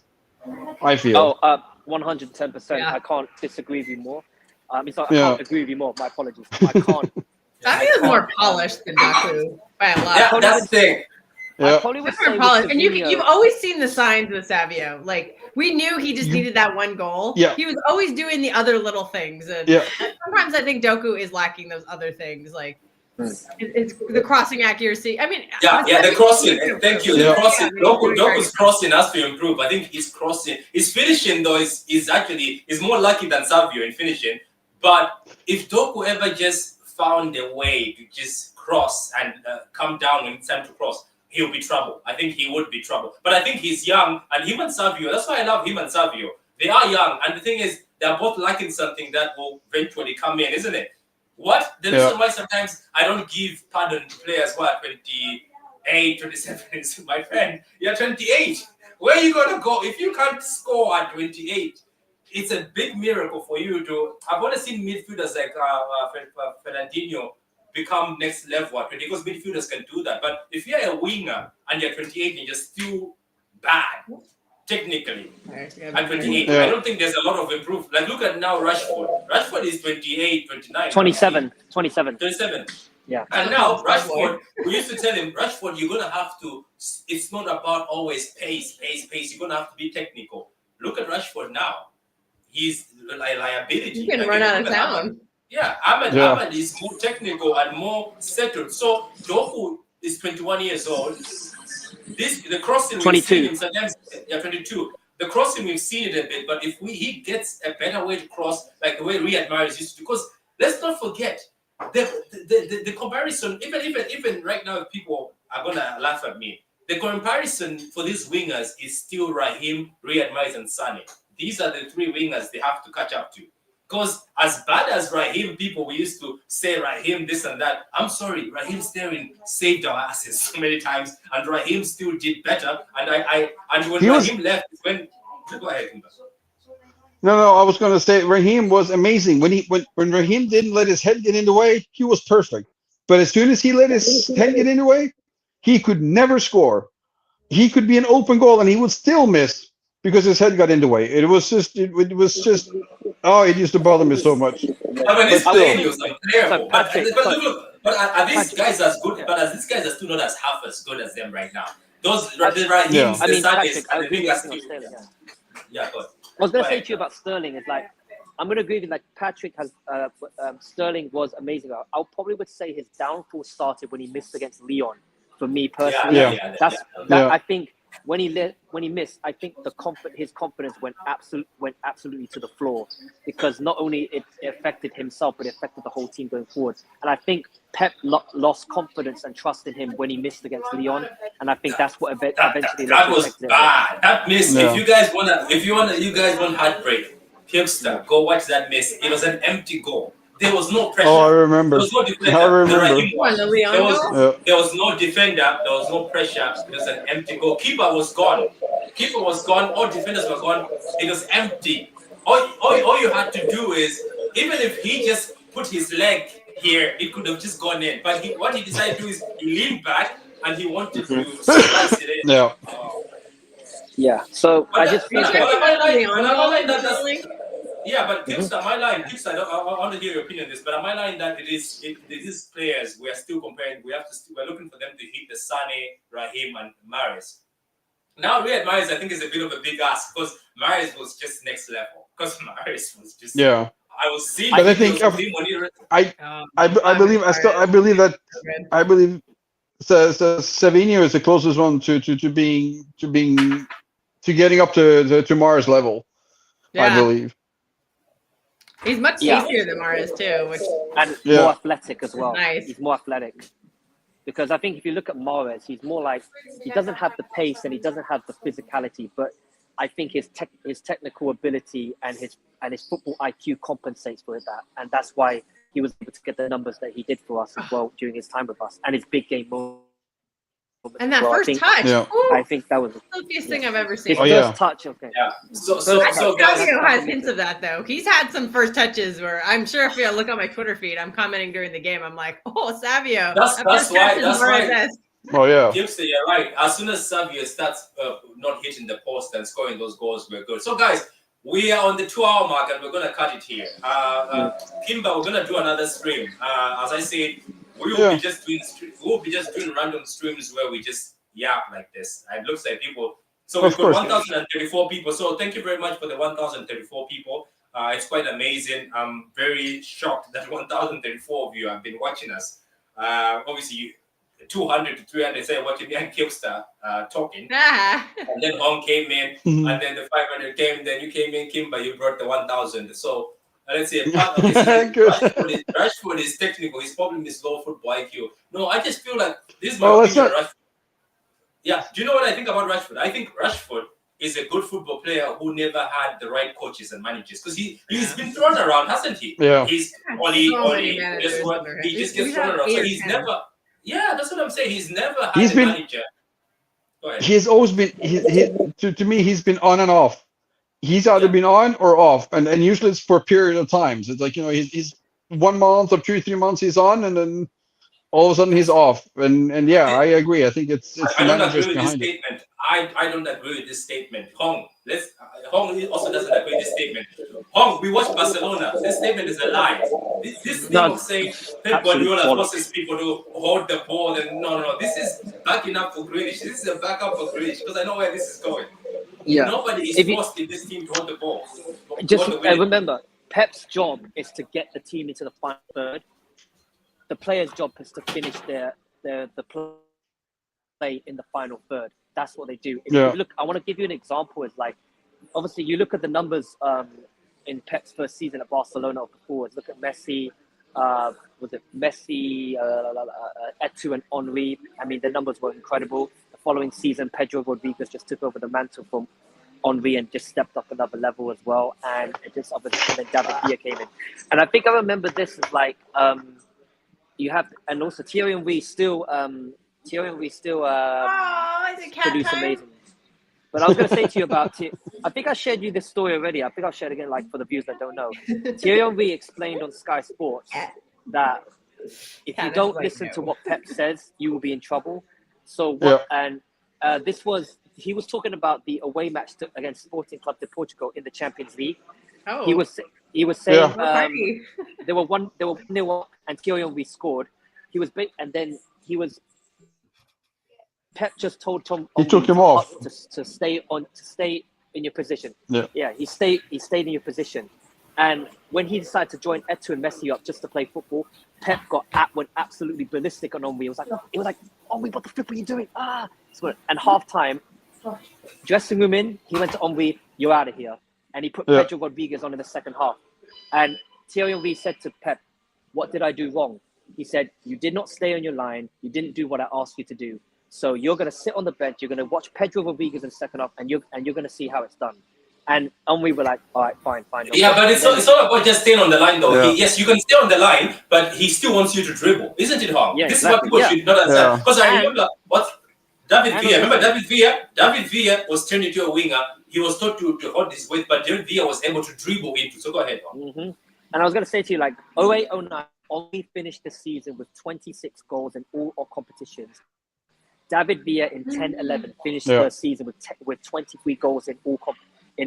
I feel. 110%. I can't disagree with you more. I can't agree with you more. My apologies. I can't. Savio's more polished than Doku by a lot. Yeah, that's the thing. I probably would say polished. And you've always seen the signs with Savio. Like, we knew he just needed that one goal. Yeah. He was always doing the other little things. And sometimes I think Doku is lacking those other things, like it's the crossing accuracy. I mean, the crossing. Thank you. The crossing. Doku's crossing has to improve. I think his crossing, his finishing though is more lucky than Savio in finishing. But if Doku ever just found a way to just cross and come down when it's time to cross, he'll be trouble. I think he would be trouble. But I think he's young, and him and Savio, that's why I love him and Savio. They are young, and the thing is, they're both lacking something that will eventually come in, isn't it? The reason why sometimes I don't give pardon to players who are 28, 27 is, my friend, you're 28. Where are you going to go? If you can't score at 28, it's a big miracle for you to... I've only seen midfielders like Fernandinho become next level at 20, because midfielders can do that. But if you're a winger and you're 28 and you're still bad, technically, at 28, I don't think there's a lot of improvement. Like, look at now Rashford. Rashford is 28, 29. 27. Yeah. And now Rashford, we used to tell him, Rashford, you're gonna have to. It's not about always pace. You're gonna have to be technical. Look at Rashford now. He's liability. You can run out of town. Yeah, Ahmed is more technical and more settled. So Doku is 21 years old. The crossing 22. 22. The crossing we've seen it a bit, but if he gets a better way to cross, like the way Riyad Mahrez used to, because let's not forget the comparison. Even right now, people are gonna laugh at me. The comparison for these wingers is still Raheem, Riyad Mahrez, and Sane. These are the three wingers they have to catch up to. Because as bad as Raheem, we used to say Raheem this and that. I'm sorry, Raheem Sterling saved our asses so many times, and Raheem still did better. And when Raheem left, when go ahead. No, I was going to say Raheem was amazing. When Raheem didn't let his head get in the way, he was perfect. But as soon as he let his head get in the way, he could never score. He could be an open goal and he would still miss because his head got in the way. It was just oh, it used to bother me so much. But these players are terrible. But are these guys as good? But are these guys are still not as half as good as them right now? Those Raheems, Patrick, I agree with Sterling. Yeah, go ahead. I was going to say to you about Sterling is like, I'm going to agree with like Patrick has Sterling was amazing. I probably would say his downfall started when he missed against Lyon. For me personally, I think when he missed, I think his confidence went absolutely to the floor, because not only it affected himself, but it affected the whole team going forward. And I think Pep lost confidence and trust in him when he missed against Lyon, and I think that's what eventually that was bad. That miss. Yeah. If you guys want heartbreak, Hipster, go watch that miss. It was an empty goal. There was no pressure. Oh, I remember. There was no defender. I remember. There was no defender. There was no pressure. It was an empty goal. Keeper was gone. All defenders were gone. It was empty. All you had to do is, even if he just put his leg here, it could have just gone in. But what he decided to do is he leaned back and he wanted to slice it in. Yeah. Yeah. So I just feel yeah, but Kipster, my line, Kipster, I want to hear your opinion on this, but am I lying that it is players we are still comparing, we're looking for them to hit the Sane, Raheem, and Mahrez. Now, Riyad Mahrez, I think, is a bit of a big ask, because Mahrez was just next level. Because Mahrez was just... Yeah. I was seeing... But I think... I believe Savinho is the closest one to getting up to Mahrez level, I believe. He's much easier than Mahrez too, and more athletic as well. Nice. He's more athletic, because I think if you look at Mahrez, he's more like, he doesn't have the pace and he doesn't have the physicality, but I think his technical ability and his football IQ compensates for that, and that's why he was able to get the numbers that he did for us as well during his time with us, and his big game moments. And that first touch, I think that was the silkiest thing I've ever seen. His first touch, okay. Yeah. So Savio has hints of that though. He's had some first touches where I'm sure if you look on my Twitter feed, I'm commenting during the game. I'm like, oh, Savio. That's right. Oh yeah. Gibson, you're right. As soon as Savio starts not hitting the post and scoring those goals, we're good. So guys, we are on the 2-hour mark and we're gonna cut it here. Kimba, we're gonna do another stream. As I said, we will be just doing random streams where we just yap like this. It looks like people. So we've got 1,034 people. So thank you very much for the 1,034 people. It's quite amazing. I'm very shocked that 1,034 of you have been watching us. Obviously, 200 to 300 say watching me and Kipster talking. And then Hong came in, and then the 500 came. Then you came in, Kimba. You brought the 1,000. So. Let's say Rashford is technical. His problem is low football IQ. No, I just feel like this is my opinion. Rashford. Yeah, do you know what I think about Rashford? I think Rashford is a good football player who never had the right coaches and managers, because he's been thrown around, hasn't he? Yeah. He's Oli. He just gets thrown around. So he's never. Yeah, that's what I'm saying. He's never had a manager. Go ahead. He's always been. To me, he's been on and off. He's either been on or off, and usually it's for a period of times. It's like, he's 1 month or 2-3 months he's on, and then all of a sudden he's off. And yeah, I agree. I think it's the I don't managers agree with this behind it. statement. I don't agree with this statement. Hong also doesn't agree with this statement. Hong, we watch Barcelona. This statement is a lie. This thing No, of saying Pep absolute Guardiola bollocks. forces people to hold the ball, and no. This is backing up for Grealish. This is a backup for Grealish because I know where this is going. Yeah. Nobody is If you- forced in this team to hold the ball. Just To hold the remember, Pep's job is to get the team into the final third. The player's job is to finish the play in the final third. That's what they do. If Yeah. you look, I want to give you an example. Is like, obviously, you look at the numbers in Pep's first season at Barcelona of the forwards. Look at Messi. Was it Messi, Eto'o, and Henry? I mean, the numbers were incredible. The following season, Pedro Rodriguez just took over the mantle from Henry and just stepped up another level as well. And it just obviously, and then David Villa came in. And I think I remember this is like you have, and also Thierry Henry still is it cat produce time? amazing. But I was going to say to you about I think I shared you this story already. I think I'll share it again, like for the viewers that don't know. Thierry Henry explained on Sky Sports that if you don't listen to what Pep says, you will be in trouble. So what? And he was talking about the away match against Sporting Club de Portugal in the Champions League. Oh, He was saying party. they were 1-0 up and Thierry Henry scored. Pep just told Tom. He took him off to stay in your position. Yeah. He stayed in your position, and when he decided to join Eto'o and Messi up just to play football, Pep went absolutely ballistic on Henry. It was like, Henry, what the flip are you doing? And half time, dressing room in, he went to Henry, you're out of here, and he put Pedro Rodriguez on in the second half. And Thierry Henry said to Pep, "What did I do wrong?" He said, "You did not stay on your line. You didn't do what I asked you to do. So you're going to sit on the bench. You're going to watch Pedro Rodriguez in the second half, and you're going to see how it's done." And we were like, "All right, fine." Yeah, but it's not about just staying on the line, though. Yeah. Yes, you can stay on the line, but he still wants you to dribble, isn't it, Hong? Yeah, This exactly. is what people should not understand. Because I remember David Villa. Remember David Villa was turned into a winger. He was taught to hold his weight, but David Villa was able to dribble into. So go ahead, Hong. Mm-hmm. And I was going to say to you, like 08-09, only finished the season with 26 goals in all competitions. David Villa in 10-11 finished the season with 23 goals in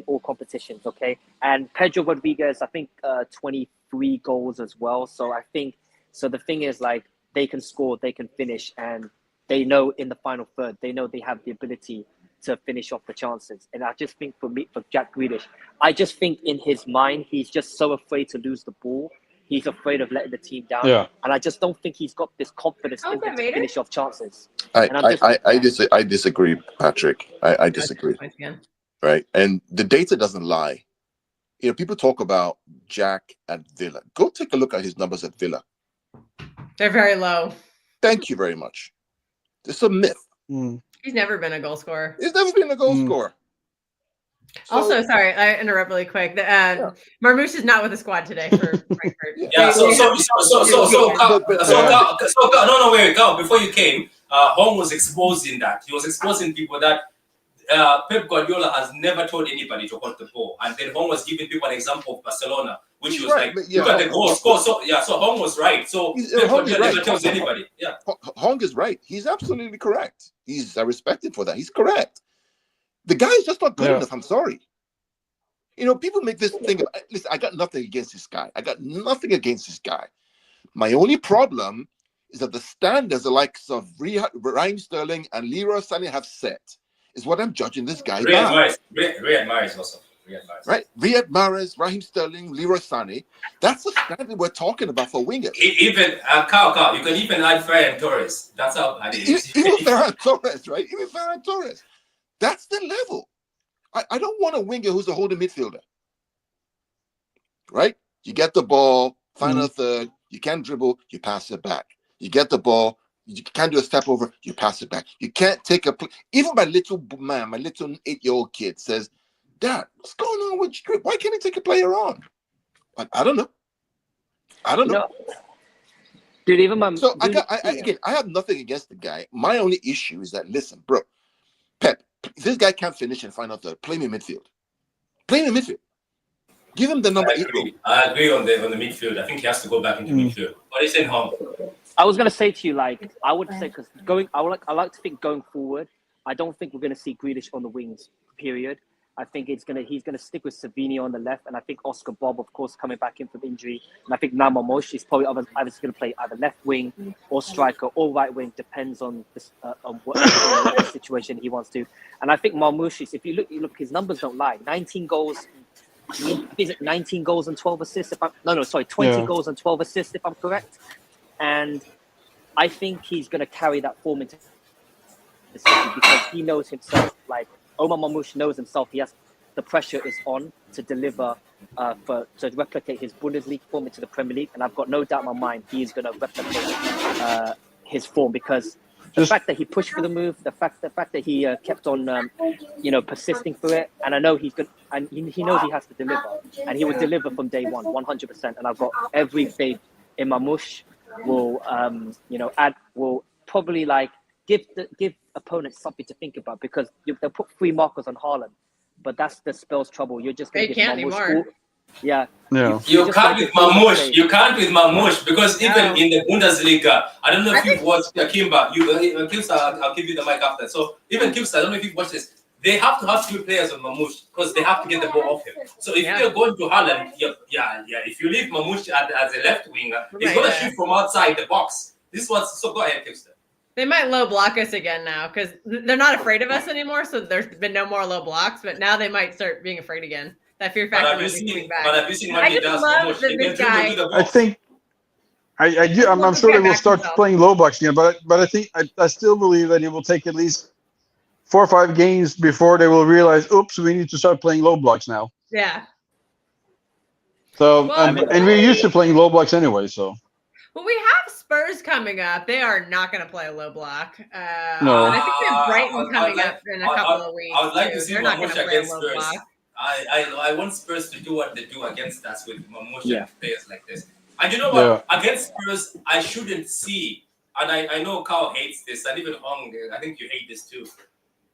all competitions. Okay, and Pedro Rodriguez, I think 23 goals as well. So I think the thing is, like, they can score, they can finish, and they know in the final third, they know they have the ability to finish off the chances. And I just think for Jack Grealish, I just think in his mind, he's just so afraid to lose the ball. He's afraid of letting the team down. Yeah. And I just don't think he's got this confidence in him to finish off chances. I disagree, Patrick. I disagree. Right. And the data doesn't lie. You know, people talk about Jack at Villa. Go take a look at his numbers at Villa. They're very low. Thank you very much. It's a myth. He's never been a goal scorer. He's never been a goal scorer. So, also, sorry, I interrupt really quick. Marmoush is not with the squad today for Frankfurt. Go. Before you came, Hong was exposing that. He was exposing people that Pep Guardiola has never told anybody to hold the ball. And then Hong was giving people an example of Barcelona, which he was like, look at the goal score. So Hong was right. So Pep Guardiola never tells anybody. Yeah. Hong is right. He's absolutely correct. I respect him for that. He's correct. The guy is just not good enough. I'm sorry. You know, people make this thing. Listen, I got nothing against this guy. My only problem is that the standards the likes of Raheem Sterling and Leroy Sané have set is what I'm judging this guy by. Riyad Mahrez also. Right? Riyad Mahrez, Raheem Sterling, Leroy Sané. That's the standard we're talking about for wingers. Even Carl, you can even add Ferran Torres. That's how bad it is. Even Ferran Torres, right? Even Ferran Torres. That's the level. I don't want a winger who's a holding midfielder. Right? You get the ball, final third, you can't dribble, you pass it back. You get the ball, you can't do a step over, you pass it back. You can't take a play. Even my little 8-year-old kid says, "Dad, what's going on with you? Why can't he take a player on?" I don't know. No. Dude, even my I have nothing against the guy. My only issue is that, listen, bro, Pep, if this guy can't finish and final third, play me midfield. Give him the number 8 role. I agree on the midfield. I think he has to go back into midfield. What are you saying, Hong? I was gonna say to you, like, I would say because I like to think going forward, I don't think we're gonna see Grealish on the wings. Period. I think he's gonna stick with Savinho on the left, and I think Oscar Bob, of course, coming back in from injury, and I think Omar Marmoush is probably either going to play either left wing or striker or right wing, depends on this, on what situation he wants to. And I think Marmoush is, if you look, his numbers don't lie. 19 goals. Is it 19 goals and 12 assists? 20 goals and 12 assists, if I'm correct. And I think he's going to carry that form into the City because he knows himself. Like Omar Marmoush knows himself. The pressure is on to deliver, to replicate his Bundesliga form into the Premier League. And I've got no doubt in my mind he's going to replicate his form because the fact that he pushed for the move, the fact that he kept on, persisting for it, and I know he's good, and he knows he has to deliver, and he will deliver from day one, 100%. And I've got every faith in Marmoush will probably like give opponents something to think about because they'll put 3 markers on Haaland, but that's the spells trouble. You're just going to give Marmoush. You can't with Marmoush. You can't with Marmoush because even in the Bundesliga, I don't know if you've watched Kimba. Kimsa, I'll give you the mic after. So even Kimsa, I don't know if you've watched this. They have to have 2 players on Marmoush because they have to get the ball off him. So if you're going to Haaland, if you leave Marmoush as a left winger, he's going to shoot from outside the box. This was so. Go ahead, Kimsa. They might low block us again now because they're not afraid of us anymore. So there's been no more low blocks, but now they might start being afraid again. That fear factor is coming back. But have you seen what he does? Love that this guy. I think I do. I'm sure they will start playing low blocks again, but I think I still believe that it will take at least 4 or 5 games before they will realize, oops, we need to start playing low blocks now. Yeah. So and we're used to playing low blocks anyway. So. Well, we have Spurs coming up. They are not going to play a low block. No. And I think we have Brighton coming up in a couple of weeks. I would like to see Marmoush against Spurs. I want Spurs to do what they do against us with Marmoush and players like this. And you know what? Against Spurs, I shouldn't see. And I know Carl hates this, and even Hong, I think you hate this too.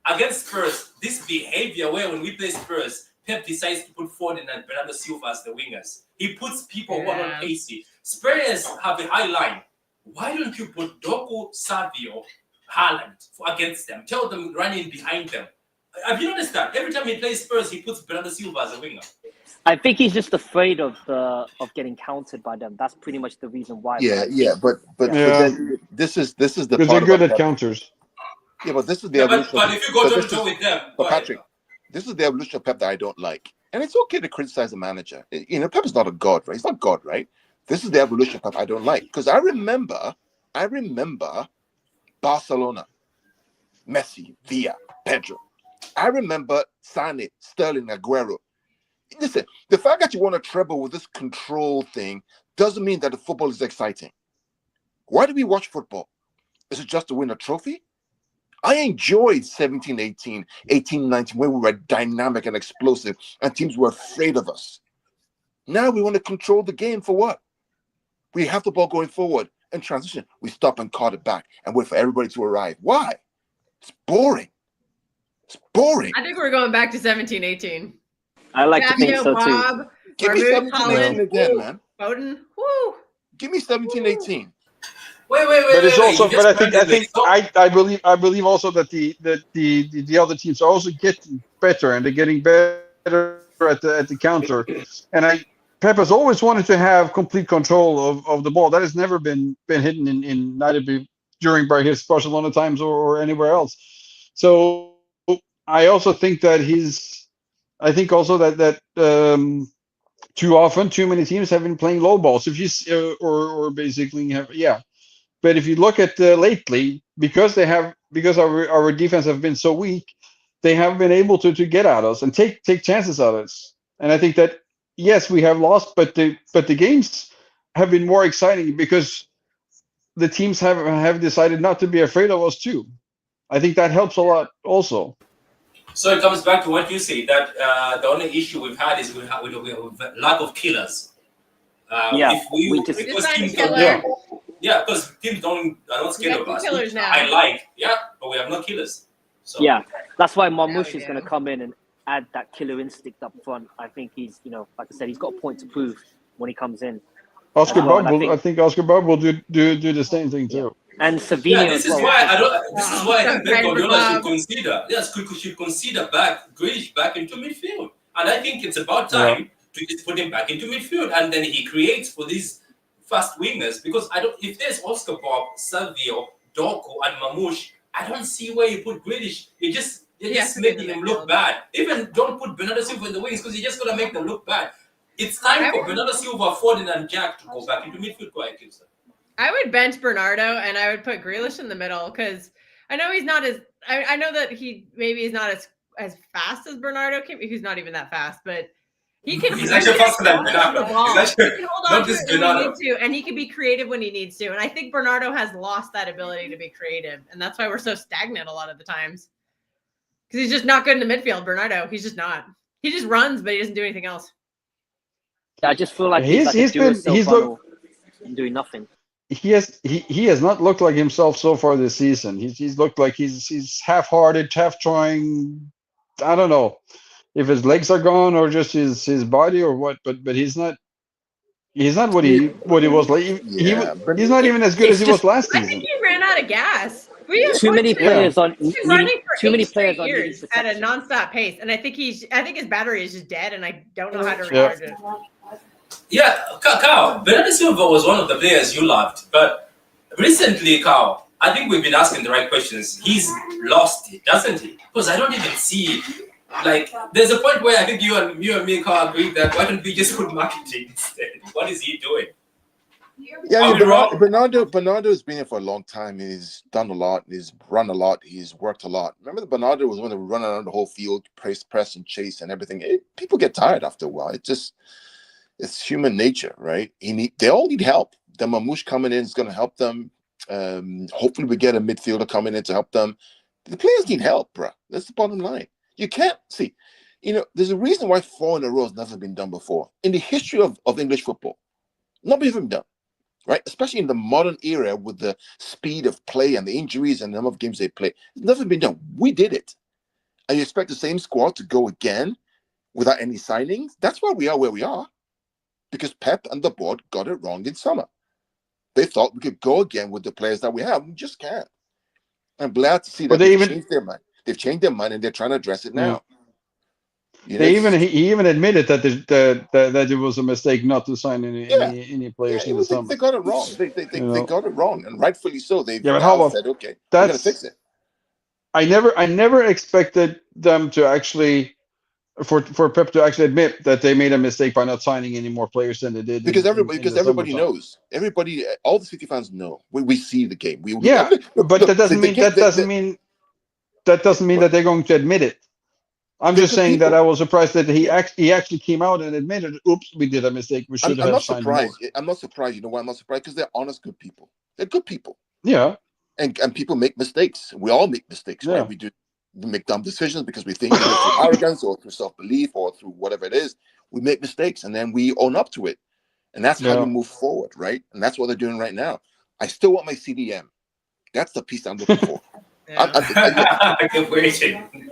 Against Spurs, this behavior where when we play Spurs, Pep decides to put Foden and Bernardo Silva as the wingers. He puts people who are not pacey. Spurs have a high line. Why don't you put Doku, Savio, Haaland against them? Tell them running behind them. Have you noticed that? Every time he plays Spurs, he puts Bernardo Silva as a winger. I think he's just afraid of getting countered by them. That's pretty much the reason why. But then this is the because part they're good about at counters. Yeah, but this is the evolution. But if you go toe-to-toe with them, but Patrick, this is the evolution of Pep that I don't like. And it's okay to criticize the manager. Pep is not a god, right? He's not God, right? This is the evolution of Pep I don't like. Because I remember Barcelona, Messi, Villa, Pedro. I remember Sane, Sterling, Aguero. Listen, the fact that you want to treble with this control thing doesn't mean that the football is exciting. Why do we watch football? Is it just to win a trophy? I enjoyed 17, 18, 18, 19, when we were dynamic and explosive and teams were afraid of us. Now we want to control the game for what? We have the ball going forward and transition. We stop and cart it back and wait for everybody to arrive. Why? It's boring. It's boring. I think we're going back to 17, 18. I like to think so Bob, too. Give me 17, 18 again, man. Foden, woo. Give me 17, 18. Wait. But it's also, but I believe also that the other teams are also getting better and they're getting better at the counter. And Pep has always wanted to have complete control of the ball. That has never been hidden in neither during his Barcelona times or anywhere else. So I also think that too often too many teams have been playing low balls. If you or basically have But if you look at lately, because our defense have been so weak, they have been able to get at us and take chances at us. And I think that yes, we have lost, but the games have been more exciting because the teams have decided not to be afraid of us too. I think that helps a lot also. So it comes back to what you say, that the only issue we've had is we have lack of killers. Because teams are not scared of us. But we have no killers. So. Yeah, that's why Marmoush is going to come in and add that killer instinct up front. I think he's, like I said, he's got a point to prove when he comes in. Oscar well, Bob will. I think Oscar Bob will do the same thing too. And Yeah, Savinho this as is well. why I don't. This is why I think Pep Right, Guardiola should Bob. consider. Yes, should consider Grealish back into midfield, and I think it's about time to just put him back into midfield, and then he creates for these fast wingers. Because I don't. If there's Oscar Bob, Savio, Dorku, and Marmoush, I don't see where you put Grealish. You're just to be in the making him look midfield. bad. Even don't put Bernardo Silva in the wings because you're just gonna make them look bad. It's time for Bernardo Silva, Foden, and Jack to go back into midfield. I would bench Bernardo and I would put Grealish in the middle because I know he's not as. I know that he maybe is not as fast as Bernardo. He's not even that fast, but he can. He's actually faster than Bernardo. The ball. He's actually He can hold not on to this it when he Bernardo. needs to, and he can be creative when he needs to. And I think Bernardo has lost that ability to be creative, and that's why we're so stagnant a lot of the times. Because he's just not good in the midfield. Bernardo, he's just not. He just runs, but he doesn't do anything else. I just feel like he's doing nothing. He has not looked like himself so far this season. He's looked like he's half-hearted, half trying. I don't know if his legs are gone or just his body or what. But he's not what he was like. He's not even as good as he was last I season. think he ran out of gas. We have Too many players on running for too many 8 straight players on years at a nonstop pace, and I think his battery is just dead, and I don't know how to recharge it. Yeah, Kyle, Bernardo Silva was one of the players you loved, but recently, Kyle, I think we've been asking the right questions. He's lost it, doesn't he? Because I don't even see, like, there's a point where I think you and me, Kyle, agreed that why don't we just put marketing instead? What is he doing? Yeah, I mean, Bernardo has been here for a long time. He's done a lot. He's run a lot. He's worked a lot. Remember, Bernardo was one that would run around the whole field, press and chase and everything. People get tired after a while. It's human nature, right? They all need help. The Marmoush coming in is going to help them. Hopefully, we get a midfielder coming in to help them. The players need help, bro. That's the bottom line. You can't see. There's a reason why 4 in a row has never been done before in the history of English football. Not been done. Right, especially in the modern era with the speed of play and the injuries and the number of games they play. It's never been done. We did it. And you expect the same squad to go again without any signings? That's why we are where we are. Because Pep and the board got it wrong in summer. They thought we could go again with the players that we have. We just can't. I'm glad to see that they've changed their mind. They've changed their mind and they're trying to address it now. He even admitted that it was a mistake not to sign any players in the summer. They got it wrong. They got it wrong, and rightfully so. They've said, "Okay, we're gonna fix it." I never expected them to actually, for Pep to actually admit that they made a mistake by not signing any more players than they did. Because everybody knows. Everybody, all the City fans know. We see the game. But that doesn't mean that they're going to admit it. I'm just saying that I was surprised that he actually came out and admitted, "Oops, we did a mistake. We should have signed more." I'm not surprised. You know why I'm not surprised? Because they're honest, good people. They're good people. Yeah. And people make mistakes. We all make mistakes, right? We make dumb decisions because we think through arrogance or through self-belief or through whatever it is. We make mistakes and then we own up to it. And that's how you move forward, right? And that's what they're doing right now. I still want my CDM. That's the piece I'm looking for. I'm waiting.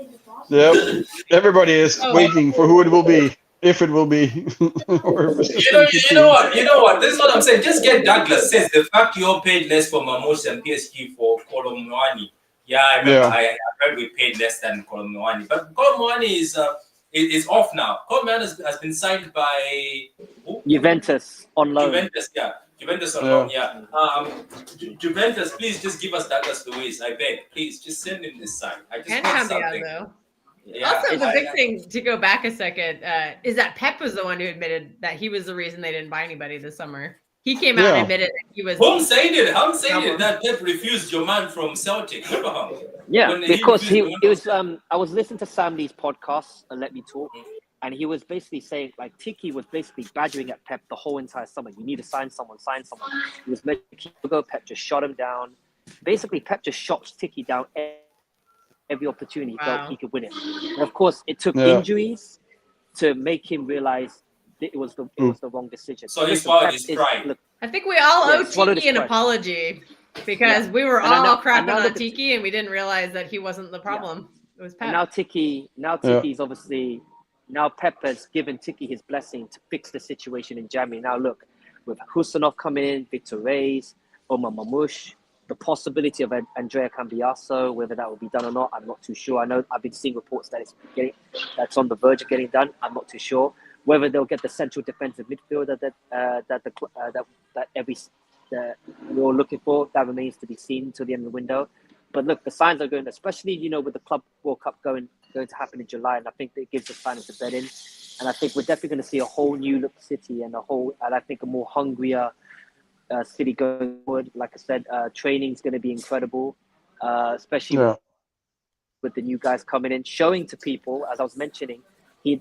Yep. Everybody is waiting for who it will be, if it will be. You know what? This is what I'm saying. Just get Douglas says the fact you all paid less for Marmoush and PSG for Colomwani. Yeah, I remember. I heard we paid less than Colomwani, but Colomwani is off now. Colomwani has been signed by Juventus on loan. Juventus on loan. Yeah. Juventus, please just give us Douglas Luiz. I beg. Please just send him this sign. I just want something. Cambiaso. Yeah, also, the big thing, to go back a second, is that Pep was the one who admitted that he was the reason they didn't buy anybody this summer. He came out and admitted that he was. Hum said it that Pep refused your man from Celtic. Yeah, because he was. I was listening to Sam Lee's podcast, Let Me Talk, and he was basically saying, like, Tiki was basically badgering at Pep the whole entire summer. You need to sign someone. He was making go. Pep just shot him down. Basically, Pep just shot Tiki down every opportunity he felt he could win it. And of course, it took injuries to make him realize that it was the wrong decision. So he swallowed his pride. I think we all owe Tiki an apology because we were all crapping on Tiki and we didn't realize that he wasn't the problem. It was Pep. And now Tiki's obviously, now Pep has given Tiki his blessing to fix the situation in January. Now look, with Husanov coming in, Victor Reyes, Omar Marmoush, the possibility of Andrea Cambiaso, whether that will be done or not, I'm not too sure. I know I've been seeing reports that that's on the verge of getting done. I'm not too sure whether they'll get the central defensive midfielder that we're all looking for. That remains to be seen till the end of the window. But look, the signs are going, especially with the Club World Cup going to happen in July, and I think that it gives us time to bed in. And I think we're definitely going to see a whole new look City and I think a more hungrier City going forward. Like I said, training is going to be incredible, especially with the new guys coming in, showing to people, as I was mentioning,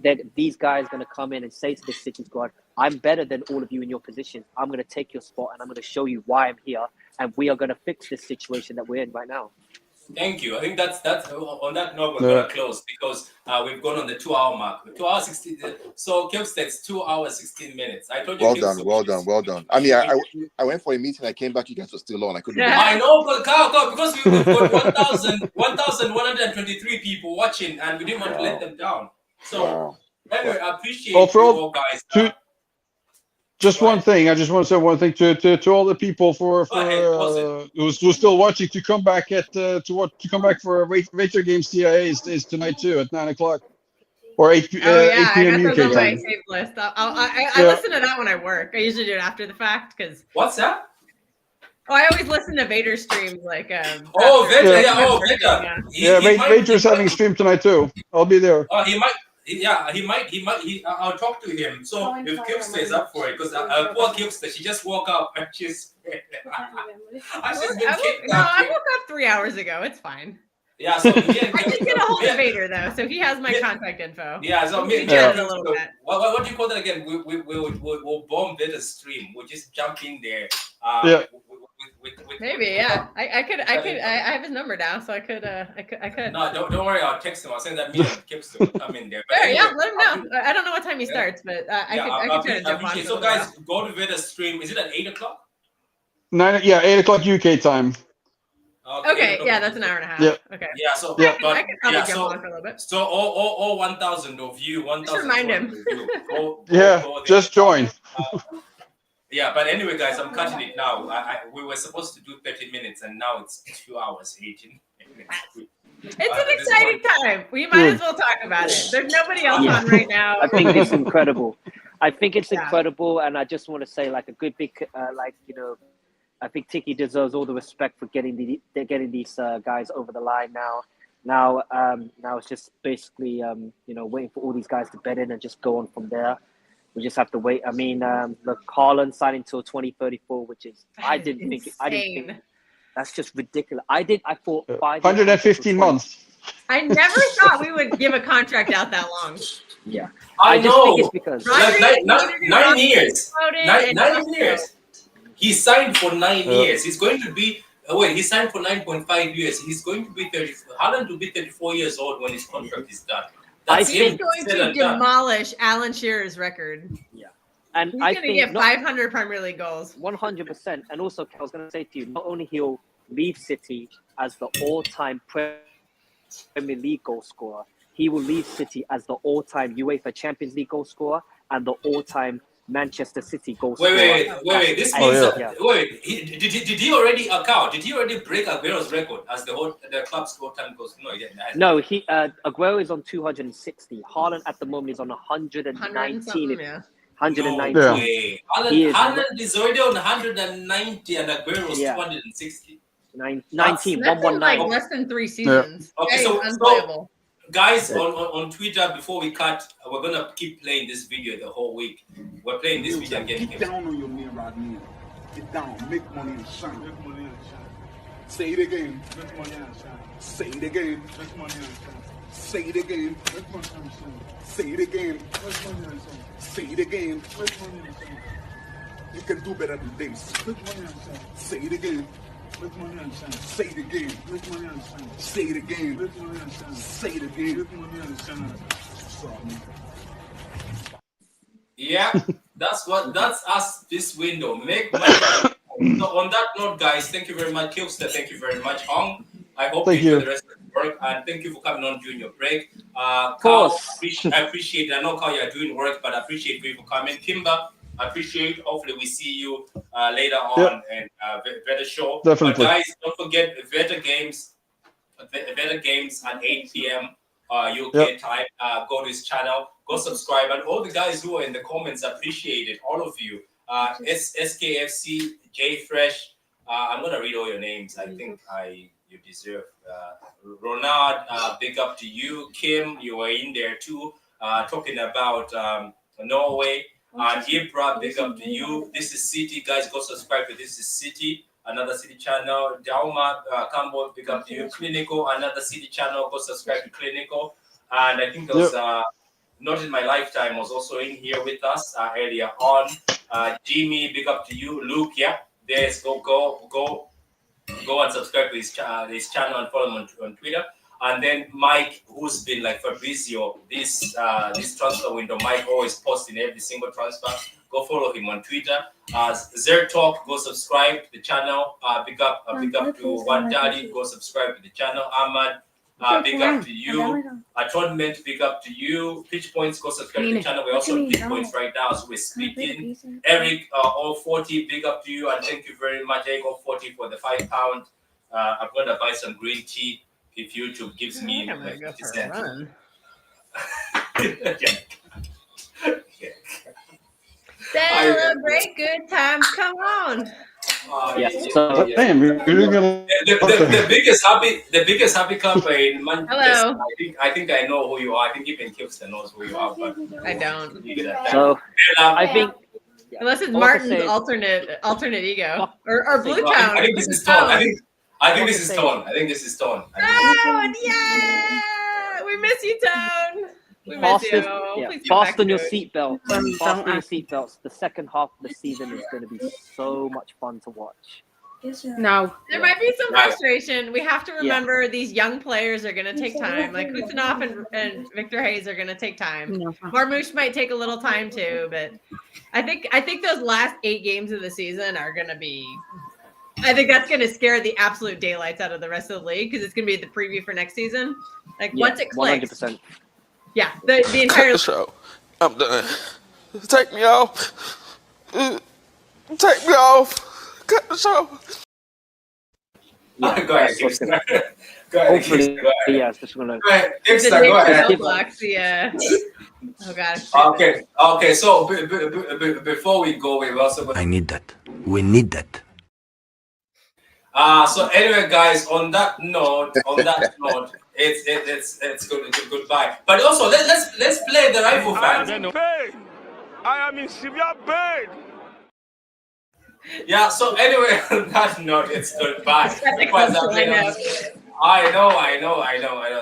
that these guys are going to come in and say to the City squad, I'm better than all of you in your position. I'm going to take your spot and I'm going to show you why I'm here. And we are going to fix this situation that we're in right now. Thank you. I think that's on that note, we're going to close because we've gone on the 2 hour mark. 2 hours 16. So Kipstead's 2 hours 16 minutes. I told you. Well done. I mean, I went for a meeting. I came back. You guys were still on. I couldn't. I know, but because we've got 1,123 people watching, and we didn't want to let them down. So anyway, I appreciate you all guys. Just one thing. I just want to say one thing to all the people who's still watching to come back for Rater Games TIA is tonight too at 9:00 or 8 p.m. UK time. My save list. I listen to that when I work. I usually do it after the fact because. What's that? Oh, I always listen to Vader streams like. Vader. Vader's having a stream tonight too. I'll be there. He might. I'll talk to him. So if Kipster is up for it, because poor Kipster, she just woke up and she's. I woke up 3 hours ago. It's fine. Yeah, so I did get a hold of Vader though, so he has my contact info. Yeah, so we chatted a little bit. What do you call that again? We'll bomb Vader's stream. We'll just jump in there. Maybe, yeah. I have his number now, so I could. No, don't worry. I'll text him. I'll send that me and Kipster will come in there. But anyway, let him know. I don't know what time he starts, but I could try to jump on. So guys, go to Vader's stream. Is it at 8:00? 8:00 UK time. Okay, yeah, that's an hour and a half. Yeah. Okay. Yeah, so I could probably jump on for a little bit. So all 1,000 of you, 1,000. Just remind him. Go just join. Yeah, but anyway, guys, I'm cutting it now. We were supposed to do 30 minutes, and now it's 2 hours 18 minutes. It's an exciting time. We might as well talk about it. There's nobody else on right now. I think it's incredible. Incredible, and I just want to say, like a good big, I think Tiki deserves all the respect for getting these guys over the line now. Now it's just basically waiting for all these guys to bed in and just go on from there. We just have to wait. I mean, look, Haaland signed until 2034, which is I didn't think that's just ridiculous. I thought 115 months. I never thought we would give a contract out that long. Yeah, I know. Just think it's because 9 years. 9 years. He signed for 9 years. He's going to be. He signed for 9.5 years. He's going to be 30. Haaland will be 34 years old when his contract is done. He's going to demolish Alan Shearer's record. Yeah, and he's going to get 500 Premier League goals. 100%. And also, I was going to say to you, not only he'll leave City as the all-time Premier League goal scorer, he will leave City as the all-time UEFA Champions League goal scorer and the all-time Manchester City goal scorer. Wait. This means did he already account? Did he already break Aguero's record as the club's all-time goals? No, he didn't. No, Aguero is on 260. Haaland at the moment is on 119. 119. Haaland is already on 190 and Aguero is 260. 19. That's like less than 3 seasons. Yeah. Okay, so unplayable. Guys, on Twitter, before we cut, we're going to keep playing this video the whole week. We're playing this video again. Get down on your man right now. Get down. Make money and shine. Make money and shine. Say it again. Make money and shine. Say it again. Make money and shine. Say it again. Make money and shine. Say it again. Make money and shine. Say it again. Make money and shine. You can do better than this. Make money and shine. Say it again. Make money and shine. Say it again. Make money and shine. Say it again. Make money and shine. Say it again. Make money and shine. Yeah, that's us this window. Make money. So on that note, guys, thank you very much, Kilster. Thank you very much, Hong. I hope you enjoy the rest of the work, and thank you for coming on during your break. Carl, I appreciate it. I know, Carl, you're doing work, but I appreciate you for coming. Kimber, I appreciate. Hopefully, we see you later on and better show. Definitely. But guys, don't forget Better Games at 8 p.m. UK time. Go to his channel. Go subscribe. And all the guys who are in the comments, appreciate it. All of you. SKFC, J Fresh. I'm gonna read all your names. I think you deserve. Ronald, big up to you. Kim, you were in there too. Talking about Norway. Ibra, big up to you. This is City, guys. Go subscribe to This is City, another City channel. Dauma, Campbell, big up to you. Clinical, another City channel. Go subscribe to Clinical. And I think there was Not in My Lifetime was also in here with us earlier on. Jimmy, big up to you. Luke, there's go and subscribe to his channel and follow him on Twitter. And then Mike, who's been like Fabrizio this transfer window. Mike always posting every single transfer. Go follow him on Twitter. Zer Talk, go subscribe to the channel. Big up to One Daddy, go subscribe to the channel. Ahmad, big up to you. Atonement, big up to you. Pitch Points, go subscribe to the channel. We're also on Pitch Points right now as we're speaking. Eric, all 40, big up to you. And thank you very much, Eric, all 40 for the £5. I'm going to buy some green tea if YouTube gives me like 50 cents. Celebrate good times. Come on. Damn, the biggest happy club in Manchester. Hello. I think I know who you are. I think even Kipster knows who you are, but I don't. So I think Unless it's Martin's alternate ego or Blue Town. I think this is Tone. I think this is Tone. Tone, yeah! We miss you, Tone. We miss you. Fasten your seatbelts. Fasten your seatbelts. The second half of the season is going to be so much fun to watch. No. There might be some frustration. We have to remember these young players are going to take time. Like Kusanov and Victor Hayes are going to take time. Marmoush might take a little time too, but I think those last 8 games of the season are going to be. I think that's going to scare the absolute daylights out of the rest of the league because it's going to be the preview for next season. Like once it clicks, 100%. Yeah, the entire Cut the show. I'm done. Take me off. Take me off. Cut the show. Go ahead. Hopefully, yes. Just gonna. Go ahead. Blocks, yeah. Oh God. Okay. So before we go, we also. I need that. We need that. So anyway, guys, on that note, it's goodbye. But also let's play the rival fans. I am in severe pain. Yeah. So anyway, on that note, it's goodbye. I know.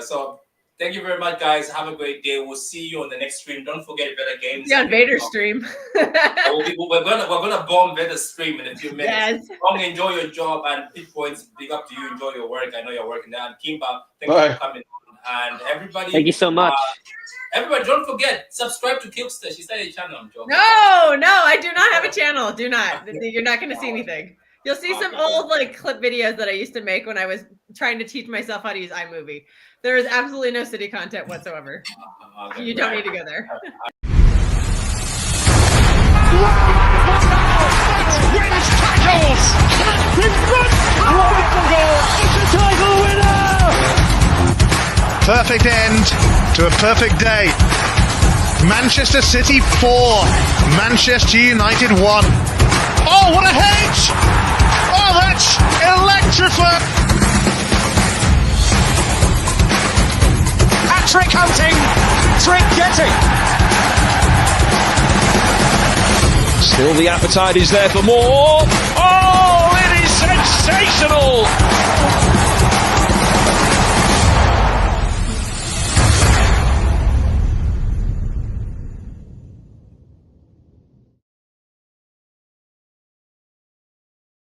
So thank you very much, guys. Have a great day. We'll see you on the next stream. Don't forget Better Games. Yeah, Vader's stream. we're gonna bomb Vader's stream in a few minutes. Yes. Long, enjoy your job and Pitch Points. Big up to you. Enjoy your work. I know you're working there. And Kimba, thank you for coming on. And everybody, thank you so much. Everybody, don't forget, subscribe to Kilpster. She started a channel. I'm joking. No, I do not have a channel. Do not. You're not going to see anything. You'll see some old like clip videos that I used to make when I was trying to teach myself how to use iMovie. There is absolutely no City content whatsoever. You don't need to go there. Wins tackles! It's a title winner! Perfect end to a perfect day. Manchester City 4, Manchester United 1. Oh, what a hit! Oh, that's electrifying! Hat-trick hunting, trick getting. Still the appetite is there for more. Oh!